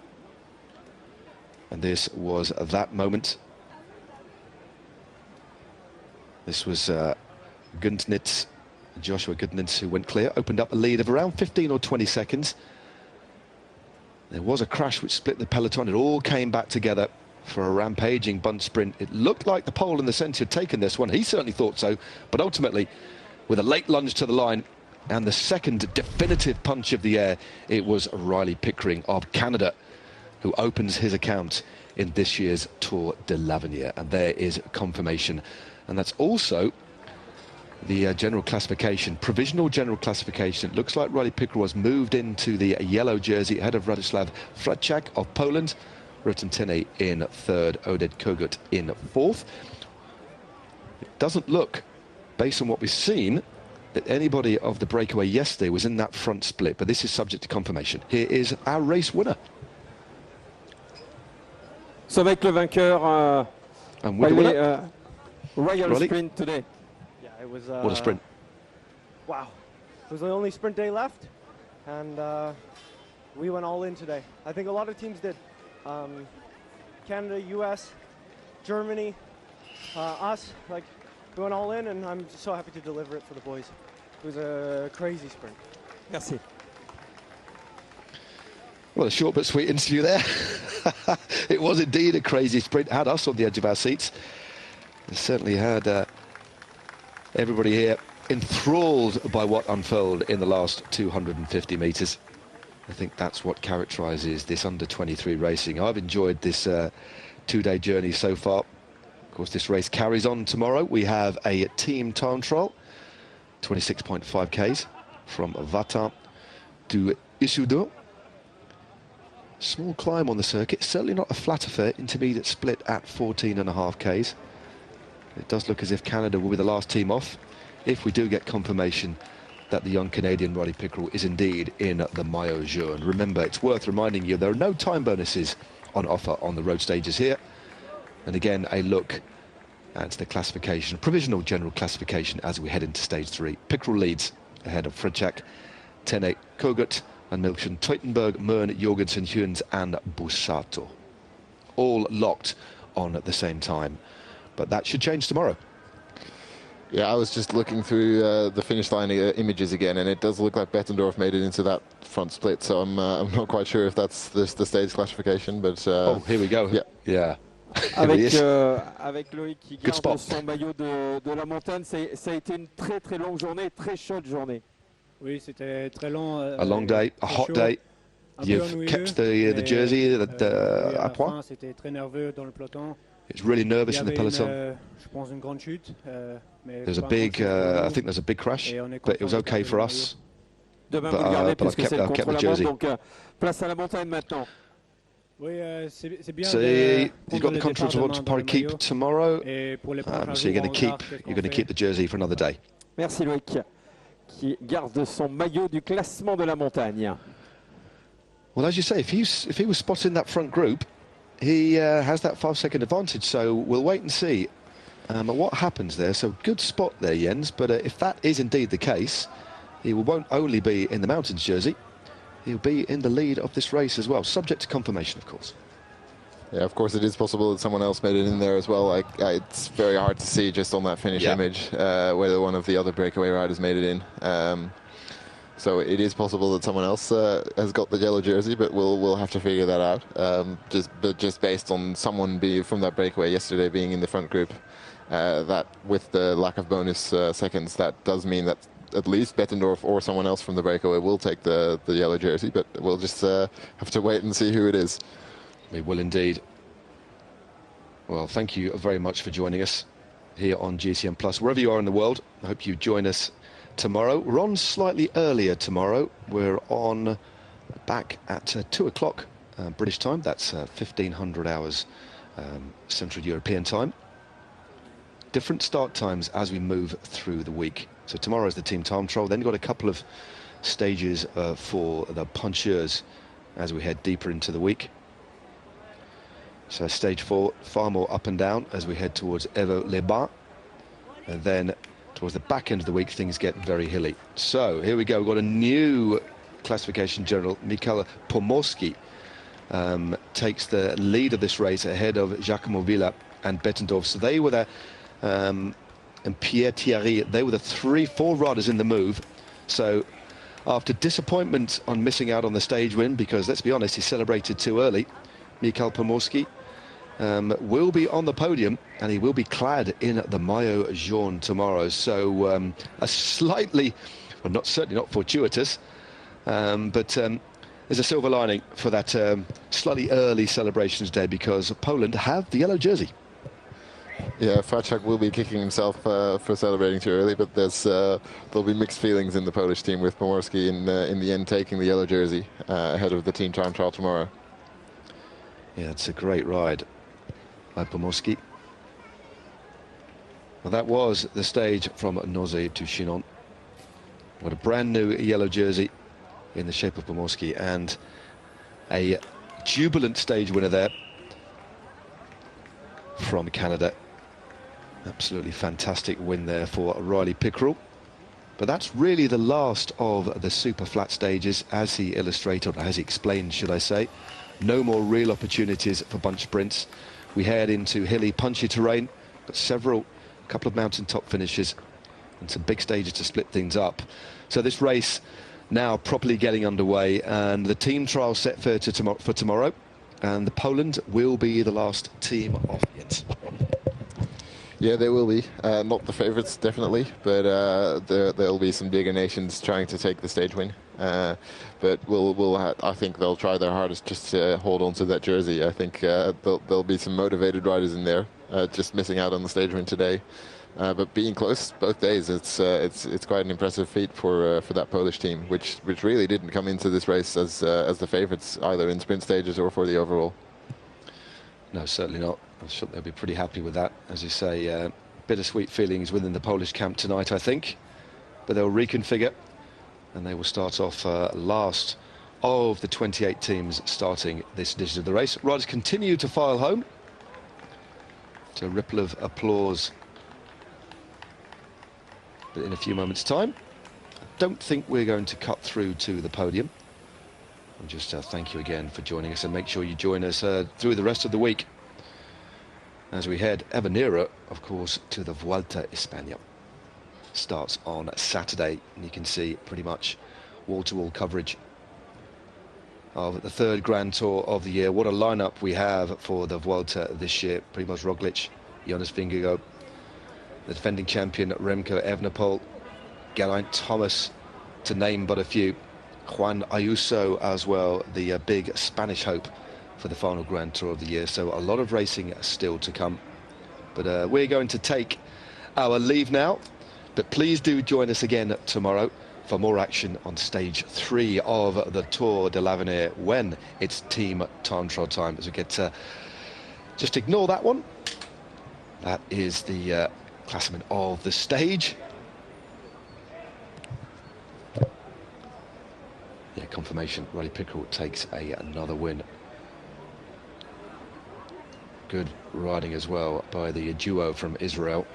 And this was that moment. This was Gundnitz, Joshua Gundnitz, who went clear, opened up a lead of around 15 or 20 seconds. There was a crash which split the peloton. It all came back together for a rampaging bunch sprint. It looked like the pole in the centre had taken this one. He certainly thought so, but ultimately, with a late lunge to the line and the second definitive punch of the air, it was Riley Pickering of Canada who opens his account in this year's Tour de l'Avenir. And there is confirmation. And that's also the general classification, provisional general classification. It looks like Riley Pickerel was moved into the yellow jersey ahead of Radoslav Fradiak of Poland. Rotem Tenney in third, Oded Kogut in fourth. It doesn't look, based on what we've seen, that anybody of the breakaway yesterday was in that front split, but this is subject to confirmation. Here is our race winner. Ça va être le vainqueur Royal Riley? Sprint today. Yeah, it was. What a sprint. Wow. It was the only sprint day left, and we went all in today. I think a lot of teams did. Canada, US, Germany, us, like, we went all in, and I'm just so happy to deliver it for the boys. It was a crazy sprint. Merci. Well, a short but sweet interview there. It was indeed a crazy sprint. Had us on the edge of our seats. It certainly had everybody here enthralled by what unfolded in the last 250 metres. I think that's what characterises this under-23 racing. I've enjoyed this two-day journey so far. Of course, this race carries on tomorrow. We have a team time trial, 26.5 Ks from Vatin to Issoudun. Small climb on the circuit, certainly not a flat affair. Intermediate split at 14.5 Ks. It does look as if Canada will be the last team off, if we do get confirmation that the young Canadian Roddy Pickerel is indeed in the Maillot Jaune. Remember, it's worth reminding you there are no time bonuses on offer on the road stages here. And again, a look at the classification, provisional general classification as we head into stage 3. Pickerel leads ahead of Fredchak, Tene, Kogut and Milchen, Teutenberg, Mern, Jorgensen, Huens and Bussato. All locked on at the same time. But that should change tomorrow. Yeah, I was just looking through the finish line images again, and it does look like Bettendorf made it into that front split. So I'm not quite sure if that's the stage classification, but oh, here we go. Yeah. Avec Loïc qui Good garde spot. son maillot de la montagne, ça a été une très longue journée, très chaude journée. Oui, c'était très long. A long day, a hot day. You've kept the jersey à point. C'était très nerveux dans le peloton. It's really nervous in the peloton. Je pense une grande chute. There's a big, I think there's a big crash, but it was okay for us. Demain, vous le gardez but I've puisque c'est le kept the contre-la-montre, jersey. donc place à la montagne maintenant. Oui, c'est bien. See, you've got the control towards Paris-Keep tomorrow. So you're going to keep the jersey for another day. Merci Loïc, qui garde son maillot du classement de la montagne. Well, as you say, if he was spotting that front group, he has that 5-second advantage. So we'll wait and see what happens there. So good spot there, Jens. But if that is indeed the case, he won't only be in the mountains jersey. He'll be in the lead of this race as well, subject to confirmation, of course. yeah, of course, it is possible that someone else made it in there as well. It's very hard to see just on that finish image whether one of the other breakaway riders made it in. So it is possible that someone else has got the yellow jersey, but we'll have to figure that out. Just based on someone from that breakaway yesterday being in the front group, that with the lack of bonus seconds, that does mean that at least Bettendorf or someone else from the breakaway will take the yellow jersey, but we'll just have to wait and see who it is. We will indeed. Well, thank you very much for joining us here on GCN Plus. Wherever you are in the world, I hope you join us tomorrow. We're on slightly earlier tomorrow. We're on back at 2 o'clock British time. That's 1500 hours Central European time. Different start times as we move through the week. So tomorrow is the team time trial. Then you've got a couple of stages for the puncheurs as we head deeper into the week. So stage 4, far more up and down as we head towards Evo-les-Bains. And then towards the back end of the week, things get very hilly. So here we go. We've got a new classification general. Michał Pomorski takes the lead of this race ahead of Giacomo Villa and Bettendorf. So they were there. And Pierre Thierry, they were the 3-4 riders in the move. So after disappointment on missing out on the stage win, because let's be honest, he celebrated too early, Michał Pomorski will be on the podium, and he will be clad in the Maillot Jaune tomorrow. So a slightly, well, certainly not fortuitous, but there's a silver lining for that slightly early celebrations day, because Poland have the yellow jersey. Yeah, Fredchak will be kicking himself for celebrating too early, but there'll be mixed feelings in the Polish team with Pomorski in the end taking the yellow jersey ahead of the team time trial tomorrow. Yeah, it's a great ride by Pomorski. Well, that was the stage from Nozay to Chinon. What a brand new yellow jersey in the shape of Pomorski, and a jubilant stage winner there from Canada. Absolutely fantastic win there for Riley Pickerel. But that's really the last of the super flat stages, as he illustrated, or as he explained, should I say. No more real opportunities for bunch sprints. We head into hilly, punchy terrain, but a couple of mountaintop finishes and some big stages to split things up. So this race now properly getting underway, and the team trial set for tomorrow, and the Poland will be the last team off. Yeah, they will be. Not the favourites, definitely, but there'll be some bigger nations trying to take the stage win. But I think they'll try their hardest just to hold on to that jersey. I think there'll be some motivated riders in there, just missing out on the stage win today. But being close both days, it's quite an impressive feat for that Polish team, which really didn't come into this race as the favourites either in sprint stages or for the overall. No, certainly not. I'm sure they'll be pretty happy with that. As you say, bittersweet feelings within the Polish camp tonight, I think. But they'll reconfigure, and they will start off last of the 28 teams starting this edition of the race. Riders continue to file home to a ripple of applause. But in a few moments' time, I don't think we're going to cut through to the podium. And just thank you again for joining us, and make sure you join us through the rest of the week as we head ever nearer, of course, to the Vuelta España. Starts on Saturday, and you can see pretty much wall-to-wall coverage of the third Grand Tour of the year. What a lineup we have for the Vuelta this year. Primož Roglic, Jonas Vingegaard, the defending champion Remco Evenepoel, Geraint Thomas, to name but a few. Juan Ayuso as well, the big Spanish hope for the final Grand Tour of the year. So a lot of racing still to come. But we're going to take our leave now. But please do join us again tomorrow for more action on stage 3 of the Tour de l'Avenir, when it's Team Time Trial time. As we get just ignore that one. That is the classement of the stage. Yeah, confirmation. Rally Pickerel takes another win. Good riding as well by the duo from Israel.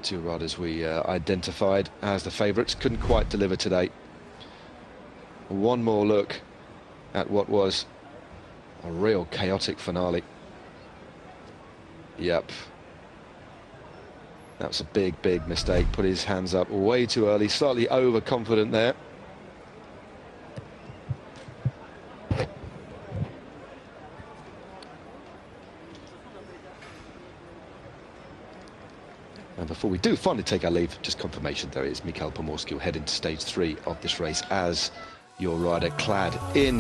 Two riders we identified as the favourites. Couldn't quite deliver today. One more look at what was a real chaotic finale. Yep. That was a big mistake. Put his hands up way too early. Slightly overconfident there. And before we do finally take our leave, just confirmation there is Michał Pomorski will head into stage 3 of this race as your rider, clad in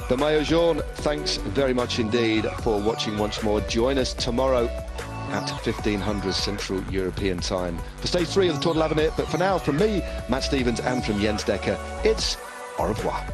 the maillot jaune. Thanks very much indeed for watching once more. Join us tomorrow at 1500 Central European time for stage 3 of the Tour de l'Avenir. But for now, from me, Matt Stevens, and from Jens Decker, it's au revoir.